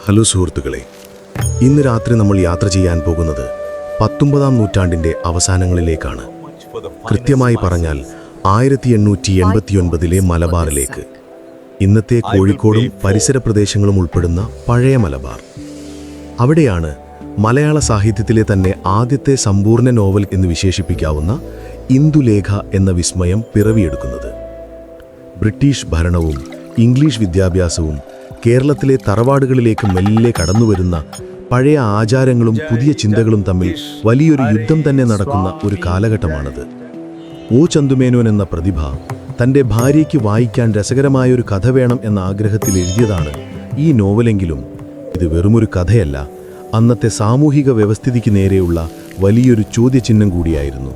Hello സുഹൃത്തുക്കളെ, ഇന്ന് രാത്രി നമ്മൾ യാത്ര ചെയ്യാൻ പോകുന്നത് 19-ാം നൂറ്റാണ്ടിൻ്റെ അവസാനങ്ങളിലേക്കാണ്. കൃത്യമായി പറഞ്ഞാൽ 1889-ലെ മലബാറിലേക്ക്. ഇന്നത്തെ കോഴിക്കോടും പരിസര പ്രദേശങ്ങളും ഉൾപ്പെടുന്ന പഴയ മലബാർ. അവിടെയാണ് മലയാള സാഹിത്യത്തിലെ തന്നെ ആദ്യത്തെ സമ്പൂർണ്ണ നോവൽ എന്ന് വിശേഷിപ്പിക്കാവുന്ന ഇന്ദുലേഖ എന്ന വിസ്മയം പിറവിയെടുക്കുന്നത്. ബ്രിട്ടീഷ് ഭരണവും ഇംഗ്ലീഷ് വിദ്യാഭ്യാസവും കേരളത്തിലെ തറവാടുകളിലേക്ക് മെല്ലെ കടന്നുവരുന്ന പഴയ ആചാരങ്ങളും പുതിയ ചിന്തകളും തമ്മിൽ വലിയൊരു യുദ്ധം തന്നെ നടക്കുന്ന ഒരു കാലഘട്ടമാണത്. ഒ ചന്തുമേനോൻ എന്ന പ്രതിഭ തൻ്റെ ഭാര്യയ്ക്ക് വായിക്കാൻ രസകരമായൊരു കഥ വേണം എന്ന ആഗ്രഹത്തിൽ എഴുതിയതാണ് ഈ നോവലെങ്കിലും ഇത് വെറുമൊരു കഥയല്ല, അന്നത്തെ സാമൂഹിക വ്യവസ്ഥിതിക്ക് നേരെയുള്ള വലിയൊരു ചോദ്യചിഹ്നം കൂടിയായിരുന്നു.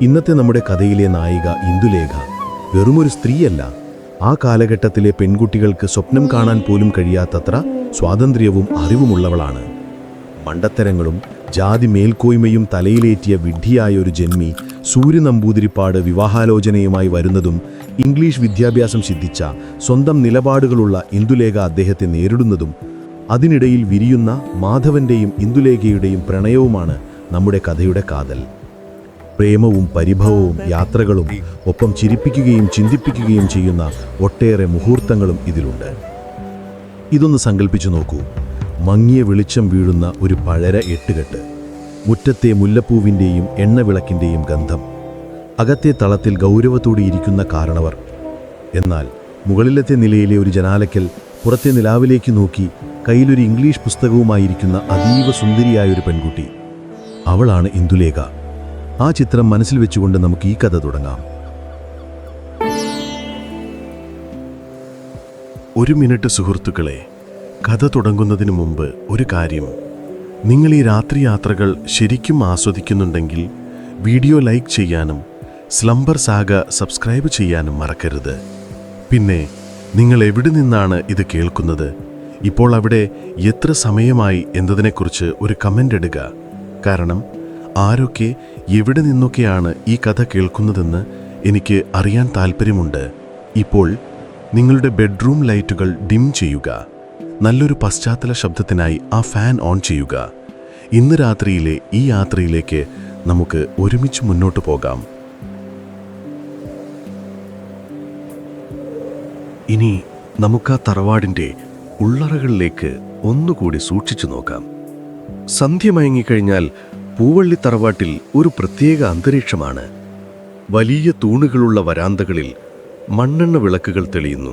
ഇന്നത്തെ നമ്മുടെ കഥയിലെ നായിക ഇന്ദുലേഖ വെറുമൊരു സ്ത്രീയല്ല, ആ കാലഘട്ടത്തിലെ പെൺകുട്ടികൾക്ക് സ്വപ്നം കാണാൻ പോലും കഴിയാത്തത്ര സ്വാതന്ത്ര്യവും അറിവുമുള്ളവളാണ്. മണ്ടത്തരങ്ങളും ജാതി മേൽക്കോയ്മയും തലയിലേറ്റിയ വിഡ്ഢിയായ ഒരു ജന്മി സൂര്യനമ്പൂതിരിപ്പാട് വിവാഹാലോചനയുമായി വരുന്നതും ഇംഗ്ലീഷ് വിദ്യാഭ്യാസം സിദ്ധിച്ച സ്വന്തം നിലപാടുകളുള്ള ഇന്ദുലേഖ അദ്ദേഹത്തെ നേരിടുന്നതും അതിനിടയിൽ വിരിയുന്ന മാധവന്റെയും ഇന്ദുലേഖയുടെയും പ്രണയവുമാണ് നമ്മുടെ കഥയുടെ കാതൽ. പ്രേമവും പരിഭവവും യാത്രകളും ഒപ്പം ചിരിപ്പിക്കുകയും ചിന്തിപ്പിക്കുകയും ചെയ്യുന്ന ഒട്ടേറെ മുഹൂർത്തങ്ങളും ഇതിലുണ്ട്. ഇതൊന്ന് സങ്കല്പിച്ചു നോക്കൂ. മങ്ങിയ വെളിച്ചം വീഴുന്ന ഒരു പഴര എട്ടുകെട്ട്, മുറ്റത്തെ മുല്ലപ്പൂവിൻ്റെയും എണ്ണവിളക്കിൻ്റെയും ഗന്ധം, അകത്തെ തളത്തിൽ ഗൗരവത്തോടെ ഇരിക്കുന്ന കാരണവർ. എന്നാൽ മുകളിലത്തെ നിലയിലെ ഒരു ജനാലയ്ക്കൽ പുറത്തെ നിലാവിലേക്ക് നോക്കി കയ്യിലൊരു ഇംഗ്ലീഷ് പുസ്തകവുമായിരിക്കുന്ന അതീവ സുന്ദരിയായൊരു പെൺകുട്ടി. അവളാണ് ഇന്ദുലേഖ. ആ ചിത്രം മനസ്സിൽ വെച്ചുകൊണ്ട് നമുക്ക് ഈ കഥ തുടങ്ങാം. ഒരു മിനിറ്റ് സുഹൃത്തുക്കളെ, കഥ തുടങ്ങുന്നതിന് മുമ്പ് ഒരു കാര്യം. നിങ്ങൾ ഈ രാത്രി യാത്രകൾ ശരിക്കും ആസ്വദിക്കുന്നുണ്ടെങ്കിൽ വീഡിയോ ലൈക്ക് ചെയ്യാനും സ്ലംബർ സാഗ സബ്സ്ക്രൈബ് ചെയ്യാനും മറക്കരുത്. പിന്നെ നിങ്ങൾ എവിടെ നിന്നാണ് ഇത് കേൾക്കുന്നത്, ഇപ്പോൾ അവിടെ എത്ര സമയമായി എന്നതിനെക്കുറിച്ച് ഒരു കമൻ്റ് ഇടുക. കാരണം ആരൊക്കെ എവിടെ നിന്നൊക്കെയാണ് ഈ കഥ കേൾക്കുന്നതെന്ന് എനിക്ക് അറിയാൻ താല്പര്യമുണ്ട്. ഇപ്പോൾ നിങ്ങളുടെ ബെഡ്റൂം ലൈറ്റുകൾ ഡിം ചെയ്യുക. നല്ലൊരു പശ്ചാത്തല ശബ്ദത്തിനായി ആ ഫാൻ ഓൺ ചെയ്യുക. ഇന്ന് രാത്രിയിലെ ഈ യാത്രയിലേക്ക് നമുക്ക് ഒരുമിച്ച് മുന്നോട്ട് പോകാം. ഇനി നമുക്ക് ആ തറവാടിൻ്റെ ഉള്ളറകളിലേക്ക് ഒന്നുകൂടി സൂക്ഷിച്ചു നോക്കാം. സന്ധ്യ മയങ്ങിക്കഴിഞ്ഞാൽ പൂവള്ളി തറവാട്ടിൽ ഒരു പ്രത്യേക അന്തരീക്ഷമാണ്. വലിയ തൂണുകളുള്ള വരാന്തകളിൽ മണ്ണെണ്ണ വിളക്കുകൾ തെളിയുന്നു.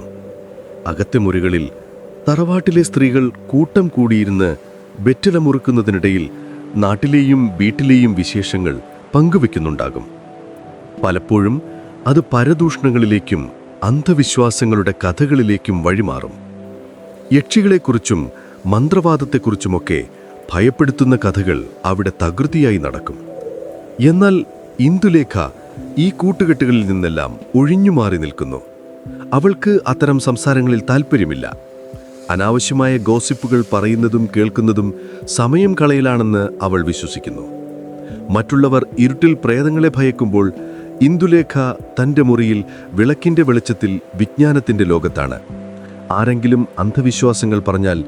അകത്തെ മുറികളിൽ തറവാട്ടിലെ സ്ത്രീകൾ കൂട്ടം കൂടിയിരുന്ന് വെറ്റില മുറുക്കുന്നതിനിടയിൽ നാട്ടിലെയും വീട്ടിലെയും വിശേഷങ്ങൾ പങ്കുവെക്കുന്നുണ്ടാകും. പലപ്പോഴും അത് പരദൂഷണങ്ങളിലേക്കും അന്ധവിശ്വാസങ്ങളുടെ കഥകളിലേക്കും വഴിമാറും. യക്ഷികളെക്കുറിച്ചും മന്ത്രവാദത്തെക്കുറിച്ചുമൊക്കെ ഭയപ്പെടുത്തുന്ന കഥകൾ അവിടെ തകൃതിയായി നടക്കും. എന്നാൽ ഇന്ദുലേഖ ഈ കൂട്ടുകെട്ടുകളിൽ നിന്നെല്ലാം ഒഴിഞ്ഞുമാറി നിൽക്കുന്നു. അവൾക്ക് അത്തരം സംസാരങ്ങളിൽ താല്പര്യമില്ല. അനാവശ്യമായ ഗോസിപ്പുകൾ പറയുന്നതും കേൾക്കുന്നതും സമയം കളയലാണെന്ന് അവൾ വിശ്വസിക്കുന്നു. മറ്റുള്ളവർ ഇരുട്ടിൽ പ്രേതങ്ങളെ ഭയക്കുമ്പോൾ ഇന്ദുലേഖ തൻ്റെ മുറിയിൽ വിളക്കിൻ്റെ വെളിച്ചത്തിൽ വിജ്ഞാനത്തിൻ്റെ ലോകത്താണ്. ആരെങ്കിലും അന്ധവിശ്വാസങ്ങൾ പറഞ്ഞാൽ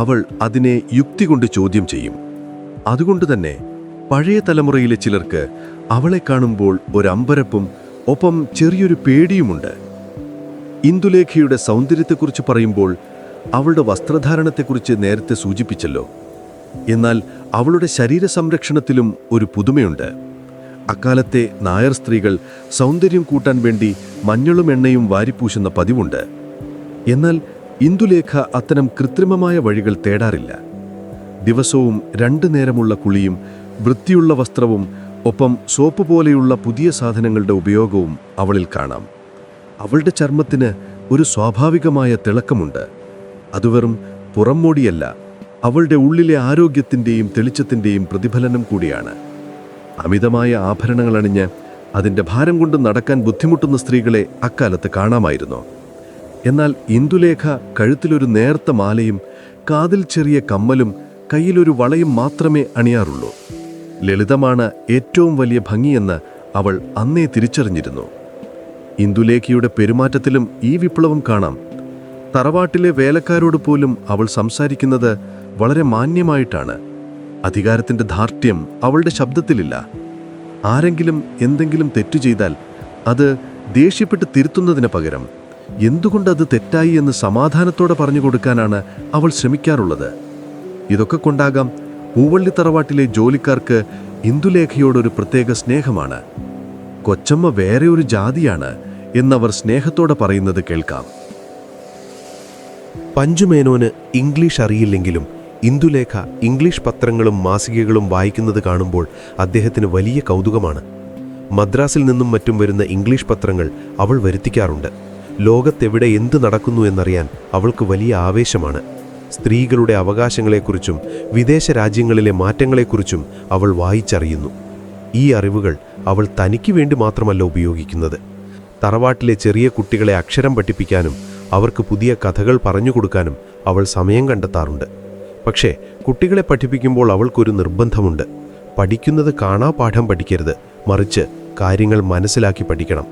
അവൾ അതിനെ യുക്തി കൊണ്ട് ചോദ്യം ചെയ്യും. അതുകൊണ്ട് തന്നെ പഴയ തലമുറയിലെ ചിലർക്ക് അവളെ കാണുമ്പോൾ ഒരമ്പരപ്പും ഒപ്പം ചെറിയൊരു പേടിയുമുണ്ട്. ഇന്ദുലേഖയുടെ സൗന്ദര്യത്തെക്കുറിച്ച് പറയുമ്പോൾ അവളുടെ വസ്ത്രധാരണത്തെക്കുറിച്ച് നേരത്തെ സൂചിപ്പിച്ചല്ലോ. എന്നാൽ അവളുടെ ശരീര സംരക്ഷണത്തിലും ഒരു പുതുമയുണ്ട്. അക്കാലത്തെ നായർ സ്ത്രീകൾ സൗന്ദര്യം കൂട്ടാൻ വേണ്ടി മഞ്ഞളും എണ്ണയും വാരിപ്പൂശുന്ന പതിവുണ്ട്. എന്നാൽ ഇന്ദുലേഖ അത്തരം കൃത്രിമമായ വഴികൾ തേടാറില്ല. ദിവസവും 2 നേരമുള്ള കുളിയും വൃത്തിയുള്ള വസ്ത്രവും ഒപ്പം സോപ്പ് പോലെയുള്ള പുതിയ സാധനങ്ങളുടെ ഉപയോഗവും അവളിൽ കാണാം. അവളുടെ ചർമ്മത്തിന് ഒരു സ്വാഭാവികമായ തിളക്കമുണ്ട്. അത് വെറും പുറംമോടിയല്ല, അവളുടെ ഉള്ളിലെ ആരോഗ്യത്തിൻ്റെയും തെളിച്ചത്തിൻ്റെയും പ്രതിഫലനം കൂടിയാണ്. അമിതമായ ആഭരണങ്ങൾ അണിഞ്ഞ് അതിൻ്റെ ഭാരം കൊണ്ട് നടക്കാൻ ബുദ്ധിമുട്ടുന്ന സ്ത്രീകളെ അക്കാലത്ത് കാണാമായിരുന്നു. എന്നാൽ ഇന്ദുലേഖ കഴുത്തിലൊരു നേർത്ത മാലയും കാതിൽ ചെറിയ കമ്മലും കയ്യിലൊരു വളയും മാത്രമേ അണിയാറുള്ളൂ. ലളിതമാണ് ഏറ്റവും വലിയ ഭംഗിയെന്ന് അവൾ അന്നേ തിരിച്ചറിഞ്ഞിരുന്നു. ഇന്ദുലേഖയുടെ പെരുമാറ്റത്തിലും ഈ വിപ്ലവം കാണാം. തറവാട്ടിലെ വേലക്കാരോട് പോലും അവൾ സംസാരിക്കുന്നത് വളരെ മാന്യമായിട്ടാണ്. അധികാരത്തിന്റെ ധാർഷ്ട്യം അവളുടെ ശബ്ദത്തിലില്ല. ആരെങ്കിലും എന്തെങ്കിലും തെറ്റു ചെയ്താൽ അത് ദേഷ്യപ്പെട്ട് തിരുത്തുന്നതിന് പകരം എന്തുകൊണ്ടത് തെറ്റായി എന്ന് സമാധാനത്തോടെ പറഞ്ഞു കൊടുക്കാനാണ് അവൾ ശ്രമിക്കാറുള്ളത്. ഇതൊക്കെ കൊണ്ടാകാം പൂവള്ളി തറവാട്ടിലെ ജോലിക്കാർക്ക് ഇന്ദുലേഖയോടൊരു പ്രത്യേക സ്നേഹമാണ്. കൊച്ചമ്മ വേറെ ഒരു ജാതിയാണ് എന്നവർ സ്നേഹത്തോടെ പറയുന്നത് കേൾക്കാം. പഞ്ചുമേനോന് ഇംഗ്ലീഷ് അറിയില്ലെങ്കിലും ഇന്ദുലേഖ ഇംഗ്ലീഷ് പത്രങ്ങളും മാസികകളും വായിക്കുന്നത് കാണുമ്പോൾ അദ്ദേഹത്തിന് വലിയ കൗതുകമാണ്. മദ്രാസിൽ നിന്നും മറ്റും വരുന്ന ഇംഗ്ലീഷ് പത്രങ്ങൾ അവൾ വരുത്തിക്കാറുണ്ട്. ലോകത്തെവിടെ എന്ത് നടക്കുന്നു എന്നറിയാൻ അവൾക്ക് വലിയ ആവേശമാണ്. സ്ത്രീകളുടെ അവകാശങ്ങളെക്കുറിച്ചും വിദേശ രാജ്യങ്ങളിലെ മാറ്റങ്ങളെക്കുറിച്ചും അവൾ വായിച്ചറിയുന്നു. ഈ അറിവുകൾ അവൾ തനിക്ക് വേണ്ടി മാത്രമല്ല ഉപയോഗിക്കുന്നത്. തറവാട്ടിലെ ചെറിയ കുട്ടികളെ അക്ഷരം പഠിപ്പിക്കാനും അവർക്ക് പുതിയ കഥകൾ പറഞ്ഞുകൊടുക്കാനും അവൾ സമയം കണ്ടെത്താറുണ്ട്. പക്ഷേ കുട്ടികളെ പഠിപ്പിക്കുമ്പോൾ അവൾക്കൊരു നിർബന്ധമുണ്ട്. പഠിക്കുന്നത് കാണാപാഠം പഠിക്കരുത്, മറിച്ച് കാര്യങ്ങൾ മനസ്സിലാക്കി പഠിക്കണം.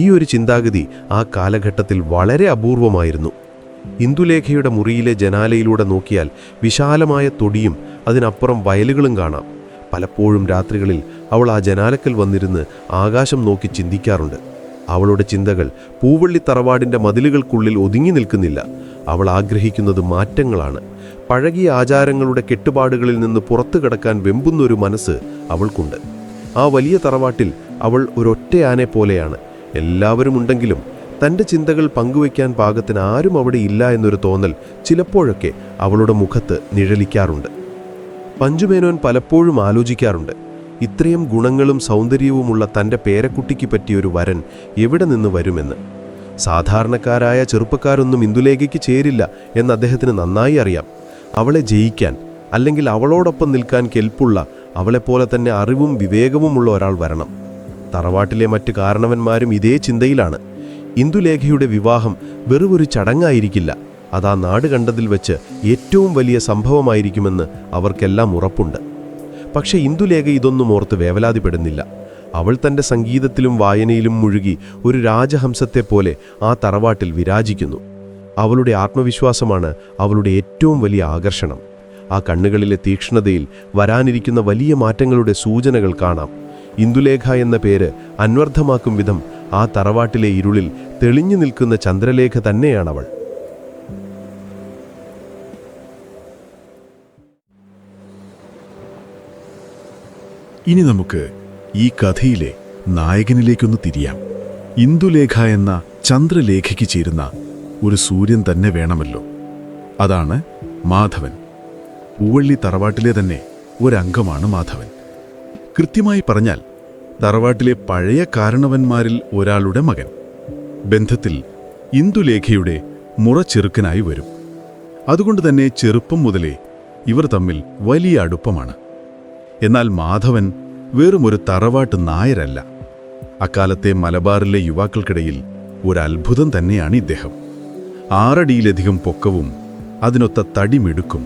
ഈ ഒരു ചിന്താഗതി ആ കാലഘട്ടത്തിൽ വളരെ അപൂർവമായിരുന്നു. ഇന്ദുലേഖയുടെ മുറിയിലെ ജനാലയിലൂടെ നോക്കിയാൽ വിശാലമായ തൊടിയും അതിനപ്പുറം വയലുകളും കാണാം. പലപ്പോഴും രാത്രികളിൽ അവൾ ആ ജനാലക്കൽ വന്നിരുന്ന് ആകാശം നോക്കി ചിന്തിക്കാറുണ്ട്. അവളുടെ ചിന്തകൾ പൂവള്ളി തറവാടിൻ്റെ മതിലുകൾക്കുള്ളിൽ ഒതുങ്ങി നിൽക്കുന്നില്ല. അവൾ ആഗ്രഹിക്കുന്നത് മാറ്റങ്ങളാണ്. പഴകിയ ആചാരങ്ങളുടെ കെട്ടുപാടുകളിൽ നിന്ന് പുറത്തു കടക്കാൻ വെമ്പുന്നൊരു മനസ്സ് അവൾക്കുണ്ട്. ആ വലിയ തറവാട്ടിൽ അവൾ ഒരൊറ്റയാനെ പോലെയാണ്. എല്ലാവരും ഉണ്ടെങ്കിലും തൻ്റെ ചിന്തകൾ പങ്കുവയ്ക്കാൻ പാകത്തിന് ആരും അവിടെ ഇല്ല എന്നൊരു തോന്നൽ ചിലപ്പോഴൊക്കെ അവളുടെ മുഖത്ത് നിഴലിക്കാറുണ്ട്. പഞ്ചുമേനോൻ പലപ്പോഴും ആലോചിക്കാറുണ്ട്, ഇത്രയും ഗുണങ്ങളും സൗന്ദര്യവുമുള്ള തൻ്റെ പേരക്കുട്ടിക്ക് പറ്റിയൊരു വരൻ എവിടെ നിന്ന് വരുമെന്ന്. സാധാരണക്കാരായ ചെറുപ്പക്കാരൊന്നും ഇന്ദുലേഖയ്ക്ക് ചേരില്ല എന്ന് അദ്ദേഹത്തിന് നന്നായി അറിയാം. അവളെ ജയിക്കാൻ, അല്ലെങ്കിൽ അവളോടൊപ്പം നിൽക്കാൻ കെൽപ്പുള്ള, അവളെപ്പോലെ തന്നെ അറിവും വിവേകവുമുള്ള ഒരാൾ വരണം. തറവാട്ടിലെ മറ്റ് കാരണവന്മാരും ഇതേ ചിന്തയിലാണ്. ഇന്ദുലേഖയുടെ വിവാഹം വെറുമൊരു ചടങ്ങായിരിക്കില്ല, അതാ നാട് കണ്ടതിൽ വെച്ച് ഏറ്റവും വലിയ സംഭവമായിരിക്കുമെന്ന് അവർക്കെല്ലാം ഉറപ്പുണ്ട്. പക്ഷെ ഇന്ദുലേഖ ഇതൊന്നും ഓർത്ത് വേവലാതിപ്പെടുന്നില്ല. അവൾ തൻ്റെ സംഗീതത്തിലും വായനയിലും മുഴുകി ഒരു രാജഹംസത്തെപ്പോലെ ആ തറവാട്ടിൽ വിരാജിക്കുന്നു. അവളുടെ ആത്മവിശ്വാസമാണ് അവളുടെ ഏറ്റവും വലിയ ആകർഷണം. ആ കണ്ണുകളിലെ തീക്ഷ്ണതയിൽ വരാനിരിക്കുന്ന വലിയ മാറ്റങ്ങളുടെ സൂചനകൾ കാണാം. ഇന്ദുലേഖ എന്ന പേര് അന്വർത്ഥമാക്കും വിധം ആ തറവാട്ടിലെ ഇരുളിൽ തെളിഞ്ഞു നിൽക്കുന്ന ചന്ദ്രലേഖ തന്നെയാണവൾ. ഇനി നമുക്ക് ഈ കഥയിലെ നായകനിലേക്കൊന്ന് തിരിയാം. ഇന്ദുലേഖ എന്ന ചന്ദ്രലേഖയ്ക്ക് ചേരുന്ന ഒരു സൂര്യൻ തന്നെ വേണമല്ലോ. അതാണ് മാധവൻ. പൂവള്ളി തറവാട്ടിലെ തന്നെ ഒരംഗമാണ് മാധവൻ. കൃത്യമായി പറഞ്ഞാൽ തറവാട്ടിലെ പഴയ കാരണവന്മാരിൽ ഒരാളുടെ മകൻ. ബന്ധത്തിൽ ഇന്ദുലേഖയുടെ മുറച്ചെറുക്കനായി വരും. അതുകൊണ്ട് തന്നെ ചെറുപ്പം മുതലേ ഇവർ തമ്മിൽ വലിയ അടുപ്പമാണ്. എന്നാൽ മാധവൻ വെറുമൊരു തറവാട്ട് നായരല്ല. അക്കാലത്തെ മലബാറിലെ യുവാക്കൾക്കിടയിൽ ഒരത്ഭുതം തന്നെയാണ് ഇദ്ദേഹം. 6 അടിയിലധികം പൊക്കവും അതിനൊത്ത തടിമിടുക്കും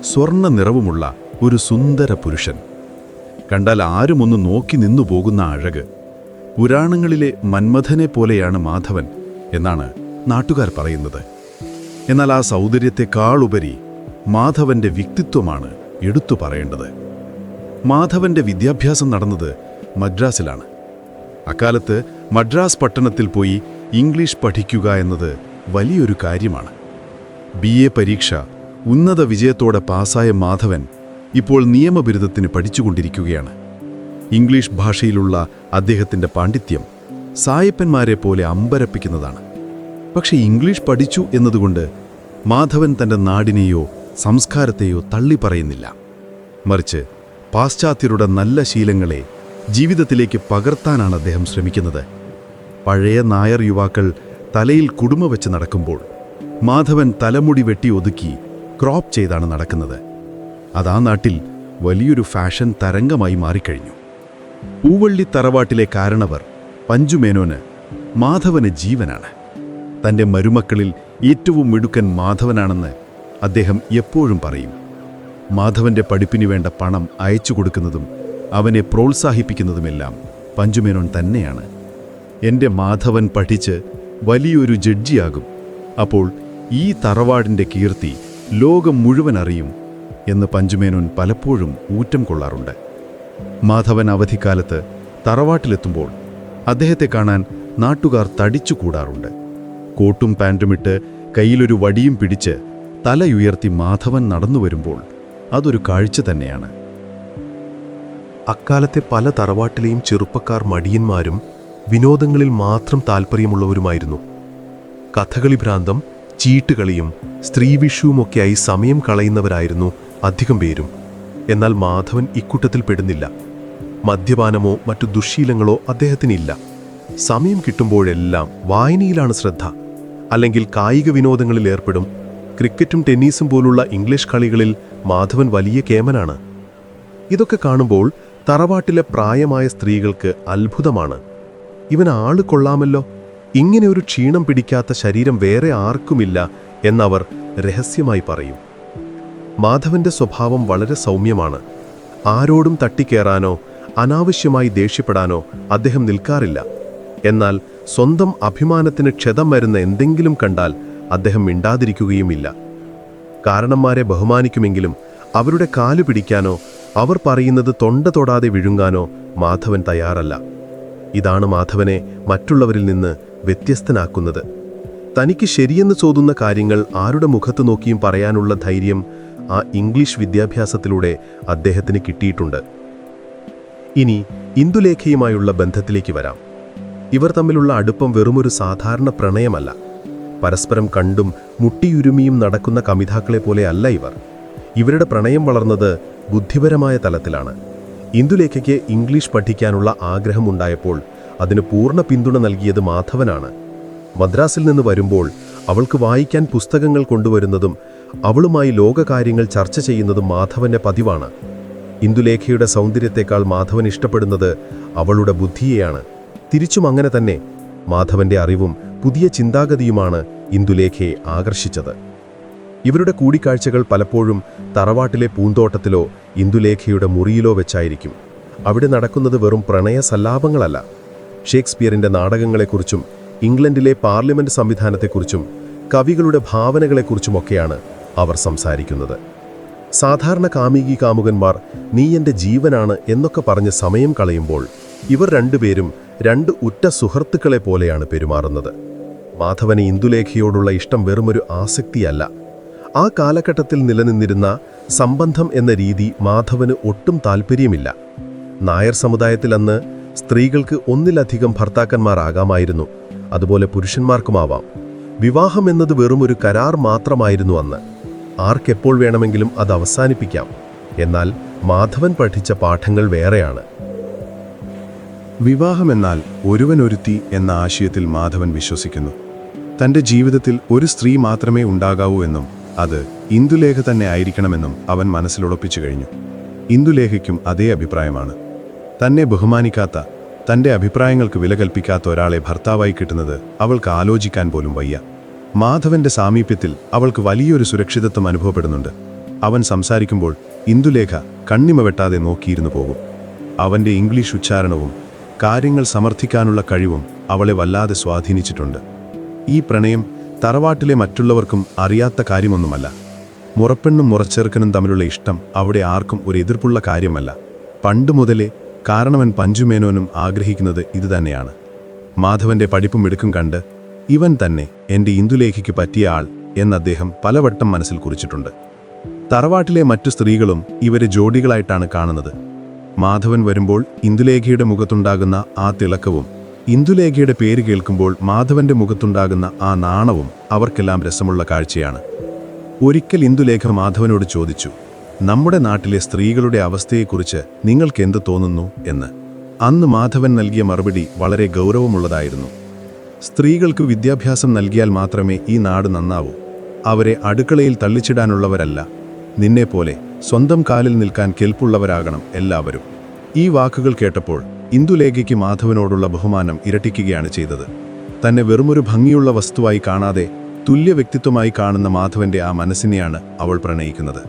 സ്വർണ്ണ നിറവുമുള്ള ഒരു സുന്ദര പുരുഷൻ. കണ്ടാൽ ആരും ഒന്ന് നോക്കി നിന്നു പോകുന്ന അഴക്. പുരാണങ്ങളിലെ മന്മഥനെ പോലെയാണ് മാധവൻ എന്നാണ് നാട്ടുകാർ പറയുന്നത്. എന്നാൽ ആ സൗന്ദര്യത്തെക്കാളുപരി മാധവന്റെ വ്യക്തിത്വമാണ് എടുത്തു പറയേണ്ടത്. മാധവന്റെ വിദ്യാഭ്യാസം നടന്നത് മദ്രാസിലാണ്. അക്കാലത്ത് മദ്രാസ് പട്ടണത്തിൽ പോയി ഇംഗ്ലീഷ് പഠിക്കുക എന്നത് വലിയൊരു കാര്യമാണ്. BA പരീക്ഷ ഉന്നത വിജയത്തോടെ പാസ്സായ മാധവൻ ഇപ്പോൾ നിയമബിരുദത്തിന് പഠിച്ചുകൊണ്ടിരിക്കുകയാണ്. ഇംഗ്ലീഷ് ഭാഷയിലുള്ള അദ്ദേഹത്തിൻ്റെ പാണ്ഡിത്യം സായപ്പന്മാരെ പോലെ അമ്പരപ്പിക്കുന്നതാണ്. പക്ഷേ ഇംഗ്ലീഷ് പഠിച്ചു എന്നതുകൊണ്ട് മാധവൻ തൻ്റെ നാടിനെയോ സംസ്കാരത്തെയോ തള്ളിപ്പറയുന്നില്ല. മറിച്ച് പാശ്ചാത്യരുടെ നല്ല ശീലങ്ങളെ ജീവിതത്തിലേക്ക് പകർത്താനാണ് അദ്ദേഹം ശ്രമിക്കുന്നത്. പഴയ നായർ യുവാക്കൾ തലയിൽ കുടുമ വെച്ച് നടക്കുമ്പോൾ മാധവൻ തലമുടി വെട്ടി ഒതുക്കി ക്രോപ്പ് ചെയ്താണ് നടക്കുന്നത്. അതാ നാട്ടിൽ വലിയൊരു ഫാഷൻ തരംഗമായി മാറിക്കഴിഞ്ഞു. പൂവള്ളി തറവാട്ടിലെ കാരണവർ പഞ്ചുമേനോന് മാധവന് ജീവനാണ്. തൻ്റെ മരുമക്കളിൽ ഏറ്റവും മിടുക്കൻ മാധവനാണെന്ന് അദ്ദേഹം എപ്പോഴും പറയും. മാധവന്റെ പഠിപ്പിനു വേണ്ട പണം അയച്ചു കൊടുക്കുന്നതും അവനെ പ്രോത്സാഹിപ്പിക്കുന്നതുമെല്ലാം പഞ്ചുമേനോൻ തന്നെയാണ്. എൻ്റെ മാധവൻ പഠിച്ച് വലിയൊരു ജഡ്ജിയാകും, അപ്പോൾ ഈ തറവാടിൻ്റെ കീർത്തി ലോകം മുഴുവൻ അറിയും എന്ന് പഞ്ചുമേനോൻ പലപ്പോഴും ഊറ്റം കൊള്ളാറുണ്ട്. മാധവൻ അവധിക്കാലത്ത് തറവാട്ടിലെത്തുമ്പോൾ അദ്ദേഹത്തെ കാണാൻ നാട്ടുകാർ തടിച്ചുകൂടാറുണ്ട്. കോട്ടും പാൻറ്റുമിട്ട് കയ്യിലൊരു വടിയും പിടിച്ച് തലയുയർത്തി മാധവൻ നടന്നു വരുമ്പോൾ അതൊരു കാഴ്ച തന്നെയാണ്. അക്കാലത്തെ പല തറവാട്ടിലെയും ചെറുപ്പക്കാർ മടിയന്മാരും വിനോദങ്ങളിൽ മാത്രം താൽപ്പര്യമുള്ളവരുമായിരുന്നു. കഥകളി ഭ്രാന്തം, ചീട്ടുകളിയും സ്ത്രീവിഷുവുമൊക്കെയായി സമയം കളയുന്നവരായിരുന്നു അധികം പേരും. എന്നാൽ മാധവൻ ഇക്കൂട്ടത്തിൽ പെടുന്നില്ല. മദ്യപാനമോ മറ്റു ദുശ്ശീലങ്ങളോ അദ്ദേഹത്തിനില്ല. സമയം കിട്ടുമ്പോഴെല്ലാം വായനയിലാണ് ശ്രദ്ധ, അല്ലെങ്കിൽ കായിക വിനോദങ്ങളിൽ ഏർപ്പെടും. ക്രിക്കറ്റും ടെന്നീസും പോലുള്ള ഇംഗ്ലീഷ് കളികളിൽ മാധവൻ വലിയ കേമനാണ്. ഇതൊക്കെ കാണുമ്പോൾ തറവാട്ടിലെ പ്രായമായ സ്ത്രീകൾക്ക് അത്ഭുതമാണ്. ഇവൻ ആള് കൊള്ളാമല്ലോ, ഇങ്ങനെ ഒരു ക്ഷീണം പിടിക്കാത്ത ശരീരം വേറെ ആർക്കുമില്ല എന്നവർ രഹസ്യമായി പറയും. മാധവന്റെ സ്വഭാവം വളരെ സൗമ്യമാണ്. ആരോടും തട്ടിക്കേറാനോ അനാവശ്യമായി ദേഷ്യപ്പെടാനോ അദ്ദേഹം നിൽക്കാറില്ല. എന്നാൽ സ്വന്തം അഭിമാനത്തിന് ക്ഷതം വരുന്ന എന്തെങ്കിലും കണ്ടാൽ അദ്ദേഹം മിണ്ടാതിരിക്കുകയുമില്ല. കാരണന്മാരെ ബഹുമാനിക്കുമെങ്കിലും അവരുടെ കാലു പിടിക്കാനോ അവർ പറയുന്നത് തൊണ്ട തൊടാതെ വിഴുങ്ങാനോ മാധവൻ തയ്യാറല്ല. ഇതാണ് മാധവനെ മറ്റുള്ളവരിൽ നിന്ന് വ്യത്യസ്തനാക്കുന്നത്. തനിക്ക് ശരിയെന്ന് തോന്നുന്ന കാര്യങ്ങൾ ആരുടെ മുഖത്ത് നോക്കിയും പറയാനുള്ള ധൈര്യം ആ ഇംഗ്ലീഷ് വിദ്യാഭ്യാസത്തിലൂടെ അദ്ദേഹത്തിന് കിട്ടിയിട്ടുണ്ട്. ഇനി ഇന്ദുലേഖയുമായുള്ള ബന്ധത്തിലേക്ക് വരാം. ഇവർ തമ്മിലുള്ള അടുപ്പം വെറുമൊരു സാധാരണ പ്രണയമല്ല. പരസ്പരം കണ്ടും മുട്ടിയുരുമിയും നടക്കുന്ന കമിതാക്കളെ പോലെ അല്ല ഇവർ. ഇവരുടെ പ്രണയം വളർന്നത് ബുദ്ധിപരമായ തലത്തിലാണ്. ഇന്ദുലേഖയ്ക്ക് ഇംഗ്ലീഷ് പഠിക്കാനുള്ള ആഗ്രഹമുണ്ടായപ്പോൾ അതിന് പൂർണ്ണ പിന്തുണ നൽകിയത് മാധവനാണ്. മദ്രാസിൽ നിന്ന് വരുമ്പോൾ അവൾക്ക് വായിക്കാൻ പുസ്തകങ്ങൾ കൊണ്ടുവരുന്നതും അവളുമായി ലോകകാര്യങ്ങൾ ചർച്ച ചെയ്യുന്നതും മാധവന്റെ പതിവാണ്. ഇന്ദുലേഖയുടെ സൗന്ദര്യത്തെക്കാൾ മാധവൻ ഇഷ്ടപ്പെടുന്നത് അവളുടെ ബുദ്ധിയെയാണ്. തിരിച്ചും അങ്ങനെ തന്നെ. മാധവന്റെ അറിവും പുതിയ ചിന്താഗതിയുമാണ് ഇന്ദുലേഖയെ ആകർഷിച്ചത്. ഇവരുടെ കൂടിക്കാഴ്ചകൾ പലപ്പോഴും തറവാട്ടിലെ പൂന്തോട്ടത്തിലോ ഇന്ദുലേഖയുടെ മുറിയിലോ വെച്ചായിരിക്കും. അവിടെ നടക്കുന്നത് വെറും പ്രണയ സല്ലാപങ്ങളല്ല. ഷേക്സ്പിയറിന്റെ നാടകങ്ങളെക്കുറിച്ചും ഇംഗ്ലണ്ടിലെ പാർലമെന്റ് സംവിധാനത്തെക്കുറിച്ചും കവികളുടെ ഭാവനകളെക്കുറിച്ചുമൊക്കെയാണ് അവർ സംസാരിക്കുന്നത്. സാധാരണ കാമുകി കാമുകന്മാർ നീ എൻ്റെ ജീവനാണ് എന്നൊക്കെ പറഞ്ഞ് സമയം കളയുമ്പോൾ ഇവർ രണ്ടുപേരും രണ്ട് ഉറ്റ സുഹൃത്തുക്കളെ പോലെയാണ് പെരുമാറുന്നത്. മാധവന് ഇന്ദുലേഖയോടുള്ള ഇഷ്ടം വെറുമൊരു ആസക്തിയല്ല. ആ കാലഘട്ടത്തിൽ നിലനിന്നിരുന്ന സംബന്ധം എന്ന രീതി മാധവന് ഒട്ടും താൽപ്പര്യമില്ല. നായർ സമുദായത്തിൽ അന്ന് സ്ത്രീകൾക്ക് ഒന്നിലധികം ഭർത്താക്കന്മാരാകാമായിരുന്നു. അതുപോലെ പുരുഷന്മാർക്കുമാവാം. വിവാഹം എന്നത് വെറുമൊരു കരാർ മാത്രമായിരുന്നു അന്ന്. ആർക്കെപ്പോൾ വേണമെങ്കിലും അത് അവസാനിപ്പിക്കാം. എന്നാൽ മാധവൻ പഠിച്ച പാഠങ്ങൾ വേറെയാണ്. വിവാഹമെന്നാൽ ഒരുവനൊരുത്തി എന്ന ആശയത്തിൽ മാധവൻ വിശ്വസിക്കുന്നു. തൻ്റെ ജീവിതത്തിൽ ഒരു സ്ത്രീ മാത്രമേ ഉണ്ടാകാവൂ എന്നും അത് ഇന്ദുലേഖ തന്നെ ആയിരിക്കണമെന്നും അവൻ മനസ്സിലുറപ്പിച്ചു കഴിഞ്ഞു. ഇന്ദുലേഖയ്ക്കും അതേ അഭിപ്രായമാണ്. തന്നെ ബഹുമാനിക്കാത്ത, തൻ്റെ അഭിപ്രായങ്ങൾക്ക് വില കൽപ്പിക്കാത്ത ഒരാളെ ഭർത്താവായി കിട്ടുന്നത് അവൾക്ക് ആലോചിക്കാൻ പോലും വയ്യ. മാധവന്റെ സാമീപ്യത്തിൽ അവൾക്ക് വലിയൊരു സുരക്ഷിതത്വം അനുഭവപ്പെടുന്നുണ്ട്. അവൻ സംസാരിക്കുമ്പോൾ ഇന്ദുലേഖ കണ്ണിമ വെട്ടാതെ നോക്കിയിരുന്നു പോകും. അവൻ്റെ ഇംഗ്ലീഷ് ഉച്ചാരണവും കാര്യങ്ങൾ സമർത്ഥിക്കാനുള്ള കഴിവും അവളെ വല്ലാതെ സ്വാധീനിച്ചിട്ടുണ്ട്. ഈ പ്രണയം തറവാട്ടിലെ മറ്റുള്ളവർക്കും അറിയാത്ത കാര്യമൊന്നുമല്ല. മുറപ്പെണ്ണും മുറച്ചെറുക്കനും തമ്മിലുള്ള ഇഷ്ടം അവിടെ ആർക്കും ഒരു എതിർപ്പുള്ള കാര്യമല്ല. പണ്ട് മുതലേ കാരണവൻ പഞ്ചുമേനോനും ആഗ്രഹിക്കുന്നത് ഇതുതന്നെയാണ്. മാധവന്റെ പഠിപ്പും മിടുക്കും കണ്ട് ഇവൻ തന്നെ എൻ്റെ ഇന്ദുലേഖയ്ക്ക് പറ്റിയ ആൾ എന്ന് അദ്ദേഹം പലവട്ടം മനസ്സിൽ കുറിച്ചിട്ടുണ്ട്. തറവാട്ടിലെ മറ്റു സ്ത്രീകളും ഇവരെ ജോഡികളായിട്ടാണ് കാണുന്നത്. മാധവൻ വരുമ്പോൾ ഇന്ദുലേഖയുടെ മുഖത്തുണ്ടാകുന്ന ആ തിളക്കവും ഇന്ദുലേഖയുടെ പേര് കേൾക്കുമ്പോൾ മാധവന്റെ മുഖത്തുണ്ടാകുന്ന ആ നാണവും അവർക്കെല്ലാം രസമുള്ള കാഴ്ചയാണ്. ഒരിക്കൽ ഇന്ദുലേഖ മാധവനോട് ചോദിച്ചു, നമ്മുടെ നാട്ടിലെ സ്ത്രീകളുടെ അവസ്ഥയെക്കുറിച്ച് നിങ്ങൾക്ക് എന്ത് തോന്നുന്നു എന്ന്. അന്ന് മാധവൻ നൽകിയ മറുപടി വളരെ ഗൗരവമുള്ളതായിരുന്നു. സ്ത്രീകൾക്ക് വിദ്യാഭ്യാസം നൽകിയാൽ മാത്രമേ ഈ നാട് നന്നാവൂ. അവരെ അടുക്കളയിൽ തള്ളിച്ചിടാനുള്ളവരല്ല. നിന്നെപ്പോലെ സ്വന്തം കാലിൽ നിൽക്കാൻ കെൽപ്പുള്ളവരാകണം എല്ലാവരും. ഈ വാക്കുകൾ കേട്ടപ്പോൾ ഇന്ദുലേഖയ്ക്ക് മാധവനോടുള്ള ബഹുമാനം ഇരട്ടിക്കുകയാണ് ചെയ്തത്. തന്നെ വെറുമൊരു ഭംഗിയുള്ള വസ്തുവായി കാണാതെ തുല്യ വ്യക്തിത്വമായി കാണുന്ന മാധവന്റെ ആ മനസ്സിനെയാണ് അവൾ പ്രണയിക്കുന്നത്.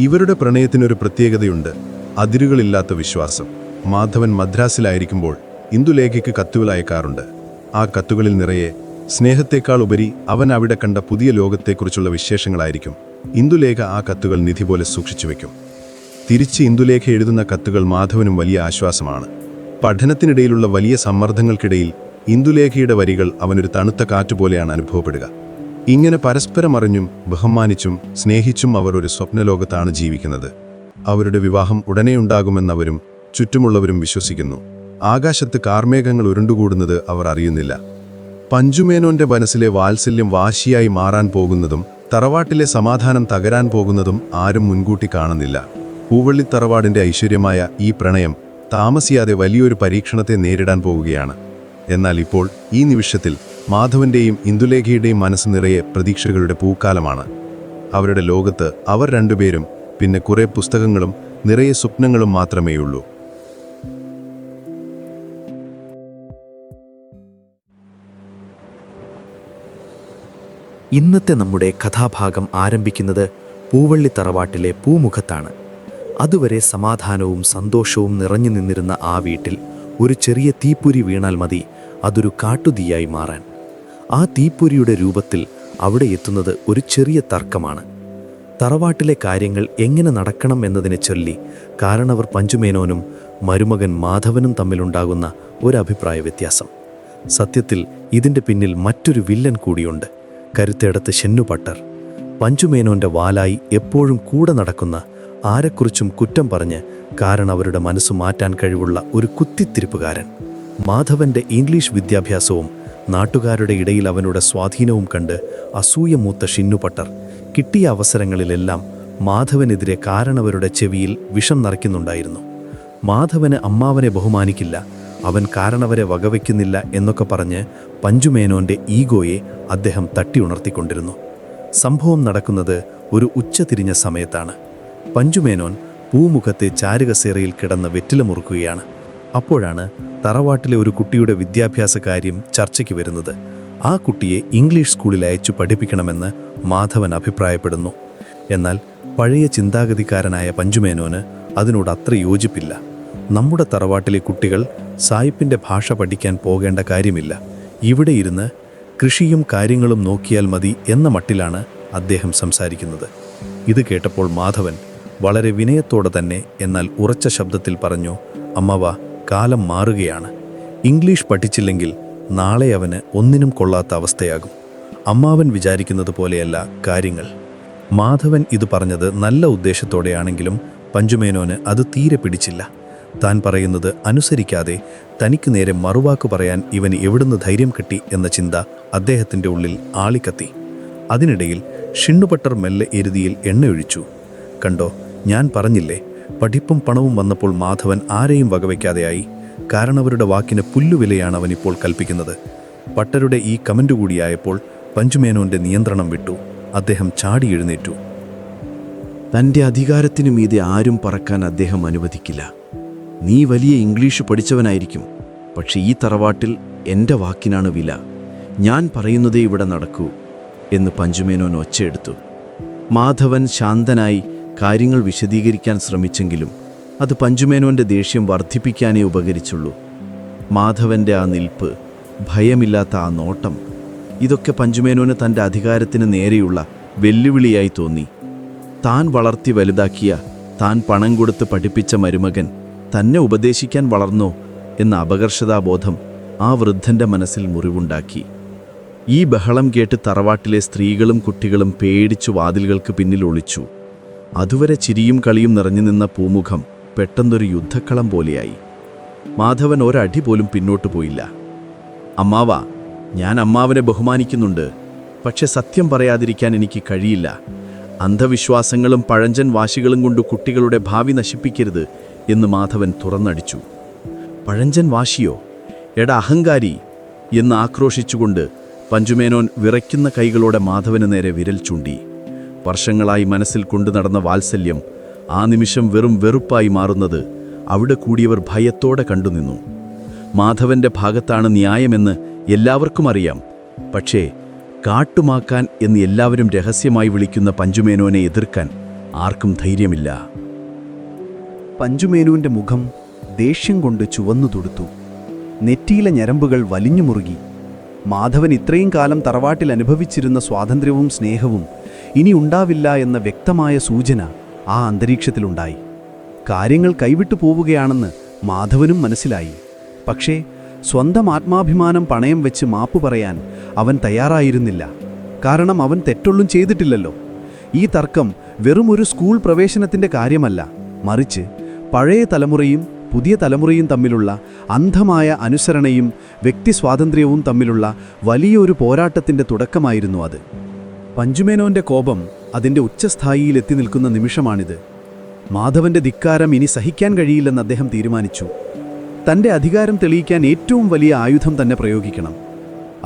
ഇവരുടെ പ്രണയത്തിനൊരു പ്രത്യേകതയുണ്ട്, അതിരുകളില്ലാത്ത വിശ്വാസം. മാധവൻ മദ്രാസിലായിരിക്കുമ്പോൾ ഇന്ദുലേഖയ്ക്ക് കത്തുകൾ അയക്കാറുണ്ട്. ആ കത്തുകളിൽ നിറയെ സ്നേഹത്തേക്കാൾ ഉപരി അവൻ അവിടെ കണ്ട പുതിയ ലോകത്തെക്കുറിച്ചുള്ള വിശേഷങ്ങളായിരിക്കും. ഇന്ദുലേഖ ആ കത്തുകൾ നിധി പോലെ സൂക്ഷിച്ചുവെക്കും. തിരിച്ച് ഇന്ദുലേഖ എഴുതുന്ന കത്തുകൾ മാധവനും വലിയ ആശ്വാസമാണ്. പഠനത്തിനിടയിലുള്ള വലിയ സമ്മർദ്ദങ്ങൾക്കിടയിൽ ഇന്ദുലേഖയുടെ വരികൾ അവനൊരു തണുത്ത കാറ്റുപോലെയാണ് അനുഭവപ്പെടുക. ഇങ്ങനെ പരസ്പരം അറിഞ്ഞും ബഹുമാനിച്ചും സ്നേഹിച്ചും അവർ ഒരു സ്വപ്നലോകത്താണ് ജീവിക്കുന്നത്. അവരുടെ വിവാഹം ഉടനെ ഉണ്ടാകുമെന്നവരും ചുറ്റുമുള്ളവരും വിശ്വസിക്കുന്നു. ആകാശത്ത് കാർമേഘങ്ങൾ ഉരുണ്ടുകൂടുന്നത് അവർ അറിയുന്നില്ല. പഞ്ചുമേനോന്റെ മനസ്സിലെ വാത്സല്യം വാശിയായി മാറാൻ പോകുന്നതും തറവാട്ടിലെ സമാധാനം തകരാൻ പോകുന്നതും ആരും മുൻകൂട്ടി കാണുന്നില്ല. പൂവള്ളി തറവാടിന്റെ ഐശ്വര്യമായ ഈ പ്രണയം താമസിയാതെ വലിയൊരു പരീക്ഷണത്തെ നേരിടാൻ പോവുകയാണ്. എന്നാൽ ഇപ്പോൾ ഈ നിമിഷത്തിൽ മാധവന്റെയും ഇന്ദുലേഖയുടെയും മനസ്സ് നിറയെ പ്രതീക്ഷകളുടെ പൂക്കാലമാണ്. അവരുടെ ലോകത്ത് അവർ രണ്ടുപേരും, പിന്നെ കുറെ പുസ്തകങ്ങളും നിറയെ സ്വപ്നങ്ങളും മാത്രമേയുള്ളൂ. ഇന്നത്തെ നമ്മുടെ കഥാഭാഗം ആരംഭിക്കുന്നത് പൂവള്ളി തറവാട്ടിലെ പൂമുഖത്താണ്. അതുവരെ സമാധാനവും സന്തോഷവും നിറഞ്ഞു നിന്നിരുന്ന ആ വീട്ടിൽ ഒരു ചെറിയ തീപ്പൊരി വീണാൽ മതി അതൊരു കാട്ടുതീയായി മാറാൻ. ആ തീപ്പൊരിയുടെ രൂപത്തിൽ അവിടെ എത്തുന്നത് ഒരു ചെറിയ തർക്കമാണ്. തറവാട്ടിലെ കാര്യങ്ങൾ എങ്ങനെ നടക്കണം എന്നതിനെ ചൊല്ലി കാരണവർ പഞ്ചുമേനോനും മരുമകൻ മാധവനും തമ്മിലുണ്ടാകുന്ന ഒരു അഭിപ്രായ വ്യത്യാസം. സത്യത്തിൽ ഇതിൻ്റെ പിന്നിൽ മറ്റൊരു വില്ലൻ കൂടിയുണ്ട്. കരുത്തേടത്ത് ഷെന്നുപട്ടർ, പഞ്ചുമേനോന്റെ വാലായി എപ്പോഴും കൂടെ നടക്കുന്ന, ആരെക്കുറിച്ചും കുറ്റം പറഞ്ഞ് കാരണവരുടെ മനസ്സു മാറ്റാൻ കഴിവുള്ള ഒരു കുത്തിത്തിരിപ്പുകാരൻ. മാധവന്റെ ഇംഗ്ലീഷ് വിദ്യാഭ്യാസവും നാട്ടുകാരുടെ ഇടയിൽ അവനുടെ സ്വാധീനവും കണ്ട് അസൂയമൂത്ത ഷിന്നുപട്ടർ കിട്ടിയ അവസരങ്ങളിലെല്ലാം മാധവനെതിരെ കാരണവരുടെ ചെവിയിൽ വിഷം നിറയ്ക്കുന്നുണ്ടായിരുന്നു. മാധവന് അമ്മാവനെ ബഹുമാനിക്കില്ല, അവൻ കാരണവരെ വകവയ്ക്കുന്നില്ല എന്നൊക്കെ പറഞ്ഞ് പഞ്ചുമേനോന്റെ ഈഗോയെ അദ്ദേഹം തട്ടിയുണർത്തിക്കൊണ്ടിരുന്നു. സംഭവം നടക്കുന്നത് ഒരു ഉച്ചതിരിഞ്ഞ സമയത്താണ്. പഞ്ചുമേനോൻ പൂമുഖത്തെ ചാരുകസേരയിൽ കിടന്ന് വെറ്റില മുറുക്കുകയാണ്. അപ്പോഴാണ് തറവാട്ടിലെ ഒരു കുട്ടിയുടെ വിദ്യാഭ്യാസ കാര്യം ചർച്ചയ്ക്ക് വരുന്നത്. ആ കുട്ടിയെ ഇംഗ്ലീഷ് സ്കൂളിൽ അയച്ചു പഠിപ്പിക്കണമെന്ന് മാധവൻ അഭിപ്രായപ്പെടുന്നു. എന്നാൽ പഴയ ചിന്താഗതിക്കാരനായ പഞ്ചുമേനോന് അതിനോട് അത്ര യോജിപ്പില്ല. നമ്മുടെ തറവാട്ടിലെ കുട്ടികൾ സായിപ്പിൻ്റെ ഭാഷ പഠിക്കാൻ പോകേണ്ട കാര്യമില്ല, ഇവിടെ ഇരുന്ന് കൃഷിയും കാര്യങ്ങളും നോക്കിയാൽ മതി എന്ന മട്ടിലാണ് അദ്ദേഹം സംസാരിക്കുന്നത്. ഇത് കേട്ടപ്പോൾ മാധവൻ വളരെ വിനയത്തോടെ തന്നെ എന്നാൽ ഉറച്ച ശബ്ദത്തിൽ പറഞ്ഞു, അമ്മവ, കാലം മാറുകയാണ്. ഇംഗ്ലീഷ് പഠിച്ചില്ലെങ്കിൽ നാളെ അവന് ഒന്നിനും കൊള്ളാത്ത അവസ്ഥയാകും. അമ്മാവൻ വിചാരിക്കുന്നത് പോലെയല്ല കാര്യങ്ങൾ. മാധവൻ ഇത് പറഞ്ഞത് നല്ല ഉദ്ദേശത്തോടെയാണെങ്കിലും പഞ്ചുമേനോന് അത് തീരെ പിടിച്ചില്ല. താൻ പറയുന്നത് അനുസരിക്കാതെ തനിക്ക് നേരെ മറുവാക്ക് പറയാൻ ഇവന് എവിടുന്ന് ധൈര്യം കിട്ടി എന്ന ചിന്ത അദ്ദേഹത്തിൻ്റെ ഉള്ളിൽ ആളിക്കത്തി. അതിനിടയിൽ ഷിന്നുപട്ടർ മെല്ലെ എരുതിയിൽ എണ്ണയൊഴിച്ചു. കണ്ടോ, ഞാൻ പറഞ്ഞില്ലേ, പഠിപ്പും പണവും വന്നപ്പോൾ മാധവൻ ആരെയും വകവയ്ക്കാതെയായി. കാരണവരുടെ വാക്കിന് പുല്ലുവിലയാണ് അവനിപ്പോൾ കൽപ്പിക്കുന്നത്. പട്ടരുടെ ഈ കമൻ്റ് കൂടിയായപ്പോൾ പഞ്ചുമേനോന്റെ നിയന്ത്രണം വിട്ടു. അദ്ദേഹം ചാടി എഴുന്നേറ്റു. തൻ്റെ അധികാരത്തിനു മീതെ ആരും പറക്കാൻ അദ്ദേഹം അനുവദിക്കില്ല. നീ വലിയ ഇംഗ്ലീഷ് പഠിച്ചവനായിരിക്കും, പക്ഷെ ഈ തറവാട്ടിൽ എൻ്റെ വാക്കിനാണ് വില. ഞാൻ പറയുന്നതേ ഇവിടെ നടക്കൂ എന്ന് പഞ്ചുമേനോൻ ഒച്ചയെടുത്തു. മാധവൻ ശാന്തനായി കാര്യങ്ങൾ വിശദീകരിക്കാൻ ശ്രമിച്ചെങ്കിലും അത് പഞ്ചുമേനോന്റെ ദേഷ്യം വർദ്ധിപ്പിക്കാനേ ഉപകരിച്ചുള്ളൂ. മാധവന്റെ ആ നിൽപ്പ്, ഭയമില്ലാത്ത ആ നോട്ടം, ഇതൊക്കെ പഞ്ചുമേനോന് തൻ്റെ അധികാരത്തിന് നേരെയുള്ള വെല്ലുവിളിയായി തോന്നി. താൻ വളർത്തി വലുതാക്കിയ, താൻ പണം കൊടുത്ത് പഠിപ്പിച്ച മരുമകൻ തന്നെ ഉപദേശിക്കാൻ വളർന്നോ എന്ന അപകർഷതാബോധം ആ വൃദ്ധൻ്റെ മനസ്സിൽ മുറിവുണ്ടാക്കി. ഈ ബഹളം കേട്ട് തറവാട്ടിലെ സ്ത്രീകളും കുട്ടികളും പേടിച്ചു വാതിലുകൾക്ക് പിന്നിൽ ഒളിച്ചു. അതുവരെ ചിരിയും കളിയും നിറഞ്ഞു നിന്ന പൂമുഖം പെട്ടെന്നൊരു യുദ്ധക്കളം പോലെയായി. മാധവൻ ഒരടി പോലും പിന്നോട്ടു പോയില്ല. അമ്മാവ, ഞാൻ അമ്മാവനെ ബഹുമാനിക്കുന്നുണ്ട്, പക്ഷെ സത്യം പറയാതിരിക്കാൻ എനിക്ക് കഴിയില്ല. അന്ധവിശ്വാസങ്ങളും പഴഞ്ചൻ വാശികളും കൊണ്ട് കുട്ടികളുടെ ഭാവി നശിപ്പിക്കരുത് എന്ന് മാധവൻ തുറന്നടിച്ചു. പഴഞ്ചൻ വാശിയോ? എടാ അഹങ്കാരി എന്ന് ആക്രോശിച്ചുകൊണ്ട് പഞ്ചുമേനോൻ വിറയ്ക്കുന്ന കൈകളോടെ മാധവന് നേരെ വിരൽ ചൂണ്ടി. വർഷങ്ങളായി മനസ്സിൽ കൊണ്ടു നടന്ന വാത്സല്യം ആ നിമിഷം വെറും വെറുപ്പായി മാറുന്നത് അവിടെ കൂടിയവർ ഭയത്തോടെ കണ്ടുനിന്നു. മാധവന്റെ ഭാഗത്താണ് ന്യായമെന്ന് എല്ലാവർക്കും അറിയാം, പക്ഷേ കാട്ടുമാക്കാൻ എന്ന് എല്ലാവരും രഹസ്യമായി വിളിക്കുന്ന പഞ്ചുമേനോനെ എതിർക്കാൻ ആർക്കും ധൈര്യമില്ല. പഞ്ചുമേനുവിൻ്റെ മുഖം ദേഷ്യം കൊണ്ട് ചുവന്നു തുടുത്തു. നെറ്റിയിലെ ഞരമ്പുകൾ വലിഞ്ഞു മുറുകി. മാധവൻ ഇത്രയും കാലം തറവാട്ടിൽ അനുഭവിച്ചിരുന്ന സ്വാതന്ത്ര്യവും സ്നേഹവും ഇനി ഉണ്ടാവില്ല എന്ന വ്യക്തമായ സൂചന ആ അന്തരീക്ഷത്തിലുണ്ടായി. കാര്യങ്ങൾ കൈവിട്ടു പോവുകയാണെന്ന് മാധവനും മനസ്സിലായി. പക്ഷേ സ്വന്തം ആത്മാഭിമാനം പണയം വെച്ച് മാപ്പു പറയാൻ അവൻ തയ്യാറായിരുന്നില്ല. കാരണം അവൻ തെറ്റൊന്നും ചെയ്തിട്ടില്ലല്ലോ. ഈ തർക്കം വെറും ഒരു സ്കൂൾ പ്രവേശനത്തിൻ്റെ കാര്യമല്ല, മറിച്ച് പഴയ തലമുറയും പുതിയ തലമുറയും തമ്മിലുള്ള അന്ധമായ അനുസരണയും വ്യക്തിസ്വാതന്ത്ര്യവും തമ്മിലുള്ള വലിയൊരു പോരാട്ടത്തിൻ്റെ തുടക്കമായിരുന്നു അത്. പഞ്ചുമേനോന്റെ കോപം അതിൻ്റെ ഉച്ചസ്ഥായിയിലെത്തി നിൽക്കുന്ന നിമിഷമാണിത്. മാധവന്റെ ധിക്കാരം ഇനി സഹിക്കാൻ കഴിയില്ലെന്ന് അദ്ദേഹം തീരുമാനിച്ചു. തൻ്റെ അധികാരം തെളിയിക്കാൻ ഏറ്റവും വലിയ ആയുധം തന്നെ പ്രയോഗിക്കണം.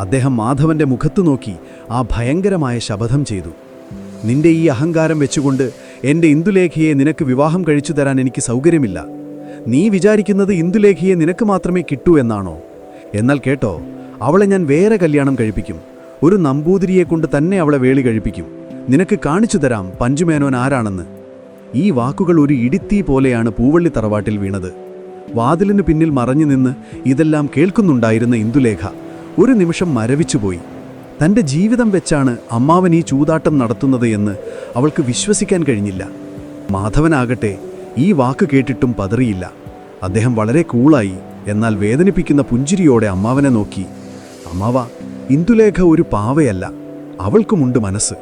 അദ്ദേഹം മാധവന്റെ മുഖത്തു നോക്കി ആ ഭയങ്കരമായ ശപഥം ചെയ്തു. നിന്റെ ഈ അഹങ്കാരം വെച്ചുകൊണ്ട് എൻ്റെ ഇന്ദുലേഖയെ നിനക്ക് വിവാഹം കഴിച്ചു തരാൻ എനിക്ക് സൗകര്യമില്ല. നീ വിചാരിക്കുന്നത് ഇന്ദുലേഖയെ നിനക്ക് മാത്രമേ കിട്ടൂ എന്നാണോ? എന്നാൽ കേട്ടോ, അവളെ ഞാൻ വേറെ കല്യാണം കഴിപ്പിക്കും. ഒരു നമ്പൂതിരിയെക്കൊണ്ട് തന്നെ അവളെ വേളി കഴിപ്പിക്കും. നിനക്ക് കാണിച്ചു തരാം പഞ്ചുമേനോൻ ആരാണെന്ന്. ഈ വാക്കുകൾ ഒരു ഇടിത്തീ പോലെയാണ് പൂവള്ളി തറവാട്ടിൽ വീണത്. വാതിലിനു പിന്നിൽ മറഞ്ഞു നിന്ന് ഇതെല്ലാം കേൾക്കുന്നുണ്ടായിരുന്ന ഇന്ദുലേഖ ഒരു നിമിഷം മരവിച്ചുപോയി. തൻ്റെ ജീവിതം വെച്ചാണ് അമ്മാവൻ ഈ ചൂതാട്ടം നടത്തുന്നത് എന്ന് അവൾക്ക് വിശ്വസിക്കാൻ കഴിഞ്ഞില്ല. മാധവനാകട്ടെ ഈ വാക്ക് കേട്ടിട്ടും പതറിയില്ല. അദ്ദേഹം വളരെ കൂളായി, എന്നാൽ വേദനിപ്പിക്കുന്ന പുഞ്ചിരിയോടെ അമ്മാവനെ നോക്കി. അമ്മാവ, ഇന്ദുലേഖ ഒരു പാവയല്ല, അവൾക്കുമുണ്ട് മനസ്സ്.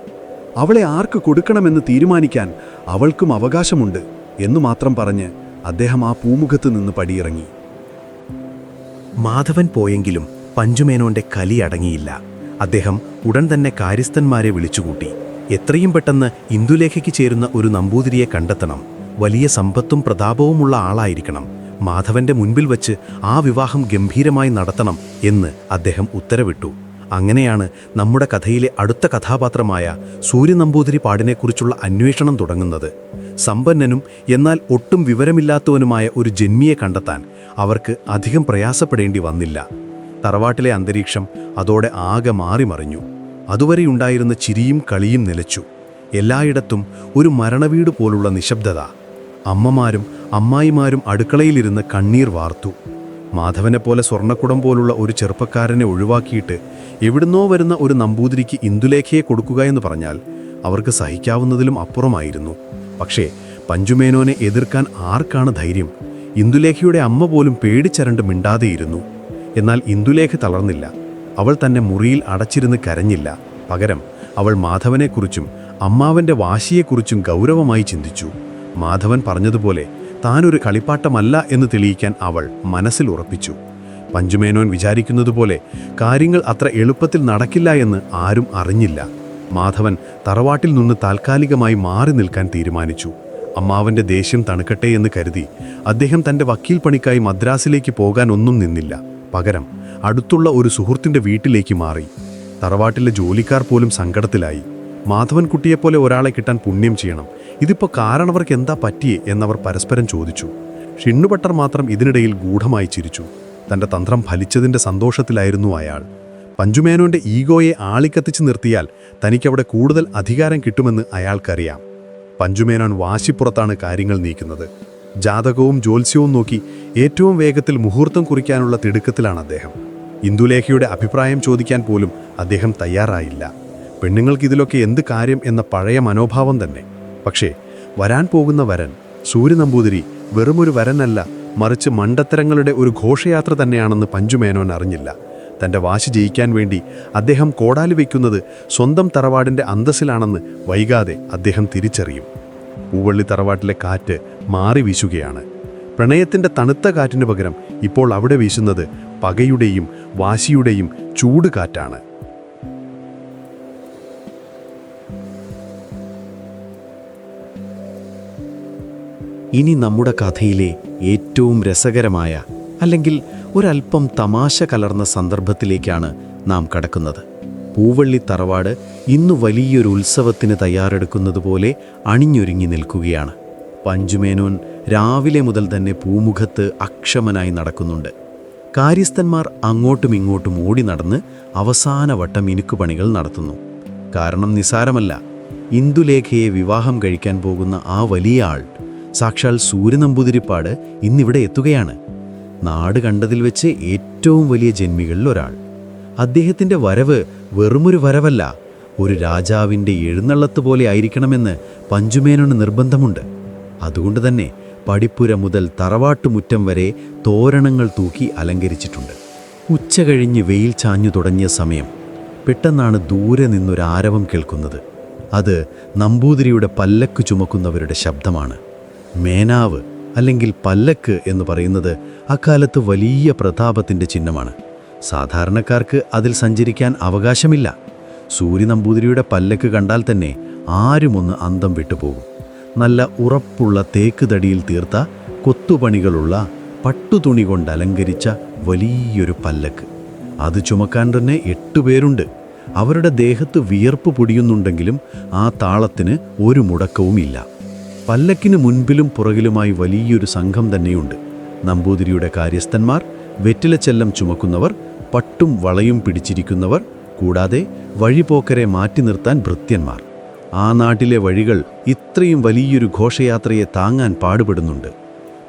അവളെ ആർക്ക് കൊടുക്കണമെന്ന് തീരുമാനിക്കാൻ അവൾക്കും അവകാശമുണ്ട് എന്നു മാത്രം പറഞ്ഞ് അദ്ദേഹം ആ പൂമുഖത്ത് നിന്ന് പടിയിറങ്ങി. മാധവൻ പോയെങ്കിലും പഞ്ചുമേനോന്റെ കലി അടങ്ങിയില്ല. അദ്ദേഹം ഉടൻ തന്നെ കാര്യസ്ഥന്മാരെ വിളിച്ചുകൂട്ടി. എത്രയും പെട്ടെന്ന് ഇന്ദുലേഖയ്ക്ക് ചേരുന്ന ഒരു നമ്പൂതിരിയെ കണ്ടെത്തണം. വലിയ സമ്പത്തും പ്രതാപവുമുള്ള ആളായിരിക്കണം. മാധവന്റെ മുൻപിൽ വച്ച് ആ വിവാഹം ഗംഭീരമായി നടത്തണം എന്ന് അദ്ദേഹം ഉത്തരവിട്ടു. അങ്ങനെയാണ് നമ്മുടെ കഥയിലെ അടുത്ത കഥാപാത്രമായ സൂര്യനമ്പൂതിരിപ്പാടിനെക്കുറിച്ചുള്ള അന്വേഷണം തുടങ്ങുന്നത്. സമ്പന്നനും എന്നാൽ ഒട്ടും വിവരമില്ലാത്തവനുമായ ഒരു ജന്മിയെ കണ്ടെത്താൻ അവർക്ക് അധികം പ്രയാസപ്പെടേണ്ടി വന്നില്ല. തറവാട്ടിലെ അന്തരീക്ഷം അതോടെ ആകെ മാറിമറിഞ്ഞു. അതുവരെയുണ്ടായിരുന്ന ചിരിയും കളിയും നിലച്ചു. എല്ലായിടത്തും ഒരു മരണവീട് പോലുള്ള നിശബ്ദത. അമ്മമാരും അമ്മായിമാരും അടുക്കളയിലിരുന്ന് കണ്ണീർ വാർത്തു. മാധവനെപ്പോലെ സ്വർണ്ണക്കുടം പോലുള്ള ഒരു ചെറുപ്പക്കാരനെ ഒഴിവാക്കിയിട്ട് എവിടുന്നോ വരുന്ന ഒരു നമ്പൂതിരിക്ക് ഇന്ദുലേഖയെ കൊടുക്കുക എന്ന് പറഞ്ഞാൽ അവർക്ക് സഹിക്കാവുന്നതിലും അപ്പുറമായിരുന്നു. പക്ഷേ പഞ്ചുമേനോനെ എതിർക്കാൻ ആർക്കാണ് ധൈര്യം? ഇന്ദുലേഖയുടെ അമ്മ പോലും പേടിച്ചരണ്ട് മിണ്ടാതെയിരുന്നു. എന്നാൽ ഇന്ദുലേഖ തളർന്നില്ല. അവൾ തന്നെ മുറിയിൽ അടച്ചിരുന്ന് കരഞ്ഞില്ല. പകരം അവൾ മാധവനെക്കുറിച്ചും അമ്മാവൻ്റെ വാശിയെക്കുറിച്ചും ഗൗരവമായി ചിന്തിച്ചു. മാധവൻ പറഞ്ഞതുപോലെ താനൊരു കളിപ്പാട്ടമല്ല എന്ന് തെളിയിക്കാൻ അവൾ മനസ്സിൽ ഉറപ്പിച്ചു. പഞ്ചുമേനോൻ വിചാരിക്കുന്നതുപോലെ കാര്യങ്ങൾ അത്ര എളുപ്പത്തിൽ നടക്കില്ല എന്ന് ആരും അറിഞ്ഞില്ല. മാധവൻ തറവാട്ടിൽ നിന്ന് താൽക്കാലികമായി മാറി നിൽക്കാൻ തീരുമാനിച്ചു. അമ്മാവൻ്റെ ദേഷ്യം തണുക്കട്ടെ എന്ന് കരുതി അദ്ദേഹം തൻ്റെ വക്കീൽ പണിക്കായി മദ്രാസിലേക്ക് പോകാൻ ഒന്നും നിന്നില്ല. പകരം അടുത്തുള്ള ഒരു സുഹൃത്തിൻ്റെ വീട്ടിലേക്ക് മാറി. തറവാട്ടിലെ ജോലിക്കാർ പോലും സങ്കടത്തിലായി. മാധവൻകുട്ടിയെപ്പോലെ ഒരാളെ കിട്ടാൻ പുണ്യം ചെയ്യണം. ഇതിപ്പോൾ കാരണവർക്ക് എന്താ പറ്റിയേ എന്നവർ പരസ്പരം ചോദിച്ചു. ഷിണ്ണുപട്ടർ മാത്രം ഇതിനിടയിൽ ഗൂഢമായി ചിരിച്ചു. തൻ്റെ തന്ത്രം ഫലിച്ചതിൻ്റെ സന്തോഷത്തിലായിരുന്നു അയാൾ. പഞ്ചുമേനോൻ്റെ ഈഗോയെ ആളിക്കത്തിച്ച് നിർത്തിയാൽ തനിക്കവിടെ കൂടുതൽ അധികാരം കിട്ടുമെന്ന് അയാൾക്കറിയാം. പഞ്ചുമേനോൻ വാശിപ്പുറത്താണ് കാര്യങ്ങൾ നീക്കുന്നത്. ജാതകവും ജ്യോത്സ്യവും നോക്കി ഏറ്റവും വേഗത്തിൽ മുഹൂർത്തം കുറിക്കാനുള്ള തിടുക്കത്തിലാണ് അദ്ദേഹം. ഇന്ദുലേഖയുടെ അഭിപ്രായം ചോദിക്കാൻ പോലും അദ്ദേഹം തയ്യാറായില്ല. പെണ്ണുങ്ങൾക്കിതിലൊക്കെ എന്ത് കാര്യം എന്ന പഴയ മനോഭാവം തന്നെ. പക്ഷേ വരാൻ പോകുന്ന വരൻ സൂര്യനമ്പൂതിരി വെറുമൊരു വരനല്ല, മറിച്ച് മണ്ടത്തരങ്ങളുടെ ഒരു ഘോഷയാത്ര തന്നെയാണെന്ന് പഞ്ചുമേനോൻ അറിഞ്ഞില്ല. തൻ്റെ വാശി ജയിക്കാൻ വേണ്ടി അദ്ദേഹം കോടാലി വയ്ക്കുന്നത് സ്വന്തം തറവാടിൻ്റെ അന്തസ്സിലാണെന്ന് വൈകാതെ അദ്ദേഹം തിരിച്ചറിയും. പൂവള്ളി തറവാട്ടിലെ കാറ്റ് മാറി വീശുകയാണ്. പ്രണയത്തിൻ്റെ തണുത്ത കാറ്റിന് പകരം ഇപ്പോൾ അവിടെ വീശുന്നത് പകയുടെയും വാശിയുടെയും ചൂട് കാറ്റാണ്. ഇനി നമ്മുടെ കഥയിലെ ഏറ്റവും രസകരമായ, അല്ലെങ്കിൽ ഒരല്പം തമാശ കലർന്ന സന്ദർഭത്തിലേക്കാണ് നാം കടക്കുന്നത്. പൂവള്ളി തറവാട് ഇന്നു വലിയൊരു ഉത്സവത്തിന് തയ്യാറെടുക്കുന്നത് പോലെ അണിഞ്ഞൊരുങ്ങി നിൽക്കുകയാണ്. പഞ്ചുമേനോൻ രാവിലെ മുതൽ തന്നെ പൂമുഖത്ത് അക്ഷമനായി നടക്കുന്നുണ്ട്. കാര്യസ്ഥന്മാർ അങ്ങോട്ടും ഇങ്ങോട്ടും ഓടി നടന്ന് അവസാന വട്ടം മിനുക്കുപണികൾ നടത്തുന്നു. കാരണം നിസാരമല്ല, ഇന്ദുലേഖയെ വിവാഹം കഴിക്കാൻ പോകുന്ന ആ വലിയ ആൾ, സാക്ഷാൽ സൂര്യനമ്പൂതിരിപ്പാട് ഇന്നിവിടെ എത്തുകയാണ്. നാട് കണ്ടതിൽ വെച്ച് ഏറ്റവും വലിയ ജന്മികളിൽ ഒരാൾ. അദ്ദേഹത്തിൻ്റെ വരവ് വെറുമൊരു വരവല്ല, ഒരു രാജാവിൻ്റെ എഴുന്നള്ളത്ത് പോലെ ആയിരിക്കണമെന്ന് പഞ്ചുമേനോന് നിർബന്ധമുണ്ട്. അതുകൊണ്ട് തന്നെ പടിപ്പുര മുതൽ തറവാട്ടുമുറ്റം വരെ തോരണങ്ങൾ തൂക്കി അലങ്കരിച്ചിട്ടുണ്ട്. ഉച്ച കഴിഞ്ഞ് വെയിൽ ചാഞ്ഞു തുടങ്ങിയ സമയം പെട്ടെന്നാണ് ദൂരെ നിന്നൊരാരവം കേൾക്കുന്നത്. അത് നമ്പൂതിരിയുടെ പല്ലക്ക് ചുമക്കുന്നവരുടെ ശബ്ദമാണ്. മേനാവ് അല്ലെങ്കിൽ പല്ലക്ക് എന്ന് പറയുന്നത് അക്കാലത്ത് വലിയ പ്രതാപത്തിൻ്റെ ചിഹ്നമാണ്. സാധാരണക്കാർക്ക് അതിൽ സഞ്ചരിക്കാൻ അവകാശമില്ല. സൂര്യ നമ്പൂതിരിയുടെ പല്ലക്ക് കണ്ടാൽ തന്നെ ആരുമൊന്ന് അന്തം വിട്ടുപോകും. നല്ല ഉറപ്പുള്ള തേക്ക് തടിയിൽ തീർത്ത കൊത്തുപണികളുള്ള പട്ടുതുണി കൊണ്ട് അലങ്കരിച്ച വലിയൊരു പല്ലക്ക്. അത് ചുമക്കാൻ തന്നെ 8 പേരുണ്ട്. അവരുടെ ദേഹത്ത് വിയർപ്പ് പൊടിയുന്നുണ്ടെങ്കിലും ആ താളത്തിന് ഒരു മുടക്കവുമില്ല. പല്ലക്കിന് മുൻപിലും പുറകിലുമായി വലിയൊരു സംഘം തന്നെയുണ്ട്. നമ്പൂതിരിയുടെ കാര്യസ്ഥന്മാർ, വെറ്റിലച്ചെല്ലം ചുമക്കുന്നവർ, പട്ടും വളയും പിടിച്ചിരിക്കുന്നവർ, കൂടാതെ വഴിപോക്കരെ മാറ്റി നിർത്താൻ ഭൃത്യന്മാർ. ആ നാട്ടിലെ വഴികൾ ഇത്രയും വലിയൊരു ഘോഷയാത്രയെ താങ്ങാൻ പാടുപെടുന്നുണ്ട്.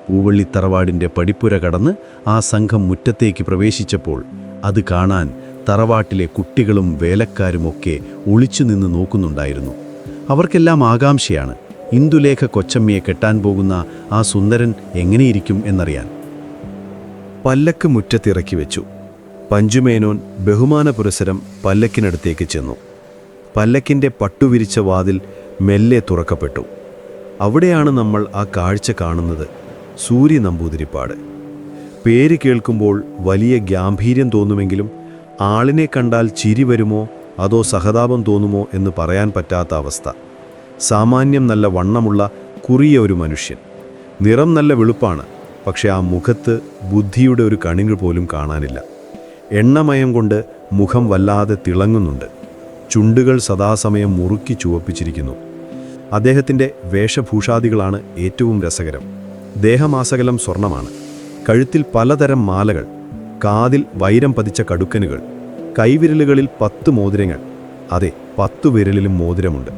പൂവള്ളിത്തറവാടിൻ്റെ പടിപ്പുര കടന്ന് ആ സംഘം മുറ്റത്തേക്ക് പ്രവേശിച്ചപ്പോൾ അത് കാണാൻ തറവാട്ടിലെ കുട്ടികളും വേലക്കാരുമൊക്കെ ഒളിച്ചു നിന്ന് നോക്കുന്നുണ്ടായിരുന്നു. അവർക്കെല്ലാം ആകാംക്ഷയാണ് ഇന്ദുലേഖ കൊച്ചമ്മയെ കെട്ടാൻ പോകുന്ന ആ സുന്ദരൻ എങ്ങനെയിരിക്കും എന്നറിയാൻ. പല്ലക്ക് മുറ്റത്തിറക്കി വെച്ചു. പഞ്ചുമേനോൻ ബഹുമാന പുരസരം പല്ലക്കിനടുത്തേക്ക് ചെന്നു. പല്ലക്കിൻ്റെ പട്ടുവിരിച്ച വാതിൽ മെല്ലെ തുറക്കപ്പെട്ടു. അവിടെയാണ് നമ്മൾ ആ കാഴ്ച കാണുന്നത്. സൂര്യ നമ്പൂതിരിപ്പാട്. പേര് കേൾക്കുമ്പോൾ വലിയ ഗാംഭീര്യം തോന്നുമെങ്കിലും ആളിനെ കണ്ടാൽ ചിരി വരുമോ അതോ സഹതാപം തോന്നുമോ എന്ന് പറയാൻ പറ്റാത്ത അവസ്ഥ. സാമാന്യം നല്ല വണ്ണമുള്ള കുറിയ ഒരു മനുഷ്യൻ. നിറം നല്ല വെളുപ്പാണ്, പക്ഷെ ആ മുഖത്ത് ബുദ്ധിയുടെ ഒരു കണികൾ പോലും കാണാനില്ല. എണ്ണമയം കൊണ്ട് മുഖം വല്ലാതെ തിളങ്ങുന്നുണ്ട്. ചുണ്ടുകൾ സദാസമയം മുറുക്കി ചുവപ്പിച്ചിരിക്കുന്നു. അദ്ദേഹത്തിൻ്റെ വേഷഭൂഷാദികളാണ് ഏറ്റവും രസകരം. ദേഹമാസകലം സ്വർണമാണ്. കഴുത്തിൽ പലതരം മാലകൾ, കാതിൽ വൈരം പതിച്ച കടുക്കനുകൾ, കൈവിരലുകളിൽ 10 മോതിരങ്ങൾ. അതെ, 10 വിരലിലും മോതിരമുണ്ട്.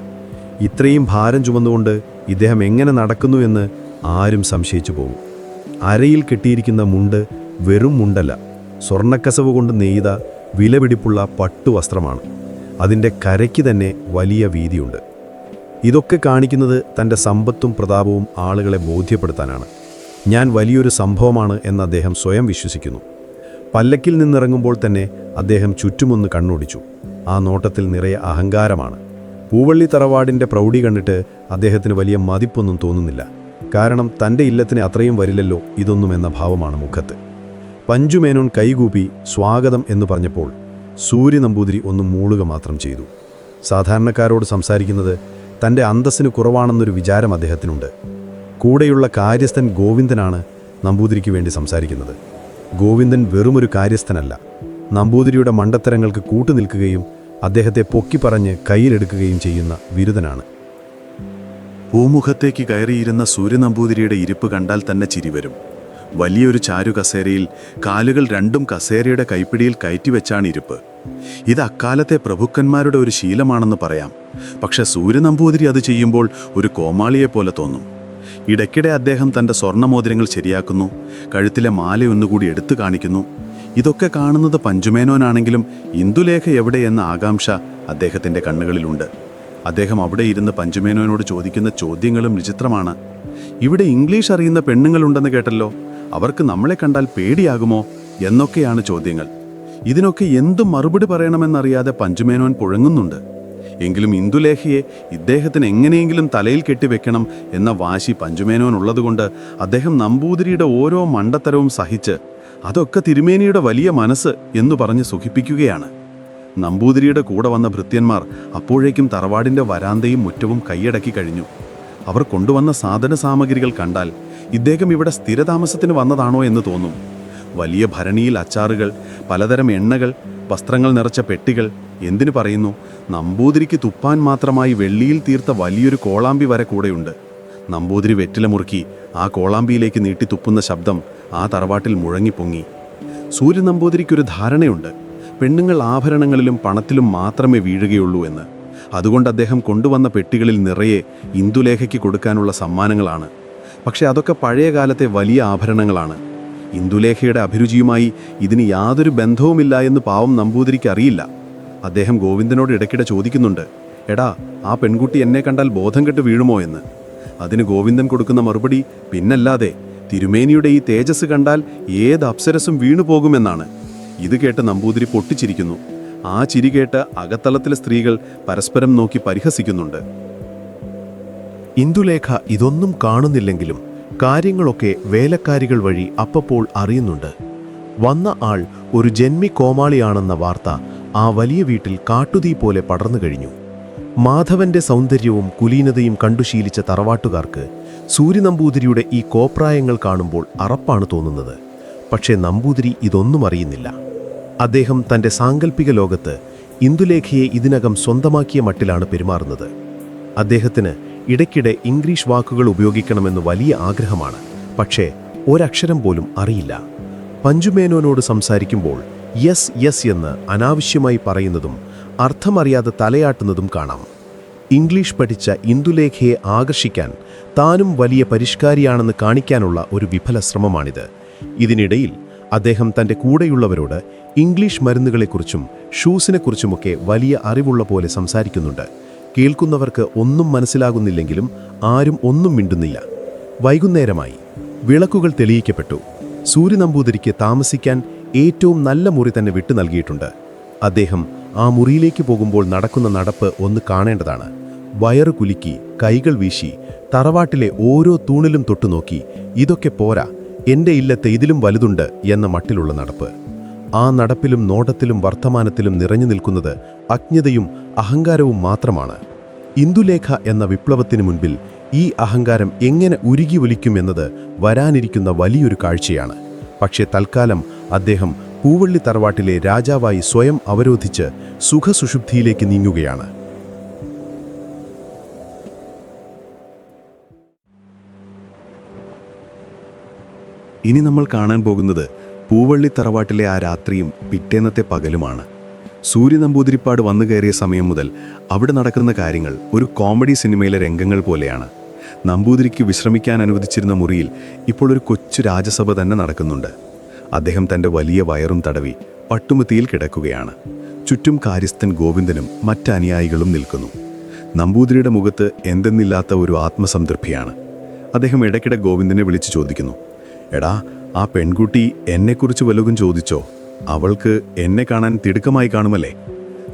ഇത്രയും ഭാരം ചുമന്നുകൊണ്ട് ഇദ്ദേഹം എങ്ങനെ നടക്കുന്നു എന്ന് ആരും സംശയിച്ചു പോകും. അരയിൽ കെട്ടിയിരിക്കുന്ന മുണ്ട് വെറും മുണ്ടല്ല, സ്വർണ്ണക്കസവ് കൊണ്ട് നെയ്ത വിലപിടിപ്പുള്ള പട്ടുവസ്ത്രമാണ്. അതിൻ്റെ കരയ്ക്ക് തന്നെ വലിയ വീതിയുണ്ട്. ഇതൊക്കെ കാണിക്കുന്നത് തൻ്റെ സമ്പത്തും പ്രതാപവും ആളുകളെ ബോധ്യപ്പെടുത്താനാണ്. ഞാൻ വലിയൊരു സംഭവമാണ് എന്ന് അദ്ദേഹം സ്വയം വിശ്വസിക്കുന്നു. പല്ലക്കിൽ നിന്നിറങ്ങുമ്പോൾ തന്നെ അദ്ദേഹം ചുറ്റുമൊന്ന് കണ്ണോടിച്ചു. ആ നോട്ടത്തിൽ നിറയെ അഹങ്കാരമാണ്. പൂവള്ളി തറവാടിൻ്റെ പ്രൗഢി കണ്ടിട്ട് അദ്ദേഹത്തിന് വലിയ മതിപ്പൊന്നും തോന്നുന്നില്ല. കാരണം തൻ്റെ ഇല്ലത്തിന് അത്രയും വരില്ലല്ലോ ഇതൊന്നുമെന്ന ഭാവമാണ് മുഖത്ത്. പഞ്ചുമേനോൻ കൈകൂപ്പി സ്വാഗതം എന്ന് പറഞ്ഞപ്പോൾ സൂര്യ നമ്പൂതിരി ഒന്ന് മൂളുക മാത്രം ചെയ്തു. സാധാരണക്കാരോട് സംസാരിക്കുന്നത് തൻ്റെ അന്തസ്സിന് കുറവാണെന്നൊരു വിചാരം അദ്ദേഹത്തിനുണ്ട്. കൂടെയുള്ള കാര്യസ്ഥൻ ഗോവിന്ദനാണ് നമ്പൂതിരിക്ക് വേണ്ടി സംസാരിക്കുന്നത്. ഗോവിന്ദൻ വെറുമൊരു കാര്യസ്ഥനല്ല, നമ്പൂതിരിയുടെ മണ്ടത്തരങ്ങൾക്ക് കൂട്ടുനിൽക്കുകയും അദ്ദേഹത്തെ പൊക്കിപ്പറഞ്ഞ് കയ്യിലെടുക്കുകയും ചെയ്യുന്ന വിരുദ്ധനാണ്. പൂമുഖത്തേക്ക് കയറിയിരുന്ന സൂര്യനമ്പൂതിരിയുടെ ഇരിപ്പ് കണ്ടാൽ തന്നെ ചിരിവരും. വലിയൊരു ചാരു കസേരയിൽ കാലുകൾ രണ്ടും കസേരയുടെ കൈപ്പിടിയിൽ കയറ്റിവെച്ചാണ് ഇരിപ്പ്. ഇത് അക്കാലത്തെ പ്രഭുക്കന്മാരുടെ ഒരു ശീലമാണെന്ന് പറയാം. പക്ഷെ സൂര്യനമ്പൂതിരി അത് ചെയ്യുമ്പോൾ ഒരു കോമാളിയെപ്പോലെ തോന്നും. ഇടയ്ക്കിടെ അദ്ദേഹം തൻ്റെ സ്വർണ്ണമോതിരങ്ങൾ ശരിയാക്കുന്നു, കഴുത്തിലെ മാലയൊന്നുകൂടി എടുത്തു കാണിക്കുന്നു. ഇതൊക്കെ കാണുന്നത് പഞ്ചുമേനോനാണെങ്കിലും ഇന്ദുലേഖ എവിടെയെന്ന ആകാംക്ഷ അദ്ദേഹത്തിൻ്റെ കണ്ണുകളിലുണ്ട്. അദ്ദേഹം അവിടെ ഇരുന്ന് പഞ്ചുമേനോനോട് ചോദിക്കുന്ന ചോദ്യങ്ങളും വിചിത്രമാണ്. ഇവിടെ ഇംഗ്ലീഷ് അറിയുന്ന പെണ്ണുങ്ങളുണ്ടെന്ന് കേട്ടല്ലോ, അവർക്ക് നമ്മളെ കണ്ടാൽ പേടിയാകുമോ എന്നൊക്കെയാണ് ചോദ്യങ്ങൾ. ഇതിനൊക്കെ എന്തു മറുപടി പറയണമെന്നറിയാതെ പഞ്ചുമേനോൻ പുഴങ്ങുന്നുണ്ട്. എങ്കിലും ഇന്ദുലേഖയെ ഇദ്ദേഹത്തിന് എങ്ങനെയെങ്കിലും തലയിൽ കെട്ടിവെക്കണം എന്ന വാശി പഞ്ചുമേനോൻ ഉള്ളതുകൊണ്ട് അദ്ദേഹം നമ്പൂതിരിയുടെ ഓരോ മണ്ടത്തരവും സഹിച്ച് അതൊക്കെ തിരുമേനിയുടെ വലിയ മനസ്സ് എന്നു പറഞ്ഞ് സുഖിപ്പിക്കുകയാണ്. നമ്പൂതിരിയുടെ കൂടെ വന്ന ഭൃത്യന്മാർ അപ്പോഴേക്കും തറവാടിൻ്റെ വരാന്തയും മുറ്റവും കൈയടക്കി കഴിഞ്ഞു. അവർ കൊണ്ടുവന്ന സാധന സാമഗ്രികൾ കണ്ടാൽ ഇദ്ദേഹം ഇവിടെ സ്ഥിരതാമസത്തിന് വന്നതാണോ എന്ന് തോന്നും. വലിയ ഭരണിയിൽ അച്ചാറുകൾ, പലതരം എണ്ണകൾ, വസ്ത്രങ്ങൾ നിറച്ച പെട്ടികൾ, എന്തിനു പറയുന്നു, നമ്പൂതിരിക്ക് തുപ്പാൻ മാത്രമായി വെള്ളിയിൽ തീർത്ത വലിയൊരു കോളാമ്പി വരെ കൂടെയുണ്ട്. നമ്പൂതിരി വെറ്റില മുറുക്കി ആ കോളാമ്പിയിലേക്ക് നീട്ടി തുപ്പുന്ന ശബ്ദം ആ തറവാട്ടിൽ മുഴങ്ങിപ്പൊങ്ങി. സൂര്യ നമ്പൂതിരിക്കൊരു ധാരണയുണ്ട്, പെണ്ണുങ്ങൾ ആഭരണങ്ങളിലും പണത്തിലും മാത്രമേ വീഴുകയുള്ളൂ എന്ന്. അതുകൊണ്ട് അദ്ദേഹം കൊണ്ടുവന്ന പെട്ടികളിൽ നിറയെ ഇന്ദുലേഖയ്ക്ക് കൊടുക്കാനുള്ള സമ്മാനങ്ങളാണ്. പക്ഷെ അതൊക്കെ പഴയ കാലത്തെ വലിയ ആഭരണങ്ങളാണ്. ഇന്ദുലേഖയുടെ അഭിരുചിയുമായി ഇതിന് യാതൊരു ബന്ധവുമില്ല എന്ന് പാവം നമ്പൂതിരിക്ക് അറിയില്ല. അദ്ദേഹം ഗോവിന്ദനോട് ഇടയ്ക്കിടെ ചോദിക്കുന്നുണ്ട്, എടാ, ആ പെൺകുട്ടി എന്നെ കണ്ടാൽ ബോധം കെട്ട് വീഴുമോ എന്ന്. അതിന് ഗോവിന്ദൻ കൊടുക്കുന്ന മറുപടി, പിന്നല്ലാതെ, തിരുമേനിയുടെ ഈ തേജസ് കണ്ടാൽ ഏത് അപ്സരസും വീണുപോകുമെന്നാണ്. ഇത് കേട്ട് നമ്പൂതിരി പൊട്ടിച്ചിരിക്കുന്നു. ആ ചിരി കേട്ട് അകത്തളത്തിലെ സ്ത്രീകൾ പരസ്പരം നോക്കി പരിഹസിക്കുന്നുണ്ട്. ഇന്ദുലേഖ ഇതൊന്നും കാണുന്നില്ലെങ്കിലും കാര്യങ്ങളൊക്കെ വേലക്കാരികൾ വഴി അപ്പപ്പോൾ അറിയുന്നുണ്ട്. വന്ന ആൾ ഒരു ജന്മി കോമാളിയാണെന്ന വാർത്ത ആ വലിയ വീട്ടിൽ കാട്ടുതീ പോലെ പടർന്നു കഴിഞ്ഞു. മാധവന്റെ സൗന്ദര്യവും കുലീനതയും കണ്ടുശീലിച്ച തറവാട്ടുകാർക്ക് സൂര്യനമ്പൂതിരിയുടെ ഈ കോപ്രായങ്ങൾ കാണുമ്പോൾ അറപ്പാണ് തോന്നുന്നത്. പക്ഷേ നമ്പൂതിരി ഇതൊന്നും അറിയുന്നില്ല. അദ്ദേഹം തൻ്റെ സാങ്കല്പിക ലോകത്ത് ഇന്ദുലേഖയെ ഇതിനകം സ്വന്തമാക്കിയ മട്ടിലാണ് പെരുമാറുന്നത്. അദ്ദേഹത്തിന് ഇടയ്ക്കിടെ ഇംഗ്ലീഷ് വാക്കുകൾ ഉപയോഗിക്കണമെന്ന് വലിയ ആഗ്രഹമാണ്. പക്ഷേ ഒരക്ഷരം പോലും അറിയില്ല. പഞ്ചുമേനോനോട് സംസാരിക്കുമ്പോൾ യെസ് യെസ് എന്ന് അനാവശ്യമായി പറയുന്നതും അർത്ഥമറിയാതെ തലയാട്ടുന്നതും കാണാം. ഇംഗ്ലീഷ് പഠിച്ച ഇന്ദുലേഖയെ ആകർഷിക്കാൻ താനും വലിയ പരിഷ്കാരിയാണെന്ന് കാണിക്കാനുള്ള ഒരു വിഫല ശ്രമമാണിത്. ഇതിനിടയിൽ അദ്ദേഹം തൻ്റെ കൂടെയുള്ളവരോട് ഇംഗ്ലീഷ് മരുന്നുകളെക്കുറിച്ചും ഷൂസിനെക്കുറിച്ചുമൊക്കെ വലിയ അറിവുള്ള പോലെ സംസാരിക്കുന്നുണ്ട്. കേൾക്കുന്നവർക്ക് ഒന്നും മനസ്സിലാകുന്നില്ലെങ്കിലും ആരും ഒന്നും മിണ്ടുന്നില്ല. വൈകുന്നേരമായി. വിളക്കുകൾ തെളിയിക്കപ്പെട്ടു. സൂര്യനമ്പൂതിരിക്ക് താമസിക്കാൻ ഏറ്റവും നല്ല മുറി തന്നെ വിട്ടു നൽകിയിട്ടുണ്ട്. അദ്ദേഹം ആ മുറിയിലേക്ക് പോകുമ്പോൾ നടക്കുന്ന നടപ്പ് ഒന്ന് കാണേണ്ടതാണ്. വയറു കുലുക്കി, കൈകൾ വീശി, തറവാട്ടിലെ ഓരോ തൂണിലും തൊട്ടുനോക്കി, ഇതൊക്കെ പോരാ, എൻ്റെ ഇല്ലത്തെ ഇതിലും വലുതുണ്ട് എന്ന മട്ടിലുള്ള നടപ്പ്. ആ നടപ്പിലും നോട്ടത്തിലും വർത്തമാനത്തിലും നിറഞ്ഞു നിൽക്കുന്നത് അജ്ഞതയും അഹങ്കാരവും മാത്രമാണ്. ഇന്ദുലേഖ എന്ന വിപ്ലവത്തിന് മുൻപിൽ ഈ അഹങ്കാരം എങ്ങനെ ഉരുകി ഒലിക്കുമെന്നത് വരാനിരിക്കുന്ന വലിയൊരു കാഴ്ചയാണ്. പക്ഷേ തൽക്കാലം അദ്ദേഹം പൂവള്ളി തറവാട്ടിലെ രാജാവായി സ്വയം അവരോധിച്ച് സുഖസുഷുപ്തിയിലേക്ക് നീങ്ങുകയാണ്. ഇനി നമ്മൾ കാണാൻ പോകുന്നത് പൂവള്ളി തറവാട്ടിലെ ആ രാത്രിയും പിറ്റേന്നത്തെ പകലുമാണ്. സൂര്യനമ്പൂതിരിപ്പാട് വന്നു കയറിയ സമയം മുതൽ അവിടെ നടക്കുന്ന കാര്യങ്ങൾ ഒരു കോമഡി സിനിമയിലെ രംഗങ്ങൾ പോലെയാണ്. നമ്പൂതിരിക്ക് വിശ്രമിക്കാൻ അനുവദിച്ചിരുന്ന മുറിയിൽ ഇപ്പോൾ ഒരു കൊച്ചു രാജസഭ തന്നെ നടക്കുന്നുണ്ട്. അദ്ദേഹം തൻ്റെ വലിയ വയറും തടവി പട്ടുമുത്തിയിൽ കിടക്കുകയാണ്. ചുറ്റും കാര്യസ്ഥൻ ഗോവിന്ദനും മറ്റ് അനുയായികളും നിൽക്കുന്നു. നമ്പൂതിരിയുടെ മുഖത്ത് എന്തെന്നില്ലാത്ത ഒരു ആത്മസംതൃപ്തിയാണ്. അദ്ദേഹം ഇടയ്ക്കിടെ ഗോവിന്ദനെ വിളിച്ചു ചോദിക്കുന്നു, എടാ, ആ പെൺകുട്ടി എന്നെക്കുറിച്ച് വല്ലതും ചോദിച്ചോ? അവൾക്ക് എന്നെ കാണാൻ തിടുക്കമായി കാണുമല്ലേ?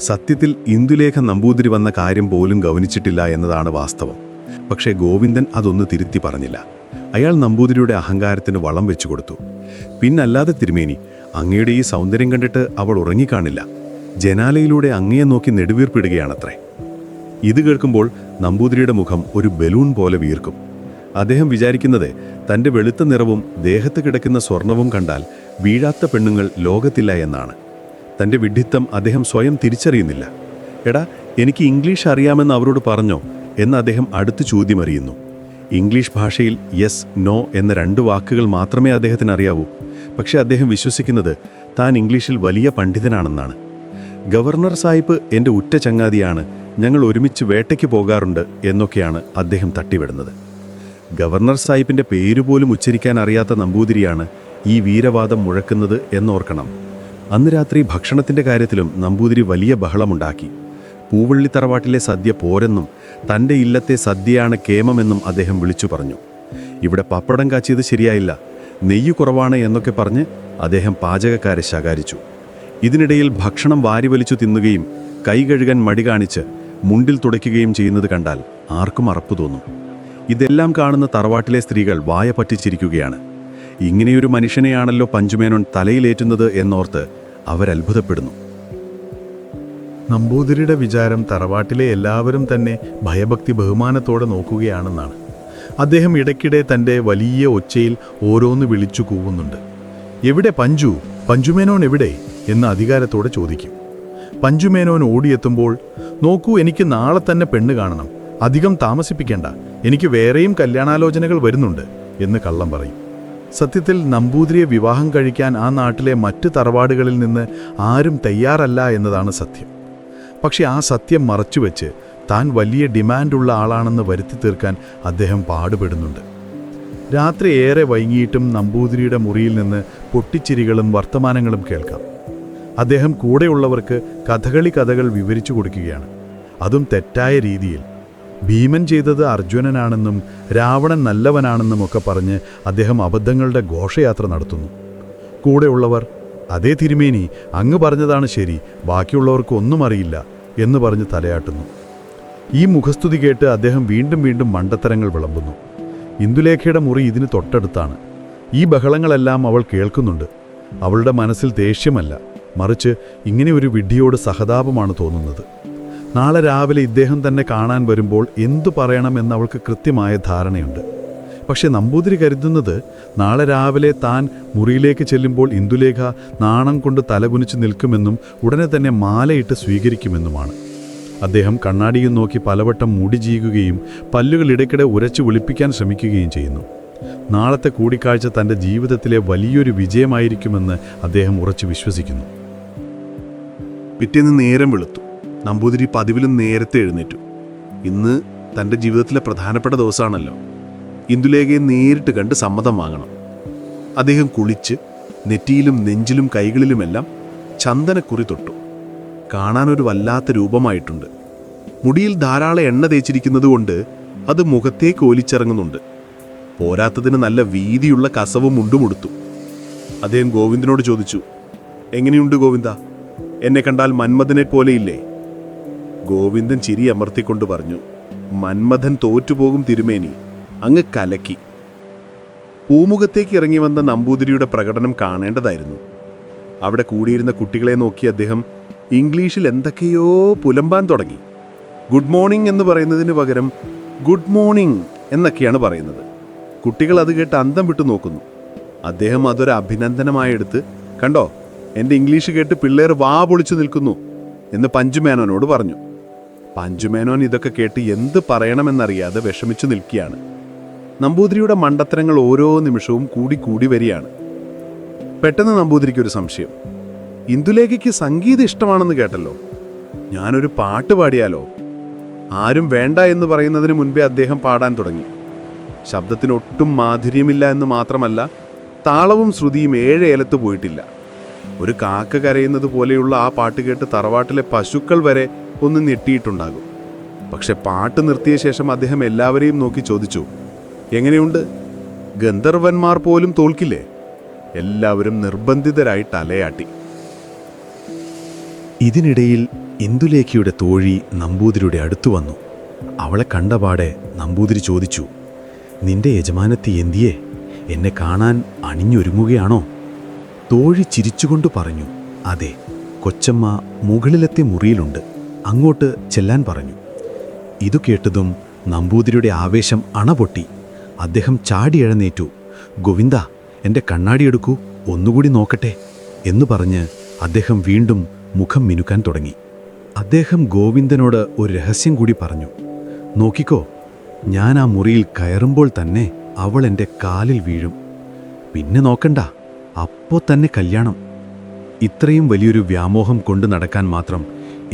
സത്യത്തിൽ ഇന്ദുലേഖ നമ്പൂതിരി വന്ന കാര്യം പോലും ഗൗനിച്ചിട്ടില്ല എന്നതാണ് വാസ്തവം. പക്ഷേ ഗോവിന്ദൻ അതൊന്ന് തിരുത്തി പറഞ്ഞില്ല. അയാൾ നമ്പൂതിരിയുടെ അഹങ്കാരത്തിന് വളം വെച്ചു കൊടുത്തു. പിന്നല്ലാതെ തിരുമേനി, അങ്ങയുടെ ഈ സൗന്ദര്യം കണ്ടിട്ട് അവൾ ഉറങ്ങിക്കാണില്ല. ജനാലയിലൂടെ അങ്ങയെ നോക്കി നെടുവീർപ്പിടുകയാണത്രേ. ഇത് കേൾക്കുമ്പോൾ നമ്പൂതിരിയുടെ മുഖം ഒരു ബലൂൺ പോലെ വീർക്കും. അദ്ദേഹം വിചാരിക്കുന്നത് തൻ്റെ വെളുത്ത നിറവും ദേഹത്ത് കിടക്കുന്ന സ്വർണവും കണ്ടാൽ വീഴാത്ത പെണ്ണുങ്ങൾ ലോകത്തില്ല എന്നാണ്. തൻ്റെ വിഡ്ഢിത്തം അദ്ദേഹം സ്വയം തിരിച്ചറിയുന്നില്ല. എടാ, എനിക്ക് ഇംഗ്ലീഷ് അറിയാമെന്ന് അവരോട് പറഞ്ഞോ എന്ന് അദ്ദേഹം അടുത്ത് ചോദ്യമറിയുന്നു. ഇംഗ്ലീഷ് ഭാഷയിൽ യെസ്, നോ എന്ന 2 വാക്കുകൾ മാത്രമേ അദ്ദേഹത്തിന് അറിയാവൂ. പക്ഷേ അദ്ദേഹം വിശ്വസിക്കുന്നത് താൻ ഇംഗ്ലീഷിൽ വലിയ പണ്ഡിതനാണെന്നാണ്. ഗവർണർ സാഹിബ് എൻ്റെ ഉറ്റ ചങ്ങാതിയാണ്, ഞങ്ങൾ ഒരുമിച്ച് വേട്ടയ്ക്ക് പോകാറുണ്ട് എന്നൊക്കെയാണ് അദ്ദേഹം തട്ടിവിടുന്നത്. ഗവർണർ സാഹിബിൻ്റെ പേരുപോലും ഉച്ചരിക്കാൻ അറിയാത്ത നമ്പൂതിരിയാണ് ഈ വീരവാദം മുഴക്കുന്നത് എന്നോർക്കണം. അന്ന് രാത്രി ഭക്ഷണത്തിൻ്റെ കാര്യത്തിലും നമ്പൂതിരി വലിയ ബഹളമുണ്ടാക്കി. പൂവള്ളി തറവാട്ടിലെ സദ്യ പോരെന്നും തൻ്റെ ഇല്ലത്തെ സദ്യയാണ് കേമമെന്നും അദ്ദേഹം വിളിച്ചു പറഞ്ഞു. ഇവിടെ പപ്പടം കാച്ചിയത് ശരിയായില്ല, നെയ്യ് കുറവാണ് എന്നൊക്കെ പറഞ്ഞ് അദ്ദേഹം പാചകക്കാരെ ശകാരിച്ചു. ഇതിനിടയിൽ ഭക്ഷണം വാരിവലിച്ചു തിന്നുകയും കൈ കഴുകാൻ മടി കാണിച്ച് മുണ്ടിൽ തുടയ്ക്കുകയും ചെയ്യുന്നത് കണ്ടാൽ ആർക്കും അറപ്പ് തോന്നും. ഇതെല്ലാം കാണുന്ന തറവാട്ടിലെ സ്ത്രീകൾ വായ പറ്റിച്ചിരിക്കുകയാണ്. ഇങ്ങനെയൊരു മനുഷ്യനെയാണല്ലോ പഞ്ചുമേനോൻ തലയിലേറ്റുന്നത് എന്നോർത്ത് അവരത്ഭുതപ്പെടുന്നു. നമ്പൂതിരിയുടെ വിചാരം തറവാട്ടിലെ എല്ലാവരും തന്നെ ഭയഭക്തി ബഹുമാനത്തോടെ നോക്കുകയാണെന്നാണ്. അദ്ദേഹം ഇടയ്ക്കിടെ തൻ്റെ വലിയ ഒച്ചയിൽ ഓരോന്ന് വിളിച്ചു കൂവുന്നുണ്ട്. എവിടെ പഞ്ചു? പഞ്ചുമേനോൻ എവിടെ എന്ന് അധികാരത്തോടെ ചോദിക്കും. പഞ്ചുമേനോൻ ഓടിയെത്തുമ്പോൾ, നോക്കൂ, എനിക്ക് നാളെ തന്നെ പെണ്ണ് കാണണം, അധികം താമസിപ്പിക്കേണ്ട, എനിക്ക് വേറെയും കല്യാണാലോചനകൾ വരുന്നുണ്ട് എന്ന് കള്ളം പറയും. സത്യത്തിൽ നമ്പൂതിരിയെ വിവാഹം കഴിക്കാൻ ആ നാട്ടിലെ മറ്റ് തറവാടുകളിൽ നിന്ന് ആരും തയ്യാറല്ല എന്നതാണ് സത്യം. പക്ഷെ ആ സത്യം മറച്ചുവെച്ച് താൻ വലിയ ഡിമാൻഡുള്ള ആളാണെന്ന് വരുത്തി തീർക്കാൻ അദ്ദേഹം പാടുപെടുന്നുണ്ട്. രാത്രി ഏറെ വൈകിയിട്ടും നമ്പൂതിരിയുടെ മുറിയിൽ നിന്ന് പൊട്ടിച്ചിരികളും വർത്തമാനങ്ങളും കേൾക്കാം. അദ്ദേഹം കൂടെയുള്ളവർക്ക് കഥകളി കഥകൾ വിവരിച്ചു കൊടുക്കുകയാണ്, അതും തെറ്റായ രീതിയിൽ. ഭീമൻ ചെയ്തത് അർജുനനാണെന്നും രാവണൻ നല്ലവനാണെന്നും ഒക്കെ പറഞ്ഞ് അദ്ദേഹം അബദ്ധങ്ങളുടെ ഘോഷയാത്ര നടത്തുന്നു. കൂടെയുള്ളവർ, അതേ തിരുമേനി, അങ്ങ് പറഞ്ഞതാണ് ശരി, ബാക്കിയുള്ളവർക്ക് ഒന്നും അറിയില്ല എന്ന് പറഞ്ഞ് തലയാട്ടുന്നു. ഈ മുഖസ്തുതി കേട്ട് അദ്ദേഹം വീണ്ടും വീണ്ടും മണ്ടത്തരങ്ങൾ വിളമ്പുന്നു. ഇന്ദുലേഖയുടെ മുറി ഇതിന് തൊട്ടടുത്താണ്. ഈ ബഹളങ്ങളെല്ലാം അവൾ കേൾക്കുന്നുണ്ട്. അവളുടെ മനസ്സിൽ ദേഷ്യമല്ല, മറിച്ച് ഇങ്ങനെ ഒരു വിഡ്ഢിയോട് സഹതാപമാണ് തോന്നുന്നത്. നാളെ രാവിലെ ഇദ്ദേഹം തന്നെ കാണാൻ വരുമ്പോൾ എന്തു പറയണമെന്ന് അവൾക്ക് കൃത്യമായ ധാരണയുണ്ട്. പക്ഷെ നമ്പൂതിരി കരുതുന്നത് നാളെ രാവിലെ താൻ മുറിയിലേക്ക് ചെല്ലുമ്പോൾ ഇന്ദുലേഖ നാണം കൊണ്ട് തലകുനിച്ച് നിൽക്കുമെന്നും ഉടനെ തന്നെ മാലയിട്ട് സ്വീകരിക്കുമെന്നുമാണ്. അദ്ദേഹം കണ്ണാടിയിൽ നോക്കി പലവട്ടം മുടി ചീകുകയും പല്ലുകൾ ഇടയ്ക്കിടെ ഉരച്ചു വിളിപ്പിക്കാൻ ശ്രമിക്കുകയും ചെയ്യുന്നു. നാളത്തെ കൂടിക്കാഴ്ച തൻ്റെ ജീവിതത്തിലെ വലിയൊരു വിജയമായിരിക്കുമെന്ന് അദ്ദേഹം ഉറച്ചു വിശ്വസിക്കുന്നു. പിറ്റേന്ന് നേരം വെളുത്തു. നമ്പൂതിരി പതിവിലും നേരത്തെ എഴുന്നേറ്റു. ഇന്ന് തൻ്റെ ജീവിതത്തിലെ പ്രധാനപ്പെട്ട ദിവസമാണല്ലോ. ഇന്ദുലേഖയെ നേരിട്ട് കണ്ട് സമ്മതം വാങ്ങണം. അദ്ദേഹം കുളിച്ച് നെറ്റിയിലും നെഞ്ചിലും കൈകളിലുമെല്ലാം ചന്ദനക്കുറി തൊട്ടു. കാണാനൊരു വല്ലാത്ത രൂപമായിട്ടുണ്ട്. മുടിയിൽ ധാരാളം എണ്ണ തേച്ചിരിക്കുന്നതുകൊണ്ട് അത് മുഖത്തേക്ക് ഒലിച്ചിറങ്ങുന്നുണ്ട്. പോരാത്തതിന് നല്ല വീതിയുള്ള കസവും മുണ്ടുമുടുത്തു. അദ്ദേഹം ഗോവിന്ദനോട് ചോദിച്ചു, എങ്ങനെയുണ്ട് ഗോവിന്ദ? എന്നെ കണ്ടാൽ മന്മഥനെ പോലെയില്ലേ? ഗോവിന്ദൻ ചിരി അമർത്തിക്കൊണ്ട് പറഞ്ഞു, മന്മഥൻ തോറ്റുപോകും തിരുമേനി, അങ്ങ് കലക്കി. പൂമുഖത്തേക്ക് ഇറങ്ങി വന്ന നമ്പൂതിരിയുടെ പ്രകടനം കാണേണ്ടതായിരുന്നു. അവിടെ കൂടിയിരുന്ന കുട്ടികളെ നോക്കി അദ്ദേഹം ഇംഗ്ലീഷിൽ എന്തൊക്കെയോ പുലമ്പാൻ തുടങ്ങി. ഗുഡ് മോർണിംഗ് എന്ന് പറയുന്നതിന് പകരം ഗുഡ് മോർണിംഗ് എന്നൊക്കെയാണ് പറയുന്നത്. കുട്ടികൾ അത് കേട്ട് അന്തം വിട്ടു നോക്കുന്നു. അദ്ദേഹം അതൊരു അഭിനന്ദനമായി എടുത്ത്, കണ്ടോ, എൻ്റെ ഇംഗ്ലീഷ് കേട്ട് പിള്ളേർ വാ പൊളിച്ചു നിൽക്കുന്നു എന്ന് പഞ്ചുമേനോനോട് പറഞ്ഞു. പഞ്ചുമേനോൻ ഇതൊക്കെ കേട്ട് എന്ത് പറയണമെന്നറിയാതെ വിഷമിച്ചു നിൽക്കുകയാണ്. നമ്പൂതിരിയുടെ മണ്ടത്തരങ്ങൾ ഓരോ നിമിഷവും കൂടി വരികയാണ്. പെട്ടെന്ന് നമ്പൂതിരിക്കൊരു സംശയം. ഇന്ദുലേഖയ്ക്ക് സംഗീതം ഇഷ്ടമാണെന്ന് കേട്ടല്ലോ, ഞാനൊരു പാട്ട് പാടിയാലോ? ആരും വേണ്ട എന്ന് പറയുന്നതിന് മുൻപേ അദ്ദേഹം പാടാൻ തുടങ്ങി. ശബ്ദത്തിനൊട്ടും മാധുര്യമില്ല എന്ന് മാത്രമല്ല, താളവും ശ്രുതിയും 7 ഏലത്ത് പോയിട്ടില്ല. ഒരു കാക്ക കരയുന്നത് പോലെയുള്ള ആ പാട്ട് കേട്ട് തറവാട്ടിലെ പശുക്കൾ വരെ ഒന്ന് ഞെട്ടിയിട്ടുണ്ടാകും. പക്ഷെ പാട്ട് നിർത്തിയ ശേഷം അദ്ദേഹം എല്ലാവരെയും നോക്കി ചോദിച്ചു, എങ്ങനെയുണ്ട്? ഗന്ധർവന്മാർ പോലും തോൽക്കില്ലേ? എല്ലാവരും നിർബന്ധിതരായി തലയാട്ടി. ഇതിനിടയിൽ ഇന്ദുലേഖയുടെ തോഴി നമ്പൂതിരിയുടെ അടുത്തു വന്നു. അവളെ കണ്ടപാടെ നമ്പൂതിരി ചോദിച്ചു, നിന്റെ യജമാനത്തി എന്തിയേ? എന്നെ കാണാൻ അണിഞ്ഞൊരുങ്ങുകയാണോ? തോഴി ചിരിച്ചുകൊണ്ട് പറഞ്ഞു, അതെ, കൊച്ചമ്മ മുകളിലത്തെ മുറിയിലുണ്ട്, അങ്ങോട്ട് ചെല്ലാൻ പറഞ്ഞു. ഇതു കേട്ടതും നമ്പൂതിരിയുടെ ആവേശം അണപൊട്ടി. അദ്ദേഹം ചാടി എഴുന്നേറ്റു. ഗോവിന്ദ, എൻ്റെ കണ്ണാടിയെടുക്കൂ, ഒന്നുകൂടി നോക്കട്ടെ എന്നു പറഞ്ഞ് അദ്ദേഹം വീണ്ടും മുഖം മിനുക്കാൻ തുടങ്ങി. അദ്ദേഹം ഗോവിന്ദനോട് ഒരു രഹസ്യം കൂടി പറഞ്ഞു, നോക്കിക്കോ, ഞാൻ ആ മുറിയിൽ കയറുമ്പോൾ തന്നെ അവൾ എൻ്റെ കാലിൽ വീഴും. പിന്നെ നോക്കണ്ട, അപ്പോൾ തന്നെ കല്യാണം. ഇത്രയും വലിയൊരു വ്യാമോഹം കൊണ്ടു നടക്കാൻ മാത്രം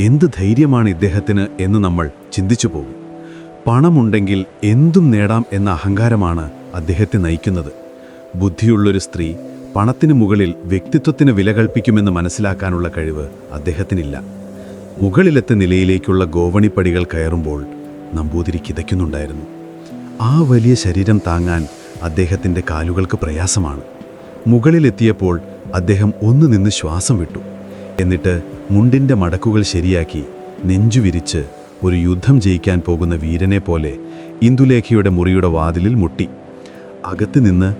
എന്ത് ധൈര്യമാണ് ഇദ്ദേഹത്തിന് എന്ന് നമ്മൾ ചിന്തിച്ചു പോകും. പണമുണ്ടെങ്കിൽ എന്തും നേടാം എന്ന അഹങ്കാരമാണ് അദ്ദേഹത്തെ നയിക്കുന്നത്. ബുദ്ധിയുള്ളൊരു സ്ത്രീ പണത്തിന് മുകളിൽ വ്യക്തിത്വത്തിന് വില കൽപ്പിക്കുമെന്ന് മനസ്സിലാക്കാനുള്ള കഴിവ് അദ്ദേഹത്തിനില്ല. മുകളിലത്തെ നിലയിലേക്കുള്ള ഗോവണിപ്പടികൾ കയറുമ്പോൾ നമ്പൂതിരി കിതയ്ക്കുന്നുണ്ടായിരുന്നു. ആ വലിയ ശരീരം താങ്ങാൻ അദ്ദേഹത്തിൻ്റെ കാലുകൾക്ക് പ്രയാസമാണ്. മുകളിലെത്തിയപ്പോൾ അദ്ദേഹം ഒന്ന് നിന്ന് ശ്വാസം വിട്ടു. എന്നിട്ട് മുണ്ടിൻ്റെ മടക്കുകൾ ശരിയാക്കി നെഞ്ചുവിരിച്ച് ഒരു യുദ്ധം ജയിക്കാൻ പോകുന്ന വീരനെ പോലെ ഇന്ദുലേഖയുടെ മുറിയുടെ വാതിലിൽ മുട്ടി. അകത്ത് നിന്ന്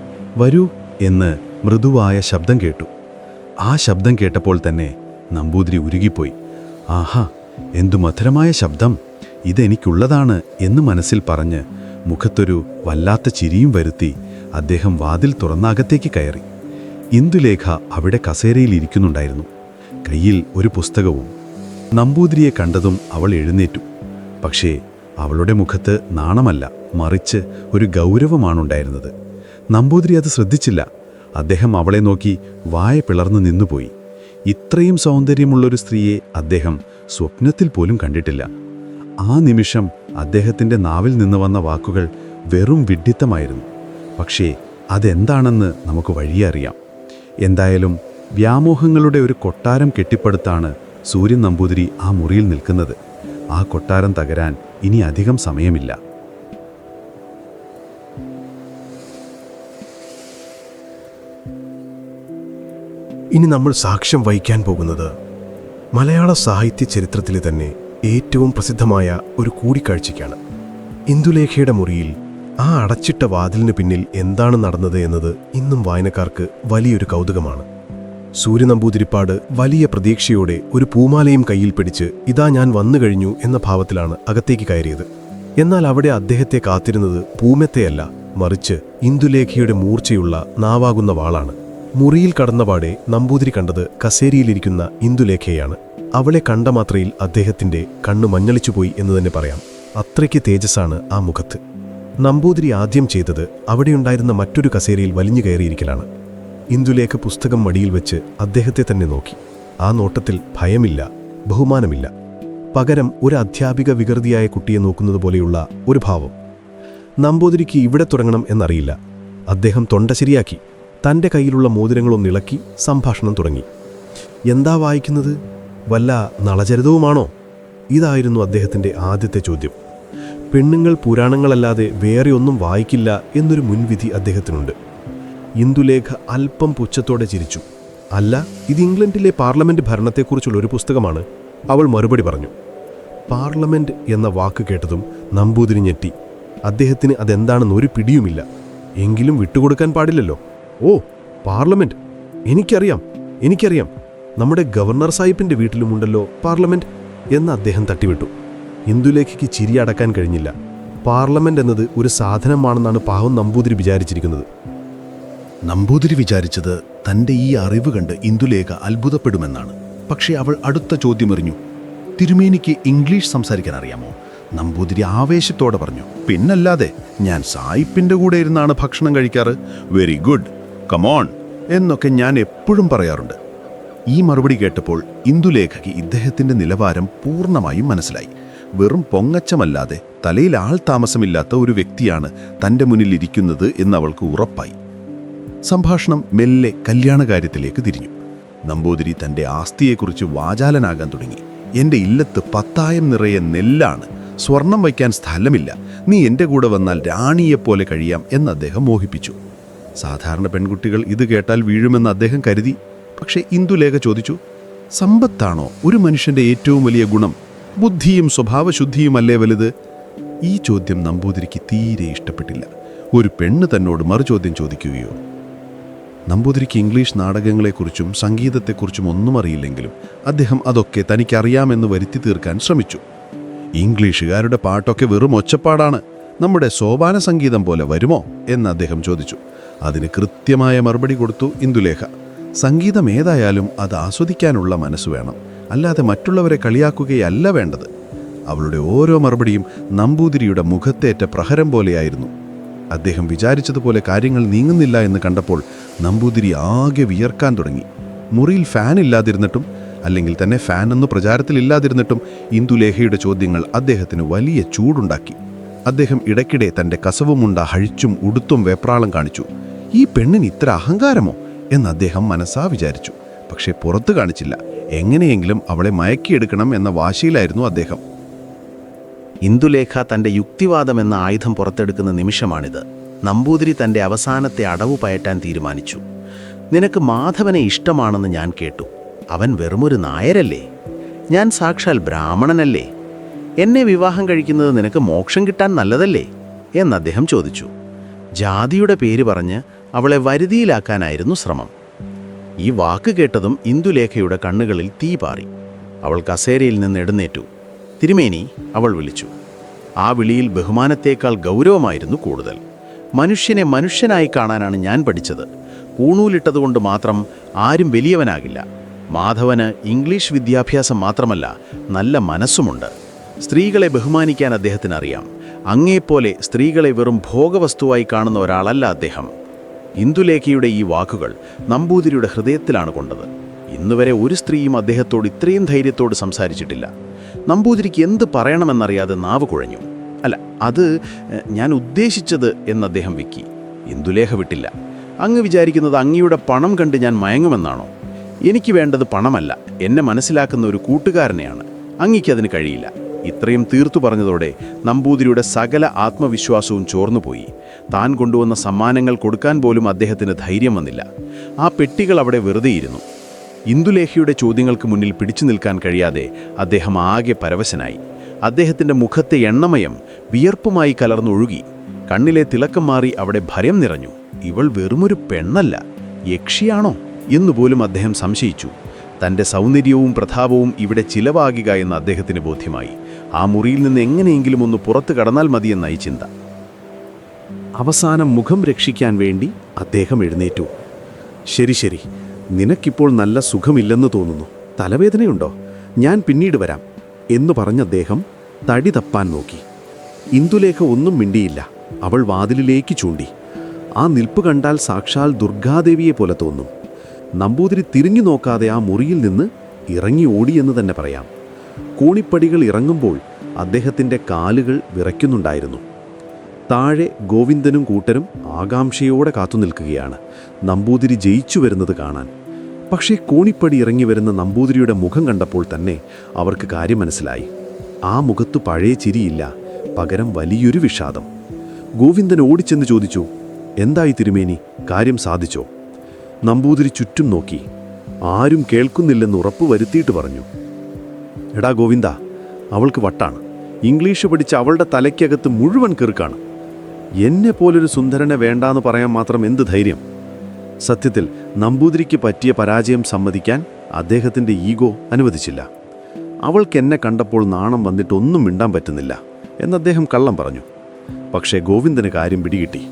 വരൂ എന്ന് മൃദുവായ ശബ്ദം കേട്ടു. ആ ശബ്ദം കേട്ടപ്പോൾ തന്നെ നമ്പൂതിരി ഉരുകിപ്പോയി. ആഹാ, എന്തു മധുരമായ ശബ്ദം, ഇതെനിക്കുള്ളതാണ് എന്ന് മനസ്സിൽ പറഞ്ഞ് മുഖത്തൊരു വല്ലാത്ത ചിരിയും വരുത്തി അദ്ദേഹം വാതിൽ തുറന്നകത്തേക്ക് കയറി. ഇന്ദുലേഖ അവിടെ കസേരയിൽ ഇരിക്കുന്നുണ്ടായിരുന്നു, കയ്യിൽ ഒരു പുസ്തകവും. നമ്പൂതിരിയെ കണ്ടതും അവൾ എഴുന്നേറ്റു. പക്ഷേ അവളുടെ മുഖത്ത് നാണമല്ല, മറിച്ച് ഒരു ഗൗരവമാണുണ്ടായിരുന്നത്. നമ്പൂതിരി അത് ശ്രദ്ധിച്ചില്ല. അദ്ദേഹം അവളെ നോക്കി വായ പിളർന്നു നിന്നുപോയി. ഇത്രയും സൗന്ദര്യമുള്ളൊരു സ്ത്രീയെ അദ്ദേഹം സ്വപ്നത്തിൽ പോലും കണ്ടിട്ടില്ല. ആ നിമിഷം അദ്ദേഹത്തിൻ്റെ നാവിൽ നിന്ന് വന്ന വാക്കുകൾ വെറും വിഡ്ഢിത്തമായിരുന്നു. പക്ഷേ അതെന്താണെന്ന് നമുക്ക് വഴിയെ അറിയാം. എന്തായാലും വ്യാമോഹങ്ങളുടെ ഒരു കൊട്ടാരം കെട്ടിപ്പടുത്താണ് സൂര്യൻ നമ്പൂതിരി ആ മുറിയിൽ നിൽക്കുന്നത്. ആ കൊട്ടാരം തകരാൻ ഇനി അധികം സമയമില്ല. ഇനി നമ്മൾ സാക്ഷ്യം വഹിക്കാൻ പോകുന്നത് മലയാള സാഹിത്യ ചരിത്രത്തിലെ തന്നെ ഏറ്റവും പ്രസിദ്ധമായ ഒരു കൂടിക്കാഴ്ചയ്ക്കാണ്. ഇന്ദുലേഖയുടെ മുറിയിൽ ആ അടച്ചിട്ട വാതിലിന് പിന്നിൽ എന്താണ് നടന്നത് എന്നത് ഇന്നും വായനക്കാർക്ക് വലിയൊരു കൗതുകമാണ്. സൂര്യനമ്പൂതിരിപ്പാട് വലിയ പ്രതീക്ഷയോടെ ഒരു പൂമാലയും കയ്യിൽ പിടിച്ച് ഇതാ ഞാൻ വന്നു കഴിഞ്ഞു എന്ന ഭാവത്തിലാണ് അകത്തേക്ക് കയറിയത്. എന്നാൽ അവിടെ അദ്ദേഹത്തെ കാത്തിരുന്നത് പൂമെത്തയല്ല, മറിച്ച് ഇന്ദുലേഖയുടെ മൂർച്ചയുള്ള നാവാകുന്ന വാളാണ്. മുറിയിൽ കടന്നപാടെ നമ്പൂതിരി കണ്ടത് കസേരയിലിരിക്കുന്ന ഇന്ദുലേഖയാണ്. അവളെ കണ്ട മാത്രയിൽ അദ്ദേഹത്തിന്റെ കണ്ണു മഞ്ഞളിച്ചുപോയി എന്ന് തന്നെ പറയാം. അത്രയ്ക്ക് തേജസ്സാണ് ആ മുഖത്ത്. നമ്പൂതിരി ആദ്യം ചെയ്തത് അവിടെയുണ്ടായിരുന്ന മറ്റൊരു കസേരയിൽ വലിഞ്ഞു കയറിയിരിക്കലാണ്. ഇന്ദുലേഖ പുസ്തകം മടിയിൽ വെച്ച് അദ്ദേഹത്തെ തന്നെ നോക്കി. ആ നോട്ടത്തിൽ ഭയമില്ല, ബഹുമാനമില്ല. പകരം ഒരു അധ്യാപിക വികൃതിയായ കുട്ടിയെ നോക്കുന്നത് പോലെയുള്ള ഒരു ഭാവം. നമ്പൂതിരിക്ക് ഇവിടെ തുടങ്ങണം എന്നറിയില്ല. അദ്ദേഹം തൊണ്ട ശരിയാക്കി തൻ്റെ കയ്യിലുള്ള മോതിരങ്ങളൊന്ന് ഇളക്കി സംഭാഷണം തുടങ്ങി. എന്താ വായിക്കുന്നത്? വല്ല നളചരിതവുമാണോ? ഇതായിരുന്നു അദ്ദേഹത്തിൻ്റെ ആദ്യത്തെ ചോദ്യം. പെണ്ണുങ്ങൾ പുരാണങ്ങളല്ലാതെ വേറെ ഒന്നും വായിക്കില്ല എന്നൊരു മുൻവിധി അദ്ദേഹത്തിനുണ്ട്. ഇന്ദുലേഖ അല്പം പുച്ഛത്തോടെ ചിരിച്ചു. അല്ല, ഇത് ഇംഗ്ലണ്ടിലെ പാർലമെന്റ് ഭരണത്തെക്കുറിച്ചുള്ള ഒരു പുസ്തകമാണ്. അവൾ മറുപടി പറഞ്ഞു. പാർലമെന്റ് എന്ന വാക്ക് കേട്ടതും നമ്പൂതിരി ഞെട്ടി. അദ്ദേഹത്തിന് അതെന്താണെന്ന് ഒരു പിടിയുമില്ല. എങ്കിലും വിട്ടുകൊടുക്കാൻ പാടില്ലല്ലോ. ഓ, പാർലമെന്റ്, എനിക്കറിയാം. നമ്മുടെ ഗവർണർ സാഹിബിന്റെ വീട്ടിലുമുണ്ടല്ലോ പാർലമെന്റ് എന്ന് അദ്ദേഹം തട്ടിവിട്ടു. ഇന്ദുലേഖയ്ക്ക് ചിരി അടക്കാൻ കഴിഞ്ഞില്ല. പാർലമെന്റ് എന്നത് ഒരു സാധനമാണെന്നാണ് പാവം നമ്പൂതിരി വിചാരിച്ചിരിക്കുന്നത്. നമ്പൂതിരി വിചാരിച്ചത് തൻ്റെ ഈ അറിവ് കണ്ട് ഇന്ദുലേഖ അത്ഭുതപ്പെടുമെന്നാണ്. പക്ഷേ അവൾ അടുത്ത ചോദ്യമെറിഞ്ഞു. തിരുമേനിക്ക് ഇംഗ്ലീഷ് സംസാരിക്കാൻ അറിയാമോ? നമ്പൂതിരി ആവേശത്തോടെ പറഞ്ഞു. പിന്നല്ലാതെ, ഞാൻ സായിപ്പിൻ്റെ കൂടെ ഇരുന്നാണ് ഭക്ഷണം കഴിക്കാറ്. വെരി ഗുഡ്, കമോൺ എന്നൊക്കെ ഞാൻ എപ്പോഴും പറയാറുണ്ട്. ഈ മറുപടി കേട്ടപ്പോൾ ഇന്ദുലേഖയ്ക്ക് ഇദ്ദേഹത്തിൻ്റെ നിലവാരം പൂർണ്ണമായും മനസ്സിലായി. വെറും പൊങ്ങച്ചമല്ലാതെ തലയിൽ ആൾ താമസമില്ലാത്ത ഒരു വ്യക്തിയാണ് തൻ്റെ മുന്നിലിരിക്കുന്നത് എന്ന് അവൾക്ക് ഉറപ്പായി. സംഭാഷണം മെല്ലെ കല്യാണകാര്യത്തിലേക്ക് തിരിഞ്ഞു. നമ്പൂതിരി തൻ്റെ ആസ്തിയെക്കുറിച്ച് വാചാലനാകാൻ തുടങ്ങി. എൻ്റെ ഇല്ലത്ത് 10,000 നിറയെ നെല്ലാണ്, സ്വർണം വയ്ക്കാൻ സ്ഥലമില്ല, നീ എൻ്റെ കൂടെ വന്നാൽ രാണിയെപ്പോലെ കഴിയാം എന്ന് അദ്ദേഹം മോഹിപ്പിച്ചു. സാധാരണ പെൺകുട്ടികൾ ഇത് കേട്ടാൽ വീഴുമെന്ന് അദ്ദേഹം കരുതി. പക്ഷേ ഇന്ദുലേഖ ചോദിച്ചു, സമ്പത്താണോ ഒരു മനുഷ്യൻ്റെ ഏറ്റവും വലിയ ഗുണം? ബുദ്ധിയും സ്വഭാവശുദ്ധിയുമല്ലേ വലുത്? ഈ ചോദ്യം നമ്പൂതിരിക്ക് തീരെ ഇഷ്ടപ്പെട്ടില്ല. ഒരു പെണ്ണ് തന്നോട് മറുചോദ്യം ചോദിക്കുകയോ? നമ്പൂതിരിക്ക് ഇംഗ്ലീഷ് നാടകങ്ങളെക്കുറിച്ചും സംഗീതത്തെക്കുറിച്ചും ഒന്നും അറിയില്ലെങ്കിലും അദ്ദേഹം അതൊക്കെ തനിക്കറിയാമെന്ന് വരുത്തി തീർക്കാൻ ശ്രമിച്ചു. ഇംഗ്ലീഷുകാരുടെ പാട്ടൊക്കെ വെറും ഒച്ചപ്പാടാണ്, നമ്മുടെ സോപാന സംഗീതം പോലെ വരുമോ എന്ന് അദ്ദേഹം ചോദിച്ചു. അതിന് കൃത്യമായ മറുപടി കൊടുത്തു ഇന്ദുലേഖ. സംഗീതം ഏതായാലും അത് ആസ്വദിക്കാനുള്ള മനസ്സ് വേണം, അല്ലാതെ മറ്റുള്ളവരെ കളിയാക്കുകയല്ല വേണ്ടത്. അവളുടെ ഓരോ മറുപടിയും നമ്പൂതിരിയുടെ മുഖത്തേറ്റ പ്രഹരം പോലെയായിരുന്നു. അദ്ദേഹം വിചാരിച്ചതുപോലെ കാര്യങ്ങൾ നീങ്ങുന്നില്ല എന്ന് കണ്ടപ്പോൾ നമ്പൂതിരി ആകെ വിയർക്കാൻ തുടങ്ങി. മുറിയിൽ ഫാൻ ഇല്ലാതിരുന്നിട്ടും, അല്ലെങ്കിൽ തന്നെ ഫാൻ എന്നു പ്രചാരത്തിലില്ലാതിരുന്നിട്ടും ഇന്ദുലേഖയുടെ ചോദ്യങ്ങൾ അദ്ദേഹത്തിന് വലിയ ചൂടുണ്ടാക്കി. അദ്ദേഹം ഇടയ്ക്കിടെ തൻ്റെ കസവുമുണ്ട അഴിച്ചും ഉടുത്തും വെപ്രാളം കാണിച്ചു. ഈ പെണ്ണിന് ഇത്ര അഹങ്കാരമോ എന്ന് അദ്ദേഹം മനസ്സാ വിചാരിച്ചു. പക്ഷേ പുറത്തു കാണിച്ചില്ല. എങ്ങനെയെങ്കിലും അവളെ മയക്കിയെടുക്കണം എന്ന വാശിയിലായിരുന്നു അദ്ദേഹം. ഇന്ദുലേഖ തൻ്റെ യുക്തിവാദം എന്ന ആയുധം പുറത്തെടുക്കുന്ന നിമിഷമാണിത്. നമ്പൂതിരി തൻ്റെ അവസാനത്തെ അടവ് പയറ്റാൻ തീരുമാനിച്ചു. നിനക്ക് മാധവനെ ഇഷ്ടമാണെന്ന് ഞാൻ കേട്ടു. അവൻ വെറുമൊരു നായരല്ലേ? ഞാൻ സാക്ഷാൽ ബ്രാഹ്മണനല്ലേ? എന്നെ വിവാഹം കഴിക്കുന്നത് നിനക്ക് മോക്ഷം കിട്ടാൻ നല്ലതല്ലേ എന്ന് അദ്ദേഹം ചോദിച്ചു. ജാതിയുടെ പേര് പറഞ്ഞ് അവളെ വരുതിയിലാക്കാനായിരുന്നു ശ്രമം. ഈ വാക്ക് കേട്ടതും ഇന്ദുലേഖയുടെ കണ്ണുകളിൽ തീ പാറി. അവൾ കസേരയിൽ നിന്ന് എഴുന്നേറ്റു. തിരുമേനി, അവൾ വിളിച്ചു. ആ വിളിയിൽ ബഹുമാനത്തേക്കാൾ ഗൗരവമായിരുന്നു കൂടുതൽ. മനുഷ്യനെ മനുഷ്യനായി കാണാനാണ് ഞാൻ പഠിച്ചത്. പൂണൂലിട്ടതുകൊണ്ട് മാത്രം ആരും വലിയവനാകില്ല. മാധവന് ഇംഗ്ലീഷ് വിദ്യാഭ്യാസം മാത്രമല്ല, നല്ല മനസ്സുമുണ്ട്. സ്ത്രീകളെ ബഹുമാനിക്കാൻ അദ്ദേഹത്തിന് അറിയാം. അങ്ങേപ്പോലെ സ്ത്രീകളെ വെറും ഭോഗവസ്തുവായി കാണുന്ന ഒരാളല്ല അദ്ദേഹം. ഇന്ദുലേഖയുടെ ഈ വാക്കുകൾ നമ്പൂതിരിയുടെ ഹൃദയത്തിലാണ് കൊണ്ടത്. ഇന്നുവരെ ഒരു സ്ത്രീയും അദ്ദേഹത്തോട് ഇത്രയും ധൈര്യത്തോട് സംസാരിച്ചിട്ടില്ല. നമ്പൂതിരിക്ക് എന്ത് പറയണമെന്നറിയാതെ നാവ് കുഴഞ്ഞു. അല്ല, അത് ഞാൻ ഉദ്ദേശിച്ചത് എന്ന് അദ്ദേഹം വിക്കി. ഇന്ദുലേഖ വിട്ടില്ല. അങ്ങ് വിചാരിക്കുന്നത് അങ്ങയുടെ പണം കണ്ട് ഞാൻ മയങ്ങുമെന്നാണോ? എനിക്ക് വേണ്ടത് പണമല്ല, എന്നെ മനസ്സിലാക്കുന്ന ഒരു കൂട്ടുകാരനെയാണ്. അങ്ങയ്ക്കതിന് കഴിയില്ല. ഇത്രയും തീർത്തു പറഞ്ഞതോടെ നമ്പൂതിരിയുടെ സകല ആത്മവിശ്വാസവും ചോർന്നുപോയി. താൻ കൊണ്ടുവന്ന സമ്മാനങ്ങൾ കൊടുക്കാൻ പോലും അദ്ദേഹത്തിന് ധൈര്യം വന്നില്ല. ആ പെട്ടികൾ അവിടെ വെറുതെയിരുന്നു. ഇന്ദുലേഖയുടെ ചോദ്യങ്ങൾക്ക് മുന്നിൽ പിടിച്ചു നിൽക്കാൻ കഴിയാതെ അദ്ദേഹം ആകെ പരവശനായി. അദ്ദേഹത്തിൻ്റെ മുഖത്തെ എണ്ണമയം വിയർപ്പുമായി കലർന്നൊഴുകി. കണ്ണിലെ തിളക്കം മാറി അവിടെ ഭയം നിറഞ്ഞു. ഇവൾ വെറുമൊരു പെണ്ണല്ല, യക്ഷിയാണോ എന്നുപോലും അദ്ദേഹം സംശയിച്ചു. തൻ്റെ സൗന്ദര്യവും പ്രതാപവും ഇവിടെ ചിലവാകുക എന്ന് അദ്ദേഹത്തിന് ബോധ്യമായി. ആ മുറിയിൽ നിന്ന് എങ്ങനെയെങ്കിലും ഒന്ന് പുറത്തു കടന്നാൽ മതിയെന്നായി ചിന്ത. അവസാനം മുഖം രക്ഷിക്കാൻ വേണ്ടി അദ്ദേഹം എഴുന്നേറ്റു. ശരി ശരി, നിനക്കിപ്പോൾ നല്ല സുഖമില്ലെന്ന് തോന്നുന്നു. തലവേദനയുണ്ടോ? ഞാൻ പിന്നീട് വരാം എന്ന് പറഞ്ഞ അദ്ദേഹം തടി തപ്പാൻ നോക്കി. ഇന്ദുലേഖ ഒന്നും മിണ്ടിയില്ല. അവൾ വാതിലിലേക്ക് ചൂണ്ടി. ആ നിൽപ്പ് കണ്ടാൽ സാക്ഷാൽ ദുർഗാദേവിയെ പോലെ തോന്നും. നമ്പൂതിരി തിരിഞ്ഞു നോക്കാതെ ആ മുറിയിൽ നിന്ന് ഇറങ്ങി ഓടിയെന്ന് തന്നെ പറയാം. കോണിപ്പടികൾ ഇറങ്ങുമ്പോൾ അദ്ദേഹത്തിൻ്റെ കാലുകൾ വിറയ്ക്കുന്നുണ്ടായിരുന്നു. താഴെ ഗോവിന്ദനും കൂട്ടരും ആകാംക്ഷയോടെ കാത്തുനിൽക്കുകയാണ്, നമ്പൂതിരി ജയിച്ചു വരുന്നത് കാണാൻ. പക്ഷേ കോണിപ്പടി ഇറങ്ങി വരുന്ന നമ്പൂതിരിയുടെ മുഖം കണ്ടപ്പോൾ തന്നെ അവർക്ക് കാര്യം മനസ്സിലായി. ആ മുഖത്തു പഴയ ചിരിയില്ല, പകരം വലിയൊരു വിഷാദം. ഗോവിന്ദൻ ഓടിച്ചെന്ന് ചോദിച്ചു, എന്തായി തിരുമേനി, കാര്യം സാധിച്ചോ? നമ്പൂതിരി ചുറ്റും നോക്കി. ആരും കേൾക്കുന്നില്ലെന്ന് ഉറപ്പ് വരുത്തിയിട്ട് പറഞ്ഞു, എടാ ഗോവിന്ദ, അവൾക്ക് വട്ടാണ്. ഇംഗ്ലീഷ് പഠിച്ച അവളുടെ തലയ്ക്കകത്ത് മുഴുവൻ കിറുക്കാണ്. എന്നെ പോലൊരു സുന്ദരനെ വേണ്ടാന്ന് പറയാൻ മാത്രം എന്ത് ധൈര്യം? സത്യത്തിൽ നമ്പൂതിരിക്ക് പറ്റിയ പരാജയം സമ്മതിക്കാൻ അദ്ദേഹത്തിൻ്റെ ഈഗോ അനുവദിച്ചില്ല. അവൾക്ക് എന്നെ കണ്ടപ്പോൾ നാണം വന്നിട്ടൊന്നും മിണ്ടാൻ പറ്റുന്നില്ല എന്ന് അദ്ദേഹം കള്ളം പറഞ്ഞു. പക്ഷേ ഗോവിന്ദന് കാര്യം പിടികിട്ടി.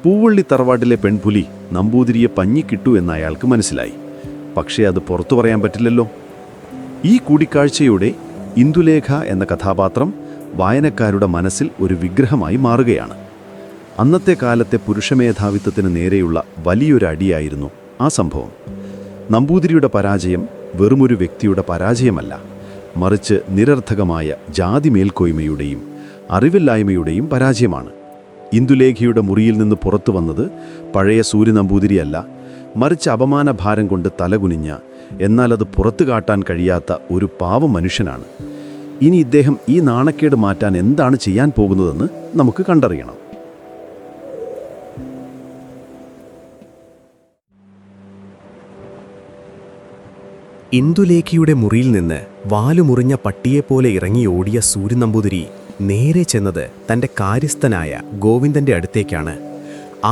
പൂവള്ളി തറവാട്ടിലെ പെൺപുലി നമ്പൂതിരിയെ പഞ്ഞിക്കിട്ടു എന്ന് അയാൾക്ക് മനസ്സിലായി. പക്ഷേ അത് പുറത്തു പറയാൻ പറ്റില്ലല്ലോ. ഈ കൂടിക്കാഴ്ചയോടെ ഇന്ദുലേഖ എന്ന കഥാപാത്രം വായനക്കാരുടെ മനസ്സിൽ ഒരു വിഗ്രഹമായി മാറുകയാണ്. അന്നത്തെ കാലത്തെ പുരുഷമേധാവിത്വത്തിന് നേരെയുള്ള വലിയൊരു അടിയായിരുന്നു ആ സംഭവം. നമ്പൂതിരിയുടെ പരാജയം വെറുമൊരു വ്യക്തിയുടെ പരാജയമല്ല, മറിച്ച് നിരർത്ഥകമായ ജാതി മേൽക്കോയ്മയുടെയും അറിവില്ലായ്മയുടെയും പരാജയമാണ്. ഇന്ദുലേഖയുടെ മുറിയിൽ നിന്ന് പുറത്തു വന്നത് പഴയ സൂര്യ നമ്പൂതിരിയല്ല, മറിച്ച് അപമാനഭാരം കൊണ്ട് തലകുനിഞ്ഞ, എന്നാൽ അത് പുറത്തു കാട്ടാൻ കഴിയാത്ത ഒരു പാവ മനുഷ്യനാണ്. ഇനി ഇദ്ദേഹം ഈ നാണക്കേട് മാറ്റാൻ എന്താണ് ചെയ്യാൻ പോകുന്നതെന്ന് നമുക്ക് കണ്ടറിയണം. ഇന്ദുലേഖയുടെ മുറിയിൽ നിന്ന് വാലുമുറിഞ്ഞ പട്ടിയെപ്പോലെ ഇറങ്ങി ഓടിയ സൂര്യനമ്പൂതിരി നേരെ ചെന്നത് തൻ്റെ കാര്യസ്ഥനായ ഗോവിന്ദൻ്റെ അടുത്തേക്കാണ്.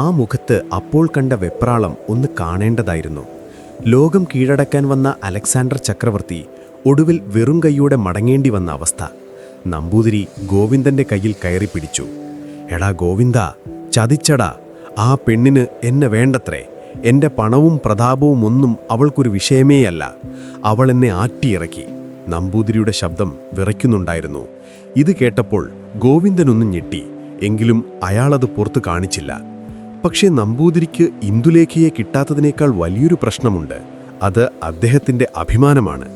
ആ മുഖത്ത് അപ്പോൾ കണ്ട വെപ്രാളം ഒന്ന് കാണേണ്ടതായിരുന്നു. ലോകം കീഴടക്കാൻ വന്ന അലക്സാണ്ടർ ചക്രവർത്തി ഒടുവിൽ വെറും കൈയോടെ മടങ്ങേണ്ടി വന്ന അവസ്ഥ. നമ്പൂതിരി ഗോവിന്ദൻ്റെ കയ്യിൽ കയറി പിടിച്ചു. എടാ ഗോവിന്ദ, ചതിച്ചടാ. ആ പെണ്ണിന് എന്നെ വേണ്ടത്രേ. എൻ്റെ പണവും പ്രതാപവും ഒന്നും അവൾക്കൊരു വിഷയമേയല്ല. അവൾ എന്നെ ആട്ടിയിറക്കി. നമ്പൂതിരിയുടെ ശബ്ദം വിറയ്ക്കുന്നുണ്ടായിരുന്നു. ഇത് കേട്ടപ്പോൾ ഗോവിന്ദനൊന്നും ഞെട്ടി. എങ്കിലും അയാളത് പുറത്തു കാണിച്ചില്ല. പക്ഷേ നമ്പൂതിരിക്ക് ഇന്ദുലേഖയെ കിട്ടാത്തതിനേക്കാൾ വലിയൊരു പ്രശ്നമുണ്ട്. അത് അദ്ദേഹത്തിൻ്റെ അഭിമാനമാണ്.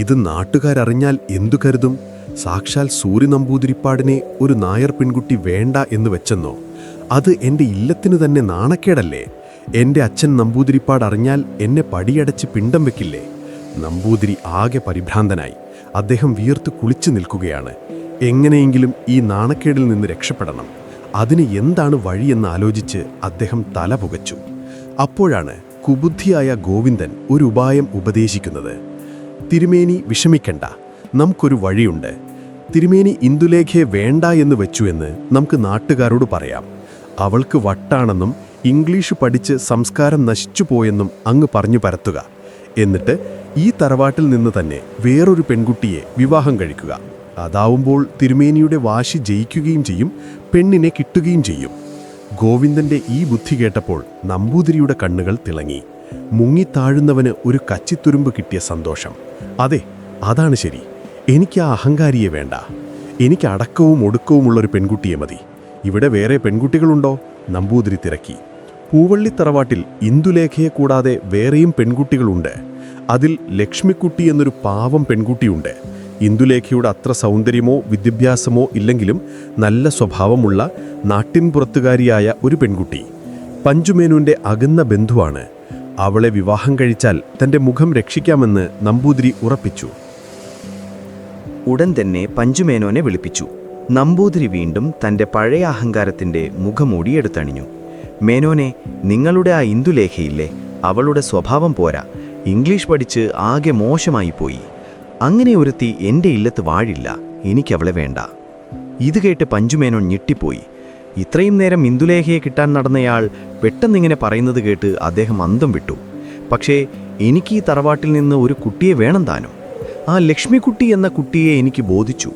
ഇത് നാട്ടുകാരറിഞ്ഞാൽ എന്തു കരുതും? സാക്ഷാൽ സൂര്യ നമ്പൂതിരിപ്പാടിനെ ഒരു നായർ പെൺകുട്ടി വേണ്ട എന്ന് വെച്ചെന്നോ? അത് എൻ്റെ ഇല്ലത്തിന് തന്നെ നാണക്കേടല്ലേ? എൻ്റെ അച്ഛൻ നമ്പൂതിരിപ്പാട് അറിഞ്ഞാൽ എന്നെ പടിയടച്ച് പിണ്ടം വെക്കില്ലേ? നമ്പൂതിരി ആകെ പരിഭ്രാന്തനായി. അദ്ദേഹം വിയർത്ത് കുളിച്ചു നിൽക്കുകയാണ്. എങ്ങനെയെങ്കിലും ഈ നാണക്കേടിൽ നിന്ന് രക്ഷപ്പെടണം. അതിന് എന്താണ് വഴിയെന്ന് ആലോചിച്ച് അദ്ദേഹം തല പുകച്ചു. അപ്പോഴാണ് കുബുദ്ധിയായ ഗോവിന്ദൻ ഒരു ഉപായം ഉപദേശിക്കുന്നത്. തിരുമേനി വിഷമിക്കണ്ട, നമുക്കൊരു വഴിയുണ്ട്. തിരുമേനി ഇന്ദുലേഖയെ വേണ്ട എന്ന് വെച്ചു എന്ന് നമുക്ക് നാട്ടുകാരോട് പറയാം. അവൾക്ക് വട്ടാണെന്നും ഇംഗ്ലീഷ് പഠിച്ച് സംസ്കാരം നശിച്ചുപോയെന്നും അങ്ങ് പറഞ്ഞു പരത്തുക. എന്നിട്ട് ഈ തറവാട്ടിൽ നിന്ന് തന്നെ വേറൊരു പെൺകുട്ടിയെ വിവാഹം കഴിക്കുക. അതാവുമ്പോൾ തിരുമേനിയുടെ വാശി ജയിക്കുകയും ചെയ്യും, പെണ്ണിനെ കിട്ടുകയും ചെയ്യും. ഗോവിന്ദൻ്റെ ഈ ബുദ്ധി കേട്ടപ്പോൾ നമ്പൂതിരിയുടെ കണ്ണുകൾ തിളങ്ങി. മുങ്ങിത്താഴുന്നവന് ഒരു കച്ചിത്തുരുമ്പ് കിട്ടിയ സന്തോഷം. അതെ, അതാണ് ശരി. എനിക്ക് ആ അഹങ്കാരിയെ വേണ്ട. എനിക്ക് അടക്കവും ഒടുക്കവുമുള്ളൊരു പെൺകുട്ടിയെ മതി. ഇവിടെ വേറെ പെൺകുട്ടികളുണ്ടോ? നമ്പൂതിരി തിരക്കി. പൂവള്ളി തറവാട്ടിൽ ഇന്ദുലേഖയെ കൂടാതെ വേറെയും പെൺകുട്ടികളുണ്ട്. അതിൽ ലക്ഷ്മിക്കുട്ടി എന്നൊരു പാവം പെൺകുട്ടിയുണ്ട്. ഇന്ദുലേഖയുടെ അത്ര സൗന്ദര്യമോ വിദ്യാഭ്യാസമോ ഇല്ലെങ്കിലും നല്ല സ്വഭാവമുള്ള നാട്ടിൻപുറത്തുകാരിയായ ഒരു പെൺകുട്ടി. പഞ്ചുമേനോന്റെ അകന്ന ബന്ധുവാണ്. അവളെ വിവാഹം കഴിച്ചാൽ തന്റെ മുഖം രക്ഷിക്കാമെന്ന് നമ്പൂതിരി ഉറപ്പിച്ചു. ഉടൻ തന്നെ പഞ്ചുമേനോനെ വിളിപ്പിച്ചു. നമ്പൂതിരി വീണ്ടും തൻ്റെ പഴയ അഹങ്കാരത്തിൻ്റെ മുഖമൂടി എടുത്തണിഞ്ഞു. മേനോനെ, നിങ്ങളുടെ ആ ഇന്ദുലേഖയില്ലേ, അവളുടെ സ്വഭാവം പോരാ. ഇംഗ്ലീഷ് പഠിച്ച് ആകെ മോശമായിപ്പോയി. അങ്ങനെ ഒരുത്തി എൻ്റെ ഇല്ലത്ത് വാഴില്ല. എനിക്കവളെ വേണ്ട. ഇത് കേട്ട് പഞ്ചുമേനോൻ ഞെട്ടിപ്പോയി. ഇത്രയും നേരം ഇന്ദുലേഖയെ കിട്ടാൻ നടന്നയാൾ പെട്ടെന്നിങ്ങനെ പറയുന്നത് കേട്ട് അദ്ദേഹം അന്തം വിട്ടു. പക്ഷേ എനിക്ക് ഈ തറവാട്ടിൽ നിന്ന് ഒരു കുട്ടിയെ വേണം താനും. ആ ലക്ഷ്മിക്കുട്ടി എന്ന കുട്ടിയെ എനിക്ക് ബോധിച്ചു.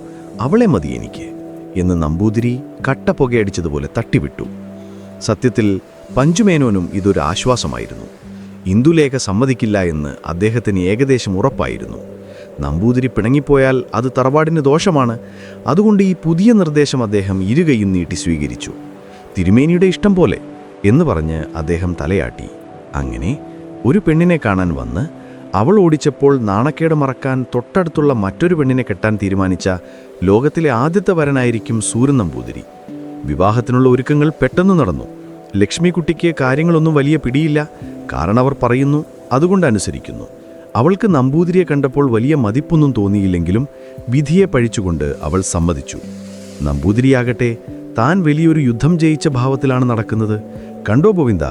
അവളെ മതി എനിക്ക് എന്ന് നമ്പൂതിരി കട്ടപ്പുകയടിച്ചതുപോലെ തട്ടിവിട്ടു. സത്യത്തിൽ പഞ്ചുമേനോനും ഇതൊരു ആശ്വാസമായിരുന്നു. ഇന്ദുലേഖ സമ്മതിക്കില്ല എന്ന് അദ്ദേഹത്തിന് ഏകദേശം ഉറപ്പായിരുന്നു. നമ്പൂതിരി പിണങ്ങിപ്പോയാൽ അത് തറവാടിന് ദോഷമാണ്. അതുകൊണ്ട് ഈ പുതിയ നിർദ്ദേശം അദ്ദേഹം ഇരുകൈയും നീട്ടി സ്വീകരിച്ചു. തിരുമേനിയുടെ ഇഷ്ടം പോലെ എന്ന് പറഞ്ഞ് അദ്ദേഹം തലയാട്ടി. അങ്ങനെ ഒരു പെണ്ണിനെ കാണാൻ വന്ന് അവൾ ഓടിച്ചപ്പോൾ നാണക്കേട് മറക്കാൻ തൊട്ടടുത്തുള്ള മറ്റൊരു പെണ്ണിനെ കെട്ടാൻ തീരുമാനിച്ച ലോകത്തിലെ ആദ്യത്തെ വരനായിരിക്കും സൂര്യൻ നമ്പൂതിരി. വിവാഹത്തിനുള്ള ഒരുക്കങ്ങൾ പെട്ടെന്ന് നടന്നു. ലക്ഷ്മിക്കുട്ടിക്ക് കാര്യങ്ങളൊന്നും വലിയ പിടിയില്ല. കാരണവർ പറയുന്നു, അതുകൊണ്ട് അനുസരിക്കുന്നു. അവൾക്ക് നമ്പൂതിരിയെ കണ്ടപ്പോൾ വലിയ മതിപ്പൊന്നും തോന്നിയില്ലെങ്കിലും വിധിയെ പഴിച്ചുകൊണ്ട് അവൾ സമ്മതിച്ചു. നമ്പൂതിരിയാകട്ടെ താൻ വലിയൊരു യുദ്ധം ജയിച്ച ഭാവത്തിലാണ് നടക്കുന്നത്. കണ്ടോ ഗോവിന്ദ,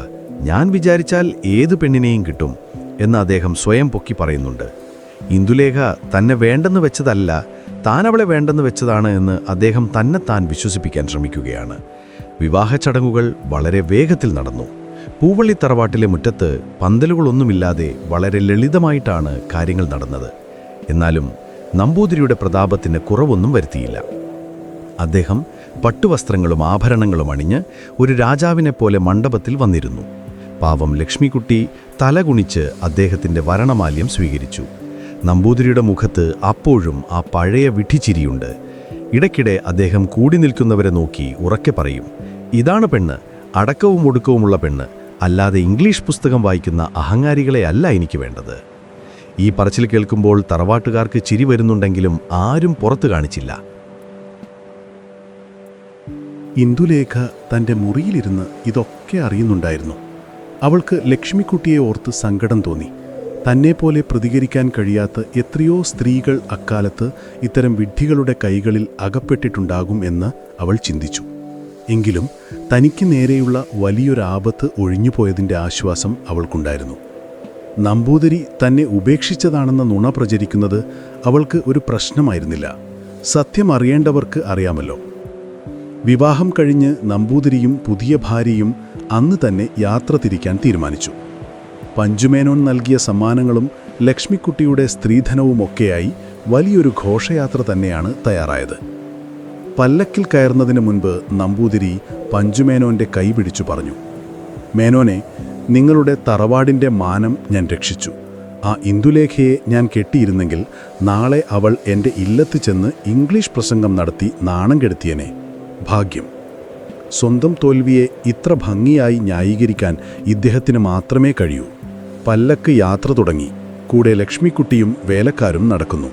ഞാൻ വിചാരിച്ചാൽ ഏത് പെണ്ണിനെയും കിട്ടും എന്ന് അദ്ദേഹം സ്വയം പൊക്കി പറയുന്നുണ്ട്. ഇന്ദുലേഖ തന്നെ വേണ്ടെന്ന് വെച്ചതല്ല, താൻ അവളെ വേണ്ടെന്ന് വെച്ചതാണ് എന്ന് അദ്ദേഹം താൻ വിശ്വസിപ്പിക്കാൻ ശ്രമിക്കുകയാണ്. വിവാഹ ചടങ്ങുകൾ വളരെ വേഗത്തിൽ നടന്നു. പൂവള്ളി തറവാട്ടിലെ മുറ്റത്ത് പന്തലുകളൊന്നുമില്ലാതെ വളരെ ലളിതമായിട്ടാണ് കാര്യങ്ങൾ നടന്നത്. എന്നാലും നമ്പൂതിരിയുടെ പ്രതാപത്തിന് കുറവൊന്നും വരുത്തിയില്ല. അദ്ദേഹം പട്ടുവസ്ത്രങ്ങളും ആഭരണങ്ങളും അണിഞ്ഞ് ഒരു രാജാവിനെപ്പോലെ മണ്ഡപത്തിൽ വന്നിരുന്നു. പാവം ലക്ഷ്മിക്കുട്ടി തലകുണിച്ച് അദ്ദേഹത്തിൻ്റെ വരണമാല്യം സ്വീകരിച്ചു. നമ്പൂതിരിയുടെ മുഖത്ത് അപ്പോഴും ആ പഴയ വിഡ്ഢിച്ചിരിയുണ്ട്. ഇടയ്ക്കിടെ അദ്ദേഹം കൂടി നിൽക്കുന്നവരെ നോക്കി ഉറക്കെ പറയും, ഇതാണ് പെണ്ണ്, അടക്കവും ഒടുക്കവുമുള്ള പെണ്ണ്, അല്ലാതെ ഇംഗ്ലീഷ് പുസ്തകം വായിക്കുന്ന അഹങ്കാരികളെ അല്ല എനിക്ക് വേണ്ടത്. ഈ പറച്ചിൽ കേൾക്കുമ്പോൾ തറവാട്ടുകാർക്ക് ചിരി വരുന്നുണ്ടെങ്കിലും ആരും പുറത്തു കാണിച്ചില്ല. ഇന്ദുലേഖ തൻ്റെ മുറിയിലിരുന്ന് ഇതൊക്കെ അറിയുന്നുണ്ടായിരുന്നു. അവൾക്ക് ലക്ഷ്മിക്കുട്ടിയെ ഓർത്ത് സങ്കടം തോന്നി. തന്നെപ്പോലെ പ്രതികരിക്കാൻ കഴിയാത്ത എത്രയോ സ്ത്രീകൾ അക്കാലത്ത് ഇത്തരം വിഡ്ഢികളുടെ കൈകളിൽ അകപ്പെട്ടിട്ടുണ്ടാകും എന്ന് അവൾ ചിന്തിച്ചു. എങ്കിലും തനിക്ക് നേരെയുള്ള വലിയൊരാപത്ത് ഒഴിഞ്ഞുപോയതിൻ്റെ ആശ്വാസം അവൾക്കുണ്ടായിരുന്നു. നമ്പൂതിരി തന്നെ ഉപേക്ഷിച്ചതാണെന്ന നുണ പ്രചരിക്കുന്നത് അവൾക്ക് ഒരു പ്രശ്നമായിരുന്നില്ല. സത്യം അറിയേണ്ടവർക്ക് അറിയാമല്ലോ. വിവാഹം കഴിഞ്ഞ് നമ്പൂതിരിയും പുതിയ ഭാര്യയും അന്ന് തന്നെ യാത്ര തിരിക്കാൻ തീരുമാനിച്ചു. പഞ്ചുമേനോൻ നൽകിയ സമ്മാനങ്ങളും ലക്ഷ്മിക്കുട്ടിയുടെ സ്ത്രീധനവുമൊക്കെയായി വലിയൊരു ഘോഷയാത്ര തന്നെയാണ് തയ്യാറായത്. പല്ലക്കിൽ കയറുന്നതിന് മുൻപ് നമ്പൂതിരി പഞ്ചുമേനോൻ്റെ കൈ പിടിച്ചു പറഞ്ഞു, മേനോനെ, നിങ്ങളുടെ തറവാടിൻ്റെ മാനം ഞാൻ രക്ഷിച്ചു. ആ ഇന്ദുലേഖയെ ഞാൻ കെട്ടിയിരുന്നെങ്കിൽ നാളെ അവൾ എൻ്റെ ഇല്ലത്ത് ചെന്ന് ഇംഗ്ലീഷ് പ്രസംഗം നടത്തി നാണം കെടുത്തിയനെ. ഭാഗ്യം. സ്വന്തം തോൽവിയെ ഇത്ര ഭംഗിയായി ന്യായീകരിക്കാൻ ഇദ്ദേഹത്തിന് മാത്രമേ കഴിയൂ. പല്ലക്ക് യാത്ര തുടങ്ങി. കൂടെ ലക്ഷ്മിക്കുട്ടിയും വേലക്കാരും നടക്കുന്നു.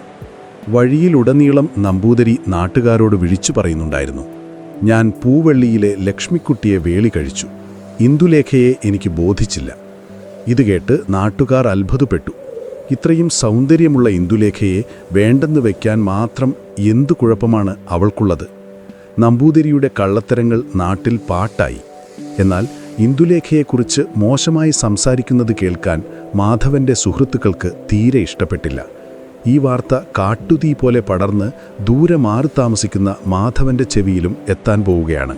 വഴിയിലുടനീളം നമ്പൂതിരി നാട്ടുകാരോട് വിളിച്ചു പറയുന്നുണ്ടായിരുന്നു, ഞാൻ പൂവള്ളിയിലെ ലക്ഷ്മിക്കുട്ടിയെ വേളി കഴിച്ചു. ഇന്ദുലേഖയെ എനിക്ക് ബോധിച്ചില്ല. ഇത് കേട്ട് നാട്ടുകാർ അത്ഭുതപ്പെട്ടു. ഇത്രയും സൗന്ദര്യമുള്ള ഇന്ദുലേഖയെ വേണ്ടെന്ന് വയ്ക്കാൻ മാത്രം എന്തു കുഴപ്പമാണ് അവൾക്കുള്ളത്? നമ്പൂതിരിയുടെ കള്ളത്തരങ്ങൾ നാട്ടിൽ പാട്ടായി. എന്നാൽ ഇന്ദുലേഖയെക്കുറിച്ച് മോശമായി സംസാരിക്കുന്നത് കേൾക്കാൻ മാധവന്റെ സുഹൃത്തുക്കൾക്ക് തീരെ ഇഷ്ടപ്പെട്ടില്ല. ഈ വാർത്ത കാട്ടുതീ പോലെ പടർന്ന് ദൂരെ മാറി താമസിക്കുന്ന മാധവന്റെ ചെവിയിലും എത്താൻ പോവുകയാണ്.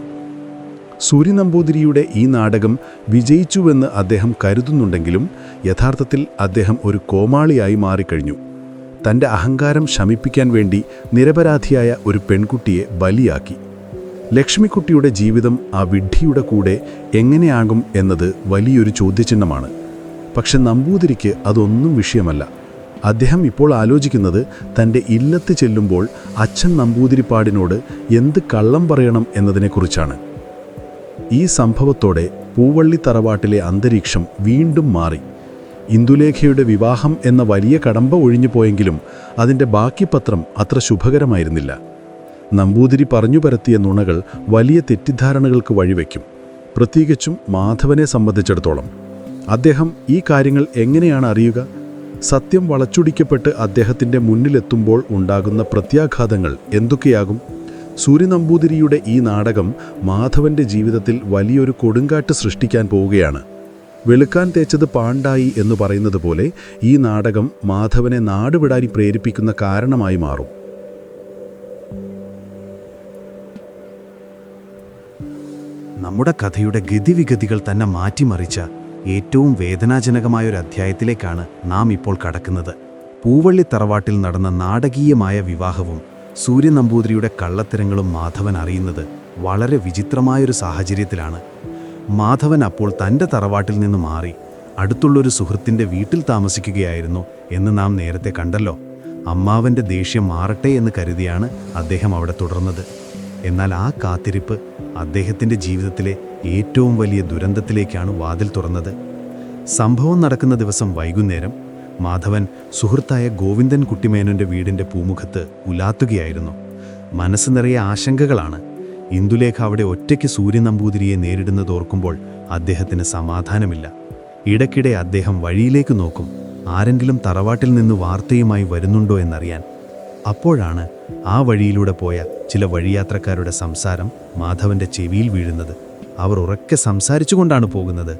സൂര്യനമ്പൂതിരിയുടെ ഈ നാടകം വിജയിച്ചുവെന്ന് അദ്ദേഹം കരുതുന്നുണ്ടെങ്കിലും യഥാർത്ഥത്തിൽ അദ്ദേഹം ഒരു കോമാളിയായി മാറിക്കഴിഞ്ഞു. തൻ്റെ അഹങ്കാരം ശമിപ്പിക്കാൻ വേണ്ടി നിരപരാധിയായ ഒരു പെൺകുട്ടിയെ ബലിയാക്കി. ലക്ഷ്മിക്കുട്ടിയുടെ ജീവിതം ആ വിഡ്ഢിയുടെ കൂടെ എങ്ങനെയാകും എന്നത് വലിയൊരു ചോദ്യചിഹ്നമാണ്. പക്ഷെ നമ്പൂതിരിക്ക് അതൊന്നും വിഷയമല്ല. അദ്ദേഹം ഇപ്പോൾ ആലോചിക്കുന്നത് തൻ്റെ ഇല്ലത്ത് ചെല്ലുമ്പോൾ അച്ഛൻ നമ്പൂതിരിപ്പാടിനോട് എന്ത് കള്ളം പറയണം എന്നതിനെക്കുറിച്ചാണ്. ഈ സംഭവത്തോടെ പൂവള്ളി തറവാട്ടിലെ അന്തരീക്ഷം വീണ്ടും മാറി. ഇന്ദുലേഖയുടെ വിവാഹം എന്ന വലിയ കടമ്പ ഒഴിഞ്ഞു പോയെങ്കിലും അതിൻ്റെ ബാക്കി പത്രം അത്ര ശുഭകരമായിരുന്നില്ല. നമ്പൂതിരി പറഞ്ഞു പരത്തിയ നുണകൾ വലിയ തെറ്റിദ്ധാരണകൾക്ക് വഴിവെക്കും. പ്രത്യേകിച്ചും മാധവനെ സംബന്ധിച്ചിടത്തോളം. അദ്ദേഹം ഈ കാര്യങ്ങൾ എങ്ങനെയാണ് അറിയുക? സത്യം വളച്ചൊടിക്കപ്പെട്ട് അദ്ദേഹത്തിൻ്റെ മുന്നിലെത്തുമ്പോൾ ഉണ്ടാകുന്ന പ്രത്യാഘാതങ്ങൾ എന്തൊക്കെയാകും? സൂര്യനമ്പൂതിരിയുടെ ഈ നാടകം മാധവന്റെ ജീവിതത്തിൽ വലിയൊരു കൊടുങ്കാറ്റ് സൃഷ്ടിക്കാൻ പോവുകയാണ്. വെളുക്കാൻ തേച്ചത് പാണ്ടായി എന്ന് പറയുന്നത് പോലെ ഈ നാടകം മാധവനെ നാടുവിടാൻ പ്രേരിപ്പിക്കുന്ന കാരണമായി മാറും. നമ്മുടെ കഥയുടെ ഗതിവിഗതികൾ തന്നെ മാറ്റിമറിച്ച ഏറ്റവും വേദനാജനകമായൊരു അധ്യായത്തിലേക്കാണ് നാം ഇപ്പോൾ കടക്കുന്നത്. പൂവള്ളി തറവാട്ടിൽ നടന്ന നാടകീയമായ വിവാഹവും സൂര്യൻ നമ്പൂതിരിയുടെ കള്ളത്തരങ്ങളും മാധവൻ അറിയുന്നത് വളരെ വിചിത്രമായൊരു സാഹചര്യത്തിലാണ്. മാധവൻ അപ്പോൾ തൻ്റെ തറവാട്ടിൽ നിന്ന് മാറി അടുത്തുള്ളൊരു സുഹൃത്തിൻ്റെ വീട്ടിൽ താമസിക്കുകയായിരുന്നു എന്ന് നാം നേരത്തെ കണ്ടല്ലോ. അമ്മാവൻ്റെ ദേഷ്യം മാറട്ടെ എന്ന് കരുതിയാണ് അദ്ദേഹം അവിടെ തുടർന്നത്. എന്നാൽ ആ കാത്തിരിപ്പ് അദ്ദേഹത്തിൻ്റെ ജീവിതത്തിലെ ഏറ്റവും വലിയ ദുരന്തത്തിലേക്കാണ് വാതിൽ തുറന്നത്. സംഭവം നടക്കുന്ന ദിവസം വൈകുന്നേരം മാധവൻ സുഹൃത്തായ ഗോവിന്ദൻ കുട്ടിമേനോൻ്റെ വീടിൻ്റെ പൂമുഖത്ത് ഉലാത്തുകയായിരുന്നു. മനസ്സ് നിറയെ ആശങ്കകളാണ്. ഇന്ദുലേഖ അവിടെ ഒറ്റയ്ക്ക് സൂര്യൻ നമ്പൂതിരിയെ നേരിടുന്നതോർക്കുമ്പോൾ അദ്ദേഹത്തിന് സമാധാനമില്ല. ഇടയ്ക്കിടെ അദ്ദേഹം വഴിയിലേക്ക് നോക്കും, ആരെങ്കിലും തറവാട്ടിൽ നിന്ന് വാർത്തയുമായി വരുന്നുണ്ടോ എന്നറിയാൻ. അപ്പോഴാണ് ആ വഴിയിലൂടെ പോയ ചില വഴിയാത്രക്കാരുടെ സംസാരം മാധവൻ്റെ ചെവിയിൽ വീഴുന്നത്. അവർ ഉറക്കെ സംസാരിച്ചുകൊണ്ടാണ് പോകുന്നത്.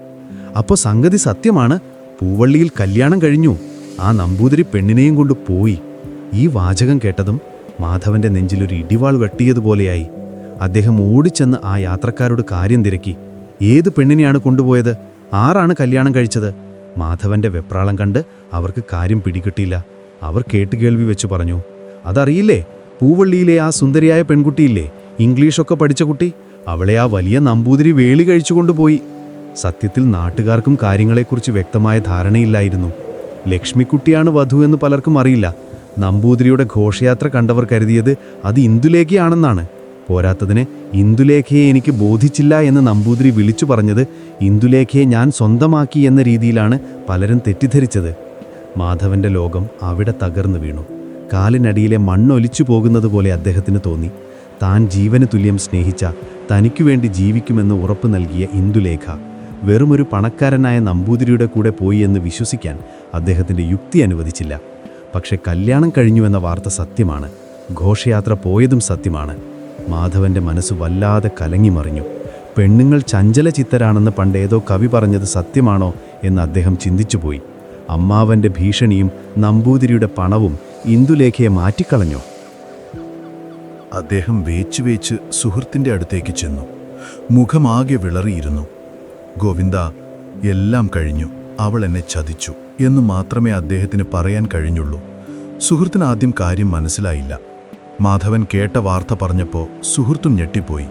അപ്പോൾ സംഗതി സത്യമാണ്. പൂവള്ളിയിൽ കല്യാണം കഴിഞ്ഞു, ആ നമ്പൂതിരി പെണ്ണിനെയും കൊണ്ട് പോയി. ഈ വാചകം കേട്ടതും മാധവൻ്റെ നെഞ്ചിലൊരു ഇടിവാൾ വെട്ടിയതുപോലെയായി. അദ്ദേഹം ഓടിച്ചെന്ന് ആ യാത്രക്കാരോട് കാര്യം തിരക്കി. ഏത് പെണ്ണിനെയാണ് കൊണ്ടുപോയത്? ആരാണ് കല്യാണം കഴിച്ചത്? മാധവൻ്റെ വെപ്രാളം കണ്ട് അവർക്ക് കാര്യം പിടികിട്ടിയില്ല. അവർ കേട്ടുകേൾവി വെച്ച് പറഞ്ഞു, അതറിയില്ലേ, പൂവള്ളിയിലെ ആ സുന്ദരിയായ പെൺകുട്ടിയില്ലേ, ഇംഗ്ലീഷൊക്കെ പഠിച്ച കുട്ടി, അവളെ ആ വലിയ നമ്പൂതിരി വേളി കഴിച്ചുകൊണ്ടുപോയി. സത്യത്തിൽ നാട്ടുകാർക്കും കാര്യങ്ങളെക്കുറിച്ച് വ്യക്തമായ ധാരണയില്ലായിരുന്നു. ലക്ഷ്മിക്കുട്ടിയാണ് വധു എന്ന് പലർക്കും അറിയില്ല. നമ്പൂതിരിയുടെ ഘോഷയാത്ര കണ്ടവർ കരുതിയത് അത് ഇന്ദുലേഖയാണെന്നാണ്. പോരാത്തതിന് ഇന്ദുലേഖയെ എനിക്ക് ബോധിച്ചില്ല എന്ന് നമ്പൂതിരി വിളിച്ചു പറഞ്ഞത് ഇന്ദുലേഖയെ ഞാൻ സ്വന്തമാക്കി എന്ന രീതിയിലാണ് പലരും തെറ്റിദ്ധരിച്ചത്. മാധവൻ്റെ ലോകം അവിടെ തകർന്നു വീണു. കാലിനടിയിലെ മണ്ണൊലിച്ചു പോകുന്നത് പോലെ അദ്ദേഹത്തിന് തോന്നി. താൻ ജീവന് തുല്യം സ്നേഹിച്ച, തനിക്കു വേണ്ടി ജീവിക്കുമെന്ന് ഉറപ്പു നൽകിയ ഇന്ദുലേഖ വെറുമൊരു പണക്കാരനായ നമ്പൂതിരിയുടെ കൂടെ പോയി എന്ന് വിശ്വസിക്കാൻ അദ്ദേഹത്തിൻ്റെ യുക്തി അനുവദിച്ചില്ല. പക്ഷെ കല്യാണം കഴിഞ്ഞുവെന്ന വാർത്ത സത്യമാണ്. ഘോഷയാത്ര പോയതും സത്യമാണ്. മാധവൻ്റെ മനസ്സ് വല്ലാതെ കലങ്ങിമറിഞ്ഞു. പെണ്ണുങ്ങൾ ചഞ്ചലചിത്തരാണെന്ന് പണ്ടേതോ കവി പറഞ്ഞത് സത്യമാണോ എന്ന് അദ്ദേഹം ചിന്തിച്ചുപോയി. അമ്മാവൻ്റെ ഭീഷണിയും നമ്പൂതിരിയുടെ പണവും ഇന്ദുലേഖയെ മാറ്റിക്കളഞ്ഞോ? അദ്ദേഹം വേച്ച് സുഹൃത്തിൻ്റെ അടുത്തേക്ക് ചെന്നു. മുഖമാകെ വിളറിയിരുന്നു. ഗോവിന്ദ, എല്ലാം കഴിഞ്ഞു, അവൾ എന്നെ ചതിച്ചു എന്ന് മാത്രമേ അദ്ദേഹത്തിന് പറയാൻ കഴിഞ്ഞുള്ളൂ. സുഹൃത്തിന് ആദ്യം കാര്യം മനസ്സിലായില്ല. മാധവൻ കേട്ട വാർത്ത പറഞ്ഞപ്പോൾ സുഹൃത്തും ഞെട്ടിപ്പോയി.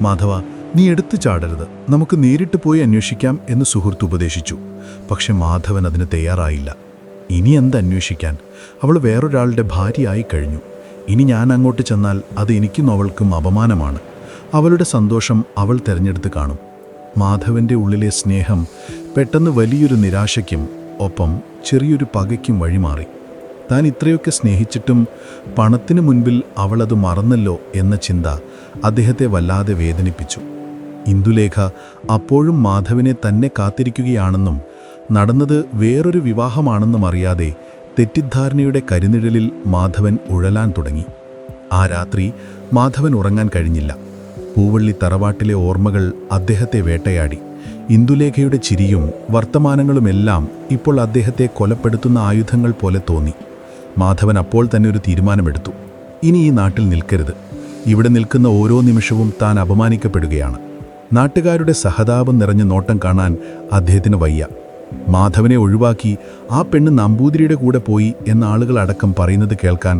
മാധവ, നീ എടുത്തു ചാടരുത്, നമുക്ക് നേരിട്ട് പോയി അന്വേഷിക്കാം എന്ന് സുഹൃത്ത് ഉപദേശിച്ചു. പക്ഷെ മാധവൻ അതിന് തയ്യാറായില്ല. ഇനി എന്തന്വേഷിക്കാൻ? അവൾ വേറൊരാളുടെ ഭാര്യയായി കഴിഞ്ഞു. ഇനി ഞാൻ അങ്ങോട്ട് ചെന്നാൽ അത് എനിക്കും അവൾക്കും അപമാനമാണ്. അവളുടെ സന്തോഷം അവൾ തിരഞ്ഞെടുത്ത് കാണും. മാധവൻ്റെ ഉള്ളിലെ സ്നേഹം പെട്ടെന്ന് വലിയൊരു നിരാശയ്ക്കും ഒപ്പം ചെറിയൊരു പകയ്ക്കും വഴിമാറി. താൻ ഇത്രയൊക്കെ സ്നേഹിച്ചിട്ടും പണത്തിനു മുൻപിൽ അവളത് മറന്നല്ലോ എന്ന ചിന്ത അദ്ദേഹത്തെ വല്ലാതെ വേദനിപ്പിച്ചു. ഇന്ദുലേഖ അപ്പോഴും മാധവനെ തന്നെ കാത്തിരിക്കുകയാണെന്നും നടന്നത് വേറൊരു വിവാഹമാണെന്നും അറിയാതെ തെറ്റിദ്ധാരണയുടെ കരിനിഴലിൽ മാധവൻ ഉഴലാൻ തുടങ്ങി. ആ രാത്രി മാധവൻ ഉറങ്ങാൻ കഴിഞ്ഞില്ല. പൂവള്ളി തറവാട്ടിലെ ഓർമ്മകൾ അദ്ദേഹത്തെ വേട്ടയാടി. ഇന്ദുലേഖയുടെ ചിരിയും വർത്തമാനങ്ങളുമെല്ലാം ഇപ്പോൾ അദ്ദേഹത്തെ കൊലപ്പെടുത്തുന്ന ആയുധങ്ങൾ പോലെ തോന്നി. മാധവൻ അപ്പോൾ തന്നെ ഒരു തീരുമാനമെടുത്തു. ഇനി ഈ നാട്ടിൽ നിൽക്കരുത്. ഇവിടെ നിൽക്കുന്ന ഓരോ നിമിഷവും താൻ അപമാനിക്കപ്പെടുകയാണ്. നാട്ടുകാരുടെ സഹതാപം നിറഞ്ഞ നോട്ടം കാണാൻ അദ്ദേഹത്തിന് വയ്യ. മാധവനെ ഒഴിവാക്കി ആ പെണ്ണ് നമ്പൂതിരിയുടെ കൂടെ പോയി എന്ന ആളുകളടക്കം പറയുന്നത് കേൾക്കാൻ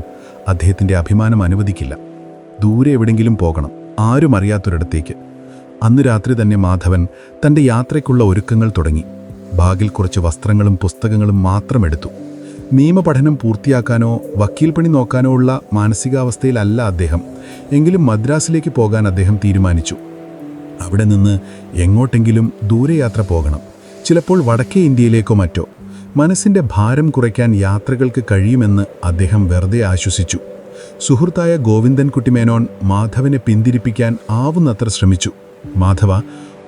അദ്ദേഹത്തിൻ്റെ അഭിമാനം അനുവദിക്കില്ല. ദൂരെ എവിടെങ്കിലും പോകണം, ആരും അറിയാത്തൊരിടത്തേക്ക്. അന്ന് രാത്രി തന്നെ മാധവൻ തൻ്റെ യാത്രയ്ക്കുള്ള ഒരുക്കങ്ങൾ തുടങ്ങി. ബാഗിൽ കുറച്ച് വസ്ത്രങ്ങളും പുസ്തകങ്ങളും മാത്രം എടുത്തു. നിയമപഠനം പൂർത്തിയാക്കാനോ വക്കീൽ പണി നോക്കാനോ ഉള്ള മാനസികാവസ്ഥയിലല്ല അദ്ദേഹം. എങ്കിലും മദ്രാസിലേക്ക് പോകാൻ അദ്ദേഹം തീരുമാനിച്ചു. അവിടെ നിന്ന് എങ്ങോട്ടെങ്കിലും ദൂരയാത്ര പോകണം, ചിലപ്പോൾ വടക്കേ ഇന്ത്യയിലേക്കോ മറ്റോ. മനസ്സിൻ്റെ ഭാരം കുറയ്ക്കാൻ യാത്രകൾക്ക് കഴിയുമെന്ന് അദ്ദേഹം വെറുതെ ആശ്വസിച്ചു. സുഹൃത്തായ ഗോവിന്ദൻ കുട്ടിമേനോൻ മാധവനെ പിന്തിരിപ്പിക്കാൻ ആവുന്നത്ര ശ്രമിച്ചു. മാധവ,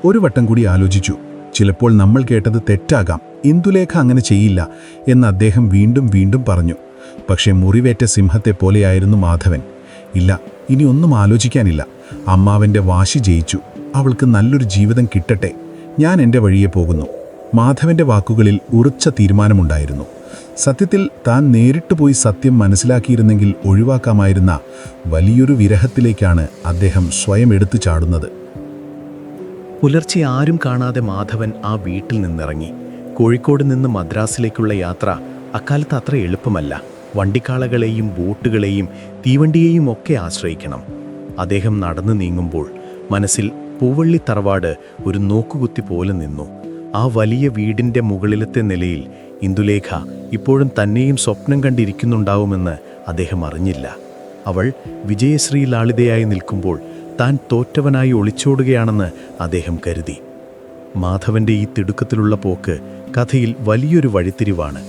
ഒരു വട്ടം കൂടി ആലോചിച്ചു. ചിലപ്പോൾ നമ്മൾ കേട്ടത് തെറ്റാകാം, ഇന്ദുലേഖ അങ്ങനെ ചെയ്യില്ല എന്ന് അദ്ദേഹം വീണ്ടും വീണ്ടും പറഞ്ഞു. പക്ഷേ മുറിവേറ്റ സിംഹത്തെ പോലെയായിരുന്നു മാധവൻ. ഇല്ല, ഇനി ഒന്നും ആലോചിക്കാനില്ല. അമ്മാവൻ്റെ വാശി ജയിച്ചു. അവൾക്ക് നല്ലൊരു ജീവിതം കിട്ടട്ടെ. ഞാൻ എൻ്റെ വഴിയെ പോകുന്നു. മാധവൻ്റെ വാക്കുകളിൽ ഉറച്ച തീരുമാനമുണ്ടായിരുന്നു. സത്യത്തിൽ താൻ നേരിട്ട് പോയി സത്യം മനസ്സിലാക്കിയിരുന്നെങ്കിൽ ഒഴിവാക്കാമായിരുന്ന വലിയൊരു വിരഹത്തിലേക്കാണ് അദ്ദേഹം സ്വയം എടുത്തു ചാടുന്നത്. പുലർച്ചെ ആരും കാണാതെ മാധവൻ ആ വീട്ടിൽ നിന്നിറങ്ങി. കോഴിക്കോട് നിന്ന് മദ്രാസിലേക്കുള്ള യാത്ര അക്കാലത്ത് അത്ര എളുപ്പമല്ല. വണ്ടിക്കാളകളെയും ബോട്ടുകളെയും തീവണ്ടിയെയും ഒക്കെ ആശ്രയിക്കണം. അദ്ദേഹം നടന്നു നീങ്ങുമ്പോൾ മനസ്സിൽ പൂവള്ളി തറവാട് ഒരു നോക്കുകുത്തി പോലെ നിന്നു. ആ വലിയ വീടിൻ്റെ മുകളിലത്തെ നിലയിൽ ഇന്ദുലേഖ ഇപ്പോഴും തന്നെയും സ്വപ്നം കണ്ടിരിക്കുന്നുണ്ടാവുമെന്ന് അദ്ദേഹം അറിഞ്ഞില്ല. അവൾ വിജയശ്രീ ലാളിതയായി നിൽക്കുമ്പോൾ താൻ തോറ്റവനായി ഒളിച്ചോടുകയാണെന്ന് അദ്ദേഹം കരുതി. മാധവൻ്റെ ഈ തിടുക്കത്തിലുള്ള പോക്ക് കഥയിൽ വലിയൊരു വഴിത്തിരിവാണ്.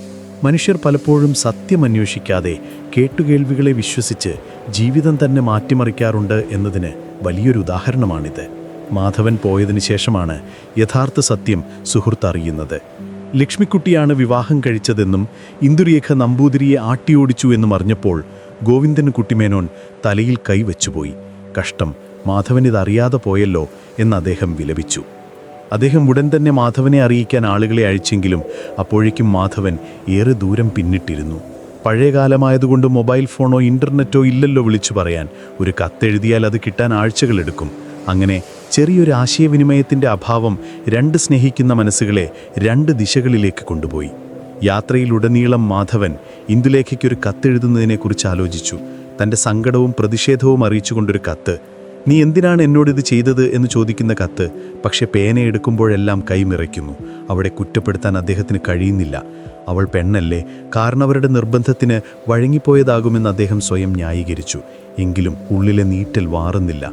മനുഷ്യർ പലപ്പോഴും സത്യമന്വേഷിക്കാതെ കേട്ടുകേൾവികളെ വിശ്വസിച്ച് ജീവിതം തന്നെ മാറ്റിമറിക്കാറുണ്ട് എന്നതിന് വലിയൊരു ഉദാഹരണമാണിത്. മാധവൻ പോയതിനു ശേഷമാണ് യഥാർത്ഥ സത്യം സുഹൃത്ത് അറിയുന്നത്. ലക്ഷ്മിക്കുട്ടിയാണ് വിവാഹം കഴിച്ചതെന്നും ഇന്ദുലേഖ നമ്പൂതിരിയെ ആട്ടിയോടിച്ചു എന്നും അറിഞ്ഞപ്പോൾ ഗോവിന്ദൻ കുട്ടിമേനോൻ തലയിൽ കൈവച്ചുപോയി. കഷ്ടം, മാധവനിതറിയാതെ പോയല്ലോ എന്ന് അദ്ദേഹം വിലപിച്ചു. അദ്ദേഹം ഉടൻ തന്നെ മാധവനെ അറിയിക്കാൻ ആളുകളെ അയച്ചെങ്കിലും അപ്പോഴേക്കും മാധവൻ ഏറെ ദൂരം പിന്നിട്ടിരുന്നു. പഴയകാലമായതുകൊണ്ട് മൊബൈൽ ഫോണോ ഇൻ്റർനെറ്റോ ഇല്ലല്ലോ വിളിച്ചു പറയാൻ. ഒരു കത്തെഴുതിയാൽ അത് കിട്ടാൻ ആഴ്ചകളെടുക്കും. അങ്ങനെ ചെറിയൊരു ആശയവിനിമയത്തിൻ്റെ അഭാവം രണ്ട് സ്നേഹിക്കുന്ന മനസ്സുകളെ രണ്ട് ദിശകളിലേക്ക് കൊണ്ടുപോയി. യാത്രയിലുടനീളം മാധവൻ ഇന്ദുലേഖയ്ക്കൊരു കത്തെഴുതുന്നതിനെക്കുറിച്ച് ആലോചിച്ചു. തൻ്റെ സങ്കടവും പ്രതിഷേധവും അറിയിച്ചുകൊണ്ടൊരു കത്ത്. നീ എന്തിനാണ് എന്നോടിത് ചെയ്തത് എന്ന് ചോദിക്കുന്ന കത്ത്. പക്ഷെ പേനയെടുക്കുമ്പോഴെല്ലാം കൈമിറയ്ക്കുന്നു. അവിടെ കുറ്റപ്പെടുത്താൻ അദ്ദേഹത്തിന് കഴിയുന്നില്ല. അവൾ പെണ്ണല്ലേ, കാരണവരുടെ നിർബന്ധത്തിന് വഴങ്ങിപ്പോയതാകുമെന്ന് അദ്ദേഹം സ്വയം ന്യായീകരിച്ചു. എങ്കിലും ഉള്ളിലെ നീറ്റൽ വാറുന്നില്ല.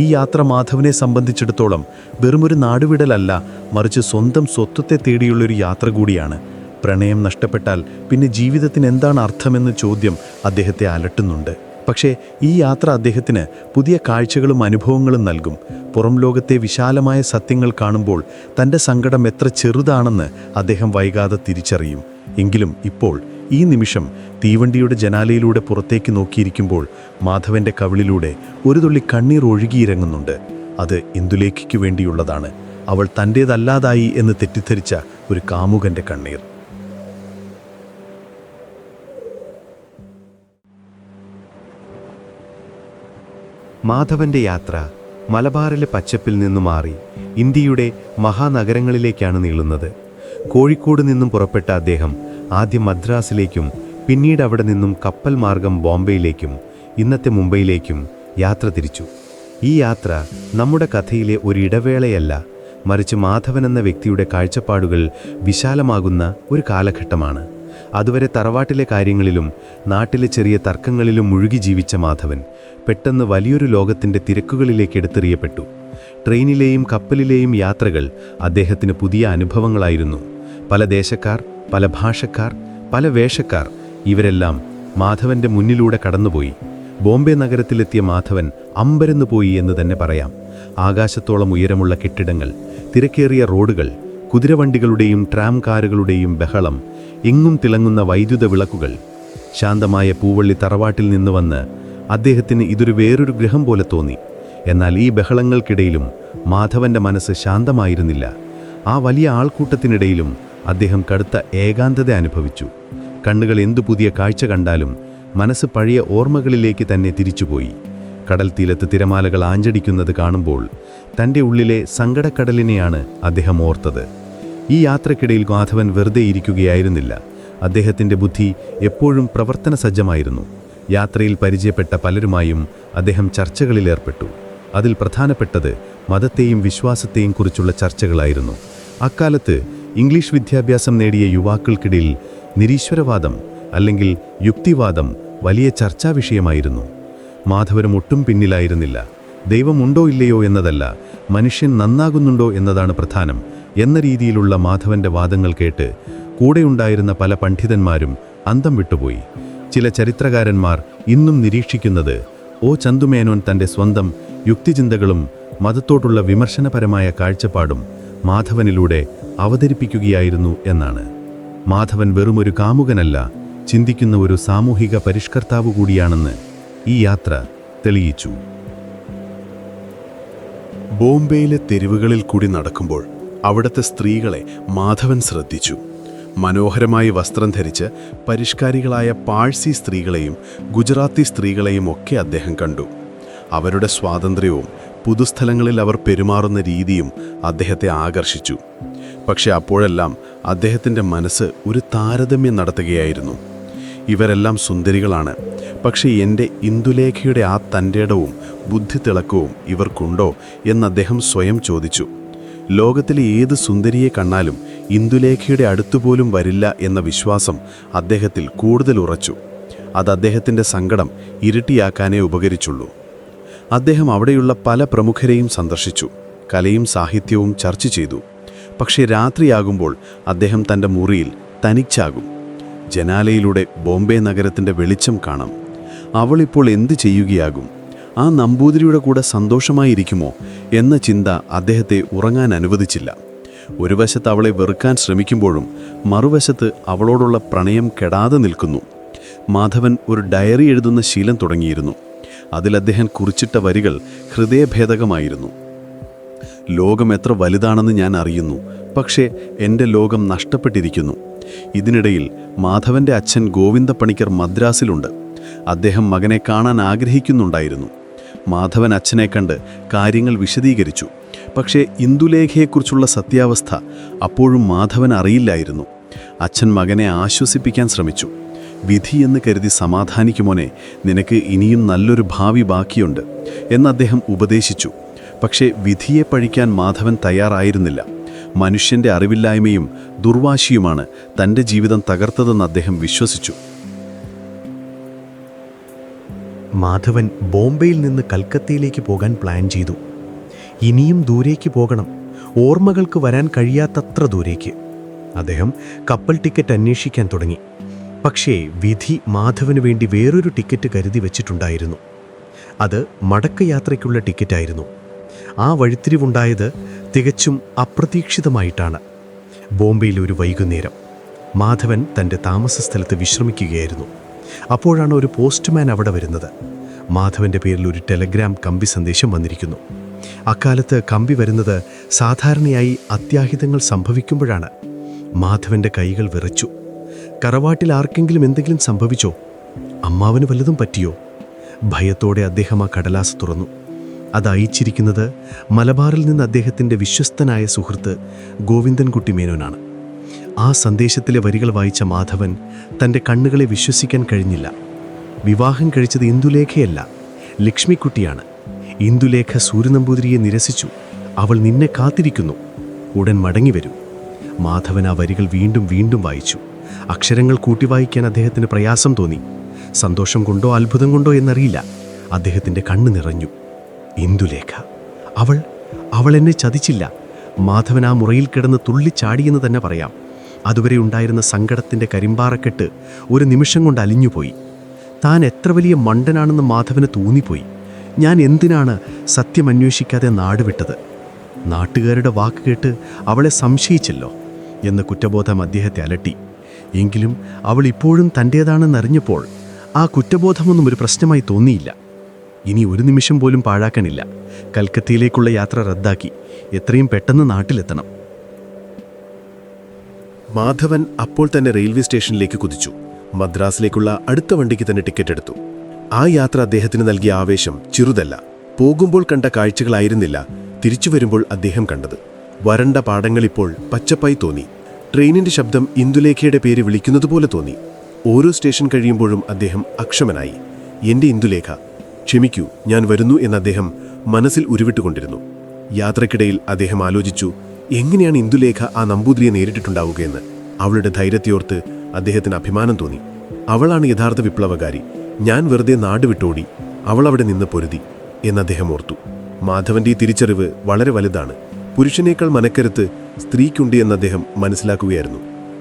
ഈ യാത്ര മാധവനെ സംബന്ധിച്ചിടത്തോളം വെറുമൊരു നാടുവിടലല്ല, മറിച്ച് സ്വന്തം സ്വത്വത്തെ തേടിയുള്ളൊരു യാത്ര കൂടിയാണ്. പ്രണയം നഷ്ടപ്പെട്ടാൽ പിന്നെ ജീവിതത്തിന് എന്താണ് അർത്ഥമെന്ന ചോദ്യം അദ്ദേഹത്തെ അലട്ടുന്നുണ്ട്. പക്ഷേ ഈ യാത്ര അദ്ദേഹത്തിന് പുതിയ കാഴ്ചകളും അനുഭവങ്ങളും നൽകും. പുറം ലോകത്തെ വിശാലമായ സത്യങ്ങൾ കാണുമ്പോൾ തൻ്റെ സങ്കടം എത്ര ചെറുതാണെന്ന് അദ്ദേഹം വൈകാതെ തിരിച്ചറിയും. എങ്കിലും ഇപ്പോൾ ഈ നിമിഷം തീവണ്ടിയുടെ ജനാലയിലൂടെ പുറത്തേക്ക് നോക്കിയിരിക്കുമ്പോൾ മാധവൻ്റെ കവിളിലൂടെ ഒരു തുള്ളി കണ്ണീർ ഒഴുകിയിറങ്ങുന്നുണ്ട്. അത് ഇന്ദുലേഖയ്ക്കു വേണ്ടിയുള്ളതാണ്. അവൾ തൻ്റേതല്ലാതായി എന്ന് തെറ്റിദ്ധരിച്ച ഒരു കാമുകൻ്റെ കണ്ണീർ. മാധവൻ്റെ യാത്ര മലബാറിലെ പച്ചപ്പിൽ നിന്നു മാറി ഇന്ത്യയുടെ മഹാനഗരങ്ങളിലേക്കാണ് നീളുന്നത്. കോഴിക്കോട് നിന്നും പുറപ്പെട്ട അദ്ദേഹം ആദ്യം മദ്രാസിലേക്കും പിന്നീട് അവിടെ നിന്നും കപ്പൽ മാർഗം ബോംബെയിലേക്കും ഇന്നത്തെ മുംബൈയിലേക്കും യാത്ര തിരിച്ചു. ഈ യാത്ര നമ്മുടെ കഥയിലെ ഒരു ഇടവേളയല്ല, മറിച്ച് മാധവൻ എന്ന വ്യക്തിയുടെ കാഴ്ചപ്പാടുകൾ വിശാലമാകുന്ന ഒരു കാലഘട്ടമാണ്. അതുവരെ തറവാട്ടിലെ കാര്യങ്ങളിലും നാട്ടിലെ ചെറിയ തർക്കങ്ങളിലും മുഴുകി ജീവിച്ച മാധവൻ പെട്ടെന്ന് വലിയൊരു ലോകത്തിൻ്റെ തിരക്കുകളിലേക്ക് എടുത്തെറിയപ്പെട്ടു. ട്രെയിനിലെയും കപ്പലിലെയും യാത്രകൾ അദ്ദേഹത്തിന് പുതിയ അനുഭവങ്ങളായിരുന്നു. പല ദേശക്കാർ, പല ഭാഷക്കാർ, പല വേഷക്കാർ, ഇവരെല്ലാം മാധവൻ്റെ മുന്നിലൂടെ കടന്നുപോയി. ബോംബെ നഗരത്തിലെത്തിയ മാധവൻ അമ്പരന്നു പോയി എന്ന് തന്നെ പറയാം. ആകാശത്തോളം ഉയരമുള്ള കെട്ടിടങ്ങൾ, തിരക്കേറിയ റോഡുകൾ, കുതിരവണ്ടികളുടെയും ട്രാം കാറുകളുടെയും ബഹളം, എങ്ങും തിളങ്ങുന്ന വൈദ്യുത വിളക്കുകൾ. ശാന്തമായ പൂവള്ളി തറവാട്ടിൽ നിന്ന് വന്ന് അദ്ദേഹത്തിന് ഇതൊരു വേറൊരു ഗൃഹം പോലെ തോന്നി. എന്നാൽ ഈ ബഹളങ്ങൾക്കിടയിലും മാധവൻ്റെ മനസ്സ് ശാന്തമായിരുന്നില്ല. ആ വലിയ ആൾക്കൂട്ടത്തിനിടയിലും അദ്ദേഹം കടുത്ത ഏകാന്തത അനുഭവിച്ചു. കണ്ണുകൾ എന്തു പുതിയ കാഴ്ച കണ്ടാലും മനസ്സ് പഴയ ഓർമ്മകളിലേക്ക് തന്നെ തിരിച്ചുപോയി. കടൽ തീരത്ത് തിരമാലകൾ ആഞ്ഞടിക്കുന്നത് കാണുമ്പോൾ തൻ്റെ ഉള്ളിലെ സങ്കടക്കടലിനെയാണ് അദ്ദേഹം ഓർത്തത്. ഈ യാത്രക്കിടയിൽ മാധവൻ വെറുതെ ഇരിക്കുകയായിരുന്നില്ല. അദ്ദേഹത്തിൻ്റെ ബുദ്ധി എപ്പോഴും പ്രവർത്തന സജ്ജമായിരുന്നു. യാത്രയിൽ പരിചയപ്പെട്ട പലരുമായും അദ്ദേഹം ചർച്ചകളിലേർപ്പെട്ടു. അതിൽ പ്രധാനപ്പെട്ടത് മതത്തെയും വിശ്വാസത്തെയും കുറിച്ചുള്ള ചർച്ചകളായിരുന്നു. അക്കാലത്ത് ഇംഗ്ലീഷ് വിദ്യാഭ്യാസം നേടിയ യുവാക്കൾക്കിടയിൽ നിരീശ്വരവാദം അല്ലെങ്കിൽ യുക്തിവാദം വലിയ ചർച്ചാ വിഷയമായിരുന്നു. മാധവനും ഒട്ടും പിന്നിലായിരുന്നില്ല. ദൈവമുണ്ടോ ഇല്ലയോ എന്നതല്ല, മനുഷ്യൻ നന്നാകുന്നുണ്ടോ എന്നതാണ് പ്രധാനം എന്ന രീതിയിലുള്ള മാധവൻ്റെ വാദങ്ങൾ കേട്ട് കൂടെയുണ്ടായിരുന്ന പല പണ്ഡിതന്മാരും അന്തം വിട്ടുപോയി. ചില ചരിത്രകാരന്മാർ ഇന്നും നിരീക്ഷിക്കുന്നത് ചന്തുമേനോൻ തൻ്റെ സ്വന്തം യുക്തിചിന്തകളും മതത്തോടുള്ള വിമർശനപരമായ കാഴ്ചപ്പാടും മാധവനിലൂടെ അവതരിപ്പിക്കുകയായിരുന്നു എന്നാണ്. മാധവൻ വെറുമൊരു കാമുകനല്ല, ചിന്തിക്കുന്ന ഒരു സാമൂഹിക പരിഷ്കർത്താവ് കൂടിയാണെന്ന് ഈ യാത്ര തെളിയിച്ചു. ബോംബെയിലെ തെരുവുകളിൽ കൂടി നടക്കുമ്പോൾ അവിടുത്തെ സ്ത്രീകളെ മാധവൻ ശ്രദ്ധിച്ചു. മനോഹരമായി വസ്ത്രം ധരിച്ച് പരിഷ്കാരികളായ പാഴ്സി സ്ത്രീകളെയും ഗുജറാത്തി സ്ത്രീകളെയും ഒക്കെ അദ്ദേഹം കണ്ടു. അവരുടെ സ്വാതന്ത്ര്യവും പുതുസ്ഥലങ്ങളിൽ അവർ പെരുമാറുന്ന രീതിയും അദ്ദേഹത്തെ ആകർഷിച്ചു. പക്ഷെ അപ്പോഴെല്ലാം അദ്ദേഹത്തിൻ്റെ മനസ്സ് ഒരു താരതമ്യം നടത്തുകയായിരുന്നു. ഇവരെല്ലാം സുന്ദരികളാണ്, പക്ഷേ എൻ്റെ ഇന്ദുലേഖയുടെ ആ തൻ്റെടവും ബുദ്ധിത്തിളക്കവും ഇവർക്കുണ്ടോ എന്ന് അദ്ദേഹം സ്വയം ചോദിച്ചു. ലോകത്തിലെ ഏത് സുന്ദരിയെ കണ്ടാലും ഇന്ദുലേഖയുടെ അടുത്തുപോലും വരില്ല എന്ന വിശ്വാസം അദ്ദേഹത്തിൽ കൂടുതൽ ഉറച്ചു. അത് അദ്ദേഹത്തിൻ്റെ സങ്കടം ഇരട്ടിയാക്കാനേ ഉപകരിച്ചുള്ളൂ. അദ്ദേഹം അവിടെയുള്ള പല പ്രമുഖരെയും സന്ദർശിച്ചു, കലയും സാഹിത്യവും ചർച്ച ചെയ്തു. പക്ഷേ രാത്രിയാകുമ്പോൾ അദ്ദേഹം തൻ്റെ മുറിയിൽ തനിച്ചാകും. ജനാലയിലൂടെ ബോംബെ നഗരത്തിൻ്റെ വെളിച്ചം കാണാം. അവളിപ്പോൾ എന്തു ചെയ്യുകയാകും? ആ നമ്പൂതിരിയുടെ കൂടെ സന്തോഷമായിരിക്കുമോ എന്ന ചിന്ത അദ്ദേഹത്തെ ഉറങ്ങാൻ അനുവദിച്ചില്ല. ഒരു വശത്ത് അവളെ വെറുക്കാൻ ശ്രമിക്കുമ്പോഴും മറുവശത്ത് അവളോടുള്ള പ്രണയം കെടാതെ നിൽക്കുന്നു. മാധവൻ ഒരു ഡയറി എഴുതുന്ന ശീലം തുടങ്ങിയിരുന്നു. അതിൽ അദ്ദേഹം കുറിച്ചിട്ട വരികൾ ഹൃദയഭേദകമായിരുന്നു. ലോകം എത്ര വലുതാണെന്ന് ഞാൻ അറിയുന്നു, പക്ഷേ എൻ്റെ ലോകം നഷ്ടപ്പെട്ടിരിക്കുന്നു. ഇതിനിടയിൽ മാധവൻ്റെ അച്ഛൻ ഗോവിന്ദ പണിക്കർ മദ്രാസിലുണ്ട്. അദ്ദേഹം മകനെ കാണാൻ ആഗ്രഹിക്കുന്നുണ്ടായിരുന്നു. മാധവൻ അച്ഛനെ കണ്ട് കാര്യങ്ങൾ വിശദീകരിച്ചു. പക്ഷേ ഇന്ദുലേഖയെക്കുറിച്ചുള്ള സത്യാവസ്ഥ അപ്പോഴും മാധവൻ അറിയില്ലായിരുന്നു. അച്ഛൻ മകനെ ആശ്വസിപ്പിക്കാൻ ശ്രമിച്ചു. വിധിയെന്ന് കരുതി സമാധാനിക്കുമോനെ, നിനക്ക് ഇനിയും നല്ലൊരു ഭാവി ബാക്കിയുണ്ട് എന്ന് അദ്ദേഹം ഉപദേശിച്ചു. പക്ഷേ വിധിയെ പഴിക്കാൻ മാധവൻ തയ്യാറായിരുന്നില്ല. മനുഷ്യൻ്റെ അറിവില്ലായ്മയും ദുർവാശിയുമാണ് തൻ്റെ ജീവിതം തകർത്തതെന്ന് അദ്ദേഹം വിശ്വസിച്ചു. മാധവൻ ബോംബെയിൽ നിന്ന് കൽക്കത്തയിലേക്ക് പോകാൻ പ്ലാൻ ചെയ്തു. ഇനിയും ദൂരേക്ക് പോകണം, ഓർമ്മകൾക്ക് വരാൻ കഴിയാത്തത്ര ദൂരേക്ക്. അദ്ദേഹം കപ്പൽ ടിക്കറ്റ് അന്വേഷിക്കാൻ തുടങ്ങി. പക്ഷേ വിധി മാധവന് വേണ്ടി വേറൊരു ടിക്കറ്റ് കരുതി വച്ചിട്ടുണ്ടായിരുന്നു. അത് മടക്കയാത്രയ്ക്കുള്ള ടിക്കറ്റായിരുന്നു. ആ വഴിത്തിരിവുണ്ടായത് തികച്ചും അപ്രതീക്ഷിതമായിട്ടാണ്. ബോംബെയിൽ ഒരു വൈകുന്നേരം മാധവൻ തൻ്റെ താമസ സ്ഥലത്ത് വിശ്രമിക്കുകയായിരുന്നു. അപ്പോഴാണ് ഒരു പോസ്റ്റ്മാൻ അവിടെ വരുന്നത്. മാധവൻ്റെ പേരിൽ ഒരു ടെലഗ്രാം കമ്പി സന്ദേശം വന്നിരിക്കുന്നു. അക്കാലത്ത് കമ്പി വരുന്നത് സാധാരണയായി അത്യാഹിതങ്ങൾ സംഭവിക്കുമ്പോഴാണ്. മാധവൻ്റെ കൈകൾ വിറച്ചു. കറവാട്ടിൽ ആർക്കെങ്കിലും എന്തെങ്കിലും സംഭവിച്ചോ? അമ്മാവന് വല്ലതും പറ്റിയോ? ഭയത്തോടെ അദ്ദേഹം ആ കടലാസ് തുറന്നു. അത് അയച്ചിരിക്കുന്നത് മലബാറിൽ നിന്ന് അദ്ദേഹത്തിൻ്റെ വിശ്വസ്തനായ സുഹൃത്ത് ഗോവിന്ദൻകുട്ടി മേനോനാണ്. ആ സന്ദേശത്തിലെ വരികൾ വായിച്ച മാധവൻ തൻ്റെ കണ്ണുകളെ വിശ്വസിക്കാൻ കഴിഞ്ഞില്ല. വിവാഹം കഴിച്ചത് ഇന്ദുലേഖയല്ല, ലക്ഷ്മിക്കുട്ടിയാണ്. ഇന്ദുലേഖ സൂര്യനമ്പൂതിരിയെ നിരസിച്ചു. അവൾ നിന്നെ കാത്തിരിക്കുന്നു, ഉടൻ മടങ്ങിവരും. മാധവൻ ആ വരികൾ വീണ്ടും വീണ്ടും വായിച്ചു. അക്ഷരങ്ങൾ കൂട്ടിവായിക്കാൻ അദ്ദേഹത്തിന് പ്രയാസം തോന്നി. സന്തോഷം കൊണ്ടോ അത്ഭുതം കൊണ്ടോ എന്നറിയില്ല, അദ്ദേഹത്തിൻ്റെ കണ്ണ് നിറഞ്ഞു. ഇന്ദുലേഖ, അവൾ എന്നെ ചതിച്ചില്ല. മാധവൻ ആ മുറിയിൽ കിടന്ന് തുള്ളിച്ചാടിയെന്ന് തന്നെ പറയാം. അതുവരെ ഉണ്ടായിരുന്ന സങ്കടത്തിൻ്റെ കരിമ്പാറക്കെട്ട് ഒരു നിമിഷം കൊണ്ട് അലിഞ്ഞുപോയി. താൻ എത്ര വലിയ മണ്ടനാണെന്ന് മാധവന് തോന്നിപ്പോയി. ഞാൻ എന്തിനാണ് സത്യം അന്വേഷിക്കാതെ നാടുവിട്ടത്? നാട്ടുകാരുടെ വാക്ക് കേട്ട് അവളെ സംശയിച്ചല്ലോ എന്ന കുറ്റബോധം അദ്ദേഹത്തെ അലട്ടി. എങ്കിലും അവൾ ഇപ്പോഴും തൻ്റേതാണെന്നറിഞ്ഞപ്പോൾ ആ കുറ്റബോധമൊന്നും ഒരു പ്രശ്നമായി തോന്നിയില്ല. ഇനി ഒരു നിമിഷം പോലും പാഴാക്കാനില്ല. കൽക്കത്തയിലേക്കുള്ള യാത്ര റദ്ദാക്കി എത്രയും പെട്ടെന്ന് നാട്ടിലെത്തണം. മാധവൻ അപ്പോൾ തന്നെ റെയിൽവേ സ്റ്റേഷനിലേക്ക് കുതിച്ചു. മദ്രാസിലേക്കുള്ള അടുത്ത വണ്ടിക്ക് തന്നെ ടിക്കറ്റ് എടുത്തു. ആ യാത്ര അദ്ദേഹത്തിന് നൽകിയ ആവേശം ചെറുതല്ല. പോകുമ്പോൾ കണ്ട കാഴ്ചകളായിരുന്നില്ല തിരിച്ചു വരുമ്പോൾ അദ്ദേഹം കണ്ടത്. വരണ്ട പാടങ്ങളിപ്പോൾ പച്ചപ്പായി തോന്നി. ട്രെയിനിൻ്റെ ശബ്ദം ഇന്ദുലേഖയുടെ പേര് വിളിക്കുന്നതുപോലെ തോന്നി. ഓരോ സ്റ്റേഷൻ കഴിയുമ്പോഴും അദ്ദേഹം അക്ഷമനായി. എൻ്റെ ഇന്ദുലേഖ, ക്ഷമിക്കൂ, ഞാൻ വരുന്നു എന്ന് അദ്ദേഹം മനസ്സിൽ ഉരുവിട്ടുകൊണ്ടിരുന്നു. യാത്രക്കിടയിൽ അദ്ദേഹം ആലോചിച്ചു, എങ്ങനെയാണ് ഇന്ദുലേഖ ആ നമ്പൂതിരിയെ നേരിട്ടിട്ടുണ്ടാവുകയെന്ന്. അവളുടെ ധൈര്യത്തെയോർത്ത് അദ്ദേഹത്തിന് അഭിമാനം തോന്നി. അവളാണ് യഥാർത്ഥ വിപ്ലവകാരി. ഞാൻ വെറുതെ നാട് വിട്ടോടി, അവൾ അവിടെ നിന്ന് പൊരുതി എന്ന് അദ്ദേഹം ഓർത്തു. മാധവൻ്റെ ഈ തിരിച്ചറിവ് വളരെ വലുതാണ്. പുരുഷനേക്കാൾ മനക്കരുത്ത് സ്ത്രീക്കുണ്ട് എന്ന് അദ്ദേഹം മനസ്സിലാക്കുകയായിരുന്നു.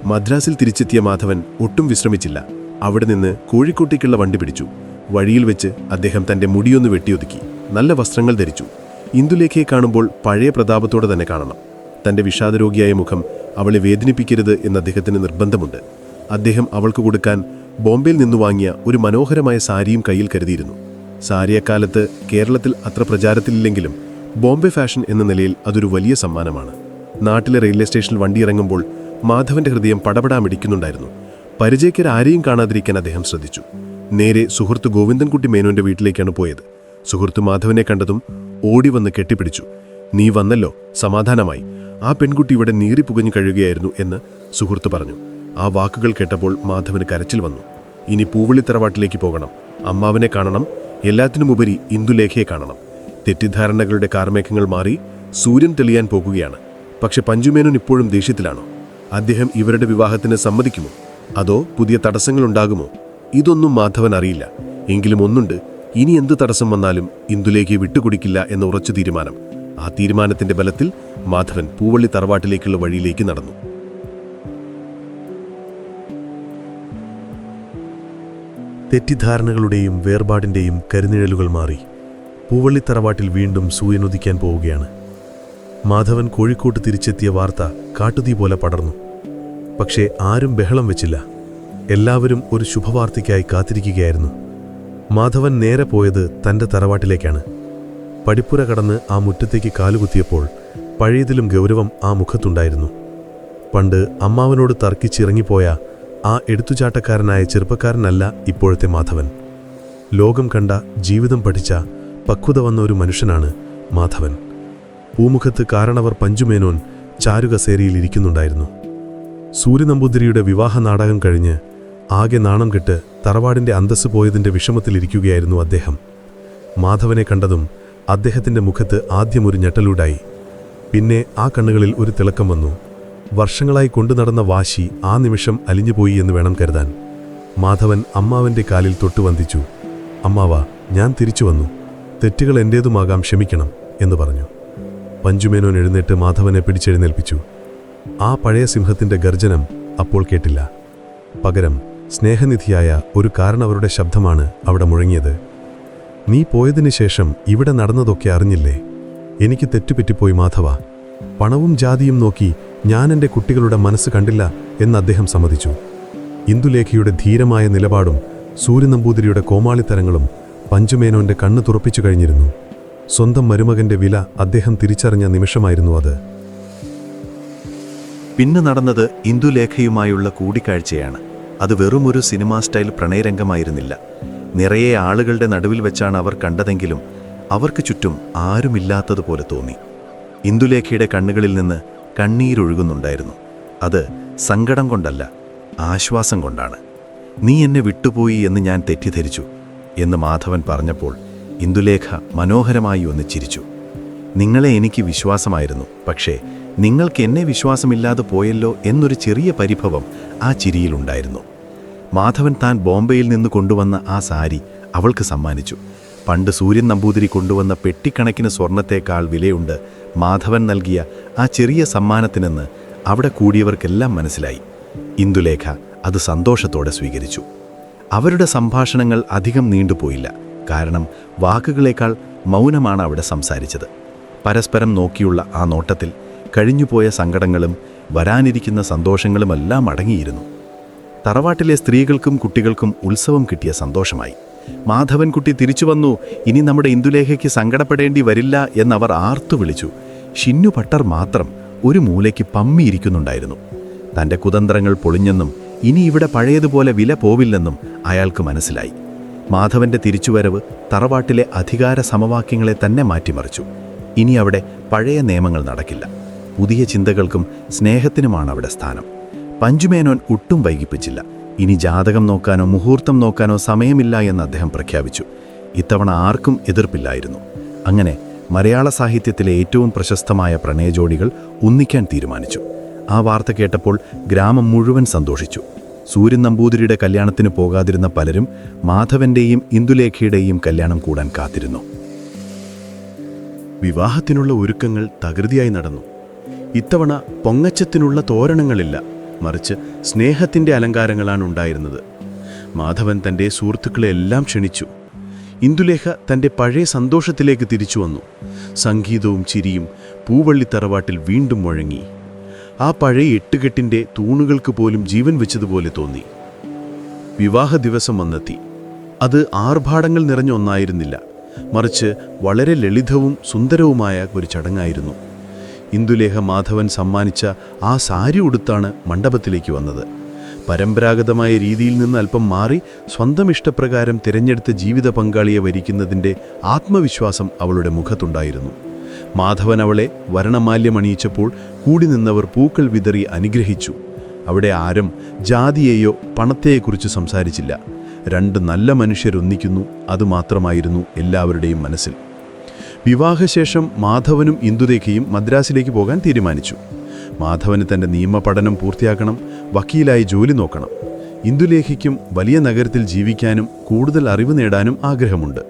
മദ്രാസിൽ തിരിച്ചെത്തിയ മാധവൻ ഒട്ടും വിശ്രമിച്ചില്ല. അവിടെ നിന്ന് കോഴിക്കോട്ടേക്കുള്ള വണ്ടി പിടിച്ചു. വഴിയിൽ വെച്ച് അദ്ദേഹം തൻ്റെ മുടിയൊന്ന് വെട്ടിയൊതുക്കി, നല്ല വസ്ത്രങ്ങൾ ധരിച്ചു. ഇന്ദുലേഖയെ കാണുമ്പോൾ പഴയ പ്രതാപത്തോടെ തന്നെ കാണണം. തൻ്റെ വിഷാദരോഗിയായ മുഖം അവളെ വേദനിപ്പിക്കരുത് എന്ന് അദ്ദേഹത്തിന് നിർബന്ധമുണ്ട്. അദ്ദേഹം അവൾക്ക് കൊടുക്കാൻ ബോംബെയിൽ നിന്ന് വാങ്ങിയ ഒരു മനോഹരമായ സാരിയും കയ്യിൽ കരുതിയിരുന്നു. സാരി അക്കാലത്ത് കേരളത്തിൽ അത്ര പ്രചാരത്തിലില്ലെങ്കിലും ബോംബെ ഫാഷൻ എന്ന നിലയിൽ അതൊരു വലിയ സമ്മാനമാണ്. നാട്ടിലെ റെയിൽവേ സ്റ്റേഷനിൽ വണ്ടി ഇറങ്ങുമ്പോൾ മാധവന്റെ ഹൃദയം പടപടാമിടിക്കുന്നുണ്ടായിരുന്നു. പരിചയക്കാരെയും കാണാതിരിക്കാൻ അദ്ദേഹം ശ്രദ്ധിച്ചു. നേരെ സുഹൃത്ത് ഗോവിന്ദൻകുട്ടി മേനോന്റെ വീട്ടിലേക്കാണ് പോയത്. സുഹൃത്ത് മാധവനെ കണ്ടതും ഓടി വന്ന് കെട്ടിപ്പിടിച്ചു. "നീ വന്നല്ലോ, സമാധാനമായി. ആ പെൺകുട്ടി ഇവിടെ നീറിപ്പുകഞ്ഞു കഴിയുകയായിരുന്നു" എന്ന് സുഹൃത്ത് പറഞ്ഞു. ആ വാക്കുകൾ കേട്ടപ്പോൾ മാധവന് കരച്ചിൽ വന്നു. ഇനി പൂവള്ളി തറവാട്ടിലേക്ക് പോകണം, അമ്മാവനെ കാണണം, എല്ലാത്തിനുമുപരി ഇന്ദുലേഖയെ കാണണം. തെറ്റിദ്ധാരണകളുടെ കാർമേഘങ്ങൾ മാറി സൂര്യൻ തെളിയാൻ പോകുകയാണ്. പക്ഷെ പഞ്ചുമേനോൻ ഇപ്പോഴും ദേഷ്യത്തിലാണോ? അദ്ദേഹം ഇവരുടെ വിവാഹത്തിന് സമ്മതിക്കുമോ, അതോ പുതിയ തടസ്സങ്ങളുണ്ടാകുമോ? ഇതൊന്നും മാധവൻ അറിയില്ല. എങ്കിലും ഒന്നുണ്ട്, ഇനി എന്ത് തടസ്സം വന്നാലും ഇന്ദുലേഖയെ വിട്ടുകൊടുക്കില്ല എന്ന ഉറച്ച തീരുമാനം. ആ തീരുമാനത്തിന്റെ ബലത്തിൽ മാധവൻ പൂവള്ളി തറവാട്ടിലേക്കുള്ള വഴിയിലേക്ക് നടന്നു. തെറ്റിദ്ധാരണകളുടെയും വേർപാടിൻ്റെയും കരുനിഴലുകൾ മാറി പൂവള്ളി തറവാട്ടിൽ വീണ്ടും സൂര്യൻ ഉദിക്കാൻ പോവുകയാണ്. മാധവൻ കോഴിക്കോട്ട് തിരിച്ചെത്തിയ വാർത്ത കാട്ടുതീ പോലെ പടർന്നു. പക്ഷേ ആരും ബഹളം വെച്ചില്ല. എല്ലാവരും ഒരു ശുഭവാർത്തയ്ക്കായി കാത്തിരിക്കുകയായിരുന്നു. മാധവൻ നേരെ പോയത് തൻ്റെ തറവാട്ടിലേക്കാണ്. പടിപ്പുര കടന്ന് ആ മുറ്റത്തേക്ക് കാലുകുത്തിയപ്പോൾ പഴയതിലും ഗൗരവം ആ മുഖത്തുണ്ടായിരുന്നു. പണ്ട് അമ്മാവനോട് തർക്കിച്ചിറങ്ങിപ്പോയ ആ എടുത്തുചാട്ടക്കാരനായ ചെറുപ്പക്കാരനല്ല ഇപ്പോഴത്തെ മാധവൻ. ലോകം കണ്ട, ജീവിതം പഠിച്ച, പക്വത വന്ന ഒരു മനുഷ്യനാണ് മാധവൻ. പൂമുഖത്ത് കാരണവർ പഞ്ചുമേനോൻ ചാരുകസേരയിൽ ഇരിക്കുന്നുണ്ടായിരുന്നു. സൂര്യനമ്പൂതിരിയുടെ വിവാഹ നാടകം കഴിഞ്ഞ് ആകെ നാണം കെട്ട് തറവാടിൻ്റെ അന്തസ്സ് പോയതിൻ്റെ വിഷമത്തിലിരിക്കുകയായിരുന്നു അദ്ദേഹം. മാധവനെ കണ്ടതും അദ്ദേഹത്തിൻ്റെ മുഖത്ത് ആദ്യം ഒരു ഞെട്ടലൂടായി. പിന്നെ ആ കണ്ണുകളിൽ ഒരു തിളക്കം വന്നു. വർഷങ്ങളായി കൊണ്ടുനടന്ന വാശി ആ നിമിഷം അലിഞ്ഞുപോയി എന്ന് വേണം കരുതാൻ. മാധവൻ അമ്മാവൻ്റെ കാലിൽ തൊട്ടു വന്ദിച്ചു. "അമ്മാവ, ഞാൻ തിരിച്ചു വന്നു. തെറ്റുകൾ എൻ്റേതുമാകാം, ക്ഷമിക്കണം" എന്ന് പറഞ്ഞു. പഞ്ചുമേനോൻ എഴുന്നേറ്റ് മാധവനെ പിടിച്ചെഴുന്നേൽപ്പിച്ചു. ആ പഴയ സിംഹത്തിൻ്റെ ഗർജനം അപ്പോൾ കേട്ടില്ല. പകരം സ്നേഹനിധിയായ ഒരു കാരണവരുടെ ശബ്ദമാണ് അവിടെ മുഴങ്ങിയത്. "നീ പോയതിനു ശേഷം ഇവിടെ നടന്നതൊക്കെ അറിഞ്ഞില്ലേ? എനിക്ക് തെറ്റുപറ്റിപ്പോയി മാധവ. പണവും ജാതിയും നോക്കി ഞാൻ എൻ്റെ കുട്ടികളുടെ മനസ്സ് കണ്ടില്ല" എന്ന് അദ്ദേഹം സമ്മതിച്ചു. ഇന്ദുലേഖയുടെ ധീരമായ നിലപാടും സൂര്യനമ്പൂതിരിയുടെ കോമാളിത്തരങ്ങളും പഞ്ചുമേനോന്റെ കണ്ണ് തുറപ്പിച്ചു കഴിഞ്ഞിരുന്നു. സ്വന്തം മരുമകന്റെ വില അദ്ദേഹം തിരിച്ചറിഞ്ഞ നിമിഷമായിരുന്നു അത്. പിന്നെ നടന്നത് ഇന്ദുലേഖയുമായുള്ള കൂടിക്കാഴ്ചയാണ്. അത് വെറുമൊരു സിനിമാ സ്റ്റൈൽ പ്രണയരംഗമായിരുന്നില്ല. നിറയെ ആളുകളുടെ നടുവിൽ വെച്ചാണ് അവർ കണ്ടതെങ്കിലും അവർക്ക് ചുറ്റും ആരുമില്ലാത്തതുപോലെ തോന്നി. ഇന്ദുലേഖയുടെ കണ്ണുകളിൽ നിന്ന് കണ്ണീരൊഴുകുന്നുണ്ടായിരുന്നു. അത് സങ്കടം കൊണ്ടല്ല, ആശ്വാസം കൊണ്ടാണ്. "നീ എന്നെ വിട്ടുപോയി എന്ന് ഞാൻ തെറ്റിദ്ധരിച്ചു" എന്ന് മാധവൻ പറഞ്ഞപ്പോൾ ഇന്ദുലേഖ മനോഹരമായി ഒന്ന് ചിരിച്ചു. "നിങ്ങളെ എനിക്ക് വിശ്വാസമായിരുന്നു, പക്ഷേ നിങ്ങൾക്ക് എന്നെ വിശ്വാസമില്ലാതെ പോയല്ലോ" എന്നൊരു ചെറിയ പരിഭവം ആ ചിരിയിലുണ്ടായിരുന്നു. മാധവൻ താൻ ബോംബെയിൽ നിന്ന് കൊണ്ടുവന്ന ആ സാരി അവൾക്ക് സമ്മാനിച്ചു. പണ്ട് സൂര്യൻ നമ്പൂതിരി കൊണ്ടുവന്ന പെട്ടിക്കണക്കിന് സ്വർണത്തേക്കാൾ വിലയുണ്ട് മാധവൻ നൽകിയ ആ ചെറിയ സമ്മാനത്തിനെന്ന് അവിടെ കൂടിയവർക്കെല്ലാം മനസ്സിലായി. ഇന്ദുലേഖ അത് സന്തോഷത്തോടെ സ്വീകരിച്ചു. അവരുടെ സംഭാഷണങ്ങൾ അധികം നീണ്ടുപോയില്ല. കാരണം വാക്കുകളേക്കാൾ മൗനമാണ് അവിടെ സംസാരിച്ചത്. പരസ്പരം നോക്കിയുള്ള ആ നോട്ടത്തിൽ കഴിഞ്ഞുപോയ സങ്കടങ്ങളും വരാനിരിക്കുന്ന സന്തോഷങ്ങളുമെല്ലാം അടങ്ങിയിരുന്നു. തറവാട്ടിലെ സ്ത്രീകൾക്കും കുട്ടികൾക്കും ഉത്സവം കിട്ടിയ സന്തോഷമായി. മാധവൻകുട്ടി തിരിച്ചു വന്നു, ഇനി നമ്മുടെ ഇന്ദുലേഖയ്ക്ക് സങ്കടപ്പെടേണ്ടി വരില്ല എന്നവർ ആർത്തു വിളിച്ചു. ഷിന്നു പട്ടർ മാത്രം ഒരു മൂലയ്ക്ക് പമ്മിയിരിക്കുന്നുണ്ടായിരുന്നു. തൻ്റെ കുതന്ത്രങ്ങൾ പൊളിഞ്ഞെന്നും ഇനി ഇവിടെ പഴയതുപോലെ വില പോവില്ലെന്നും അയാൾക്ക് മനസ്സിലായി. മാധവന്റെ തിരിച്ചുവരവ് തറവാട്ടിലെ അധികാര സമവാക്യങ്ങളെ തന്നെ മാറ്റിമറിച്ചു. ഇനി അവിടെ പഴയ നിയമങ്ങൾ നടക്കില്ല. പുതിയ ചിന്തകൾക്കും സ്നേഹത്തിനുമാണ് അവിടെ സ്ഥാനം. പഞ്ചുമേനോൻ ഒട്ടും വൈകിപ്പിച്ചില്ല. ഇനി ജാതകം നോക്കാനോ മുഹൂർത്തം നോക്കാനോ സമയമില്ല എന്ന് അദ്ദേഹം പ്രഖ്യാപിച്ചു. ഇത്തവണ ആർക്കും എതിർപ്പില്ലായിരുന്നു. അങ്ങനെ മലയാള സാഹിത്യത്തിലെ ഏറ്റവും പ്രശസ്തമായ പ്രണയജോഡികൾ ഒന്നിക്കാൻ തീരുമാനിച്ചു. ആ വാർത്ത കേട്ടപ്പോൾ ഗ്രാമം മുഴുവൻ സന്തോഷിച്ചു. സൂര്യൻ നമ്പൂതിരിയുടെ കല്യാണത്തിന് പോകാതിരുന്ന പലരും മാധവന്റെയും ഇന്ദുലേഖയുടെയും കല്യാണം കൂടാൻ കാത്തിരുന്നു. വിവാഹത്തിനുള്ള ഒരുക്കങ്ങൾ തകൃതിയായി നടന്നു. ഇത്തവണ പൊങ്ങച്ചത്തിനുള്ള തോരണങ്ങളില്ല, മറിച്ച് സ്നേഹത്തിൻ്റെ അലങ്കാരങ്ങളാണ് ഉണ്ടായിരുന്നത്. മാധവൻ തൻ്റെ സുഹൃത്തുക്കളെ എല്ലാം ക്ഷണിച്ചു. ഇന്ദുലേഖ തൻ്റെ പഴയ സന്തോഷത്തിലേക്ക് തിരിച്ചു വന്നു. സംഗീതവും ചിരിയും പൂവള്ളി തറവാട്ടിൽ വീണ്ടും മുഴങ്ങി. ആ പഴയ എട്ടുകെട്ടിൻ്റെ തൂണുകൾക്ക് പോലും ജീവൻ വെച്ചതുപോലെ തോന്നി. വിവാഹ ദിവസം വന്നെത്തി. അത് ആർഭാടങ്ങൾ നിറഞ്ഞ ഒന്നായിരുന്നില്ല, മറിച്ച് വളരെ ലളിതവും സുന്ദരവുമായ ഒരു ചടങ്ങായിരുന്നു. ഇന്ദുലേഖ മാധവൻ സമ്മാനിച്ച ആ സാരി ഉടുത്താണ് മണ്ഡപത്തിലേക്ക് വന്നത്. പരമ്പരാഗതമായ രീതിയിൽ നിന്ന് അല്പം മാറി സ്വന്തം ഇഷ്ടപ്രകാരം തിരഞ്ഞെടുത്ത ജീവിത പങ്കാളിയെ വരിക്കുന്നതിൻ്റെ ആത്മവിശ്വാസം അവളുടെ മുഖത്തുണ്ടായിരുന്നു. മാധവൻ അവളെ വരണമാല്യമണിയിച്ചപ്പോൾ കൂടി നിന്നവർ പൂക്കൾ വിതറി അനുഗ്രഹിച്ചു. അവിടെ ആരും ജാതിയെയോ പണത്തെയെക്കുറിച്ച് സംസാരിച്ചില്ല. രണ്ട് നല്ല മനുഷ്യരൊന്നിക്കുന്നു, അതുമാത്രമായിരുന്നു എല്ലാവരുടെയും മനസ്സിൽ. വിവാഹശേഷം മാധവനും ഇന്ദുലേഖയും മദ്രാസിലേക്ക് പോകാൻ തീരുമാനിച്ചു. മാധവന് തൻ്റെ നിയമപഠനം പൂർത്തിയാക്കണം, വക്കീലായി ജോലി നോക്കണം. ഇന്ദുലേഖയ്ക്കും വലിയ നഗരത്തിൽ ജീവിക്കാനും കൂടുതൽ അറിവ് നേടാനും ആഗ്രഹമുണ്ട്.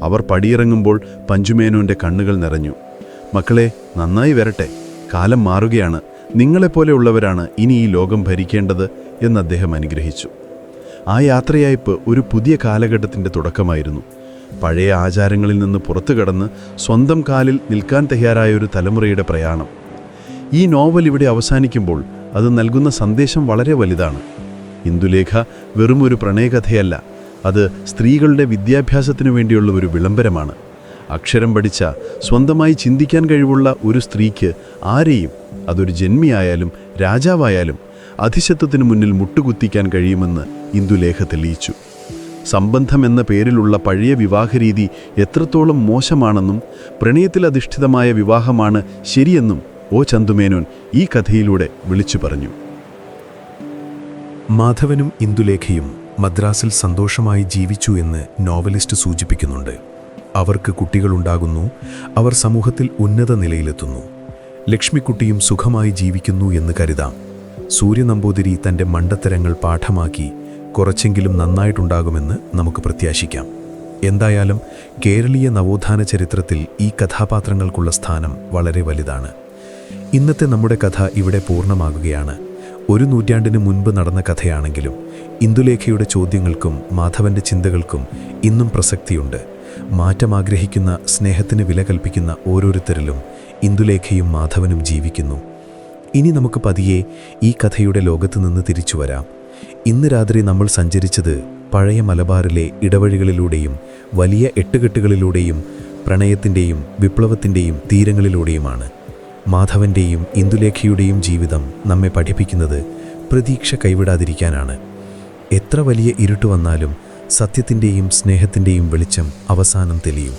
അവർ പടിയിറങ്ങുമ്പോൾ പഞ്ചുമേനോൻ്റെ കണ്ണുകൾ നിറഞ്ഞു. മക്കളെ, നന്നായി വരട്ടെ, കാലം മാറുകയാണ്, നിങ്ങളെപ്പോലെയുള്ളവരാണ് ഇനി ഈ ലോകം ഭരിക്കേണ്ടത് എന്ന് അദ്ദേഹം അനുഗ്രഹിച്ചു. ആ യാത്രയയപ്പ് ഒരു പുതിയ കാലഘട്ടത്തിൻ്റെ തുടക്കമായിരുന്നു. പഴയ ആചാരങ്ങളിൽ നിന്ന് പുറത്തു കടന്ന് സ്വന്തം കാലിൽ നിൽക്കാൻ തയ്യാറായ ഒരു തലമുറയുടെ പ്രയാണം. ഈ നോവൽ ഇവിടെ അവസാനിക്കുമ്പോൾ അത് നൽകുന്ന സന്ദേശം വളരെ വലുതാണ്. ഇന്ദുലേഖ വെറും ഒരു പ്രണയകഥയല്ല, അത് സ്ത്രീകളുടെ വിദ്യാഭ്യാസത്തിനു വേണ്ടിയുള്ള ഒരു വിളംബരമാണ്. അക്ഷരം പഠിച്ച, സ്വന്തമായി ചിന്തിക്കാൻ കഴിവുള്ള ഒരു സ്ത്രീക്ക് ആരെയും, അതൊരു ജന്മിയായാലും രാജാവായാലും, അധിശത്വത്തിനു മുന്നിൽ മുട്ടുകുത്തിക്കാൻ കഴിയുമെന്ന് ഇന്ദുലേഖ തെളിയിച്ചു. സംബന്ധം എന്ന പേരിലുള്ള പഴയ വിവാഹരീതി എത്രത്തോളം മോശമാണെന്നും പ്രണയത്തിൽ അധിഷ്ഠിതമായ വിവാഹമാണ് ശരിയെന്നും ഒ ചന്തുമേനോൻ ഈ കഥയിലൂടെ വിളിച്ചു പറഞ്ഞു. മാധവനും ഇന്ദുലേഖയും മദ്രാസിൽ സന്തോഷമായി ജീവിച്ചു എന്ന് നോവലിസ്റ്റ് സൂചിപ്പിക്കുന്നുണ്ട്. അവർക്ക് കുട്ടികളുണ്ടാകുന്നു, അവർ സമൂഹത്തിൽ ഉന്നത നിലയിലെത്തുന്നു. ലക്ഷ്മിക്കുട്ടിയും സുഖമായി ജീവിക്കുന്നു എന്ന് കരുതാം. സൂര്യനമ്പൂതിരി തൻ്റെ മണ്ടത്തരങ്ങൾ പാഠമാക്കി കുറച്ചെങ്കിലും നന്നായിട്ടുണ്ടാകുമെന്ന് നമുക്ക് പ്രത്യാശിക്കാം. എന്തായാലും കേരളീയ നവോത്ഥാന ചരിത്രത്തിൽ ഈ കഥാപാത്രങ്ങൾക്കുള്ള സ്ഥാനം വളരെ വലുതാണ്. ഇന്നത്തെ നമ്മുടെ കഥ ഇവിടെ പൂർണ്ണമാകുകയാണ്. ഒരു നൂറ്റാണ്ടിന് മുൻപ് നടന്ന കഥയാണെങ്കിലും ഇന്ദുലേഖയുടെ ചോദ്യങ്ങൾക്കും മാധവൻ്റെ ചിന്തകൾക്കും ഇന്നും പ്രസക്തിയുണ്ട്. മാറ്റം ആഗ്രഹിക്കുന്ന, സ്നേഹത്തിന് വില കൽപ്പിക്കുന്ന ഓരോരുത്തരിലും ഇന്ദുലേഖയും മാധവനും ജീവിക്കുന്നു. ഇനി നമുക്ക് പതിയെ ഈ കഥയുടെ ലോകത്ത് നിന്ന് തിരിച്ചു വരാം. ഇന്ന് രാത്രി നമ്മൾ സഞ്ചരിച്ചത് പഴയ മലബാറിലെ ഇടവഴികളിലൂടെയും വലിയ എട്ടുകെട്ടുകളിലൂടെയും പ്രണയത്തിൻ്റെയും വിപ്ലവത്തിൻ്റെയും തീരങ്ങളിലൂടെയുമാണ്. മാധവൻ്റെയും ഇന്ദുലേഖയുടെയും ജീവിതം നമ്മെ പഠിപ്പിക്കുന്നത് പ്രതീക്ഷ കൈവിടാതിരിക്കാനാണ്. എത്ര വലിയ ഇരുട്ട് വന്നാലും സത്യത്തിൻ്റെയും സ്നേഹത്തിൻ്റെയും വെളിച്ചം അവസാനം തെളിയും.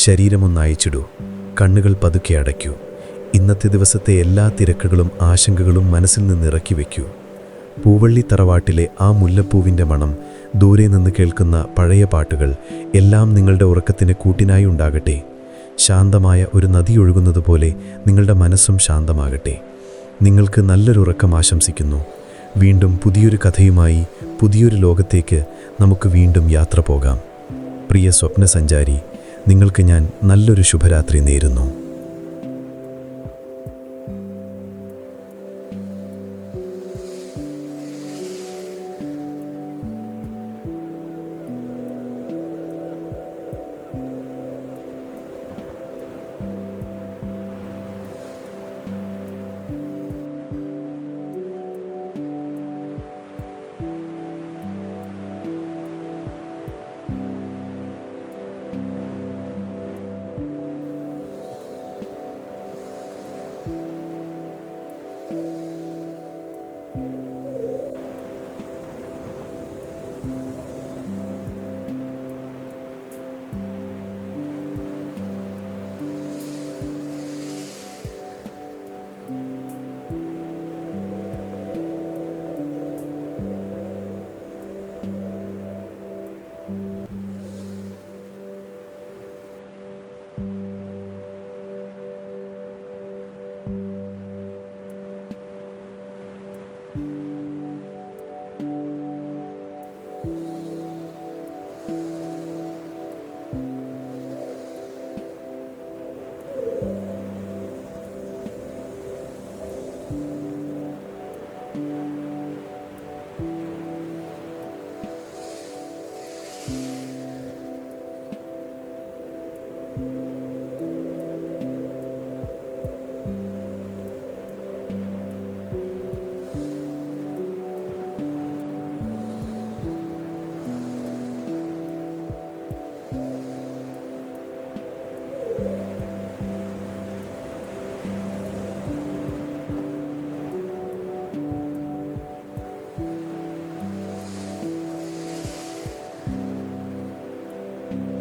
ശരീരമൊന്നയച്ചിടൂ, കണ്ണുകൾ പതുക്കെ അടയ്ക്കൂ. ഇന്നത്തെ ദിവസത്തെ എല്ലാ തിരക്കുകളും ആശങ്കകളും മനസ്സിൽ നിന്ന് ഇറക്കി വയ്ക്കൂ. പൂവള്ളി തറവാട്ടിലെ ആ മുല്ലപ്പൂവിൻ്റെ മണം, ദൂരെ നിന്ന് കേൾക്കുന്ന പഴയ പാട്ടുകൾ എല്ലാം നിങ്ങളുടെ ഉറക്കത്തിന് കൂട്ടിനായി ഉണ്ടാകട്ടെ. ശാന്തമായ ഒരു നദി ഒഴുകുന്നതുപോലെ നിങ്ങളുടെ മനസ്സും ശാന്തമാകട്ടെ. നിങ്ങൾക്ക് നല്ലൊരു ഉറക്കം ആശംസിക്കുന്നു. വീണ്ടും പുതിയൊരു കഥയുമായി പുതിയൊരു ലോകത്തേക്ക് നമുക്ക് വീണ്ടും യാത്ര പോകാം. പ്രിയ സ്വപ്നസഞ്ചാരി, നിങ്ങൾക്ക് ഞാൻ നല്ലൊരു ശുഭരാത്രി നേരുന്നു. Thank you.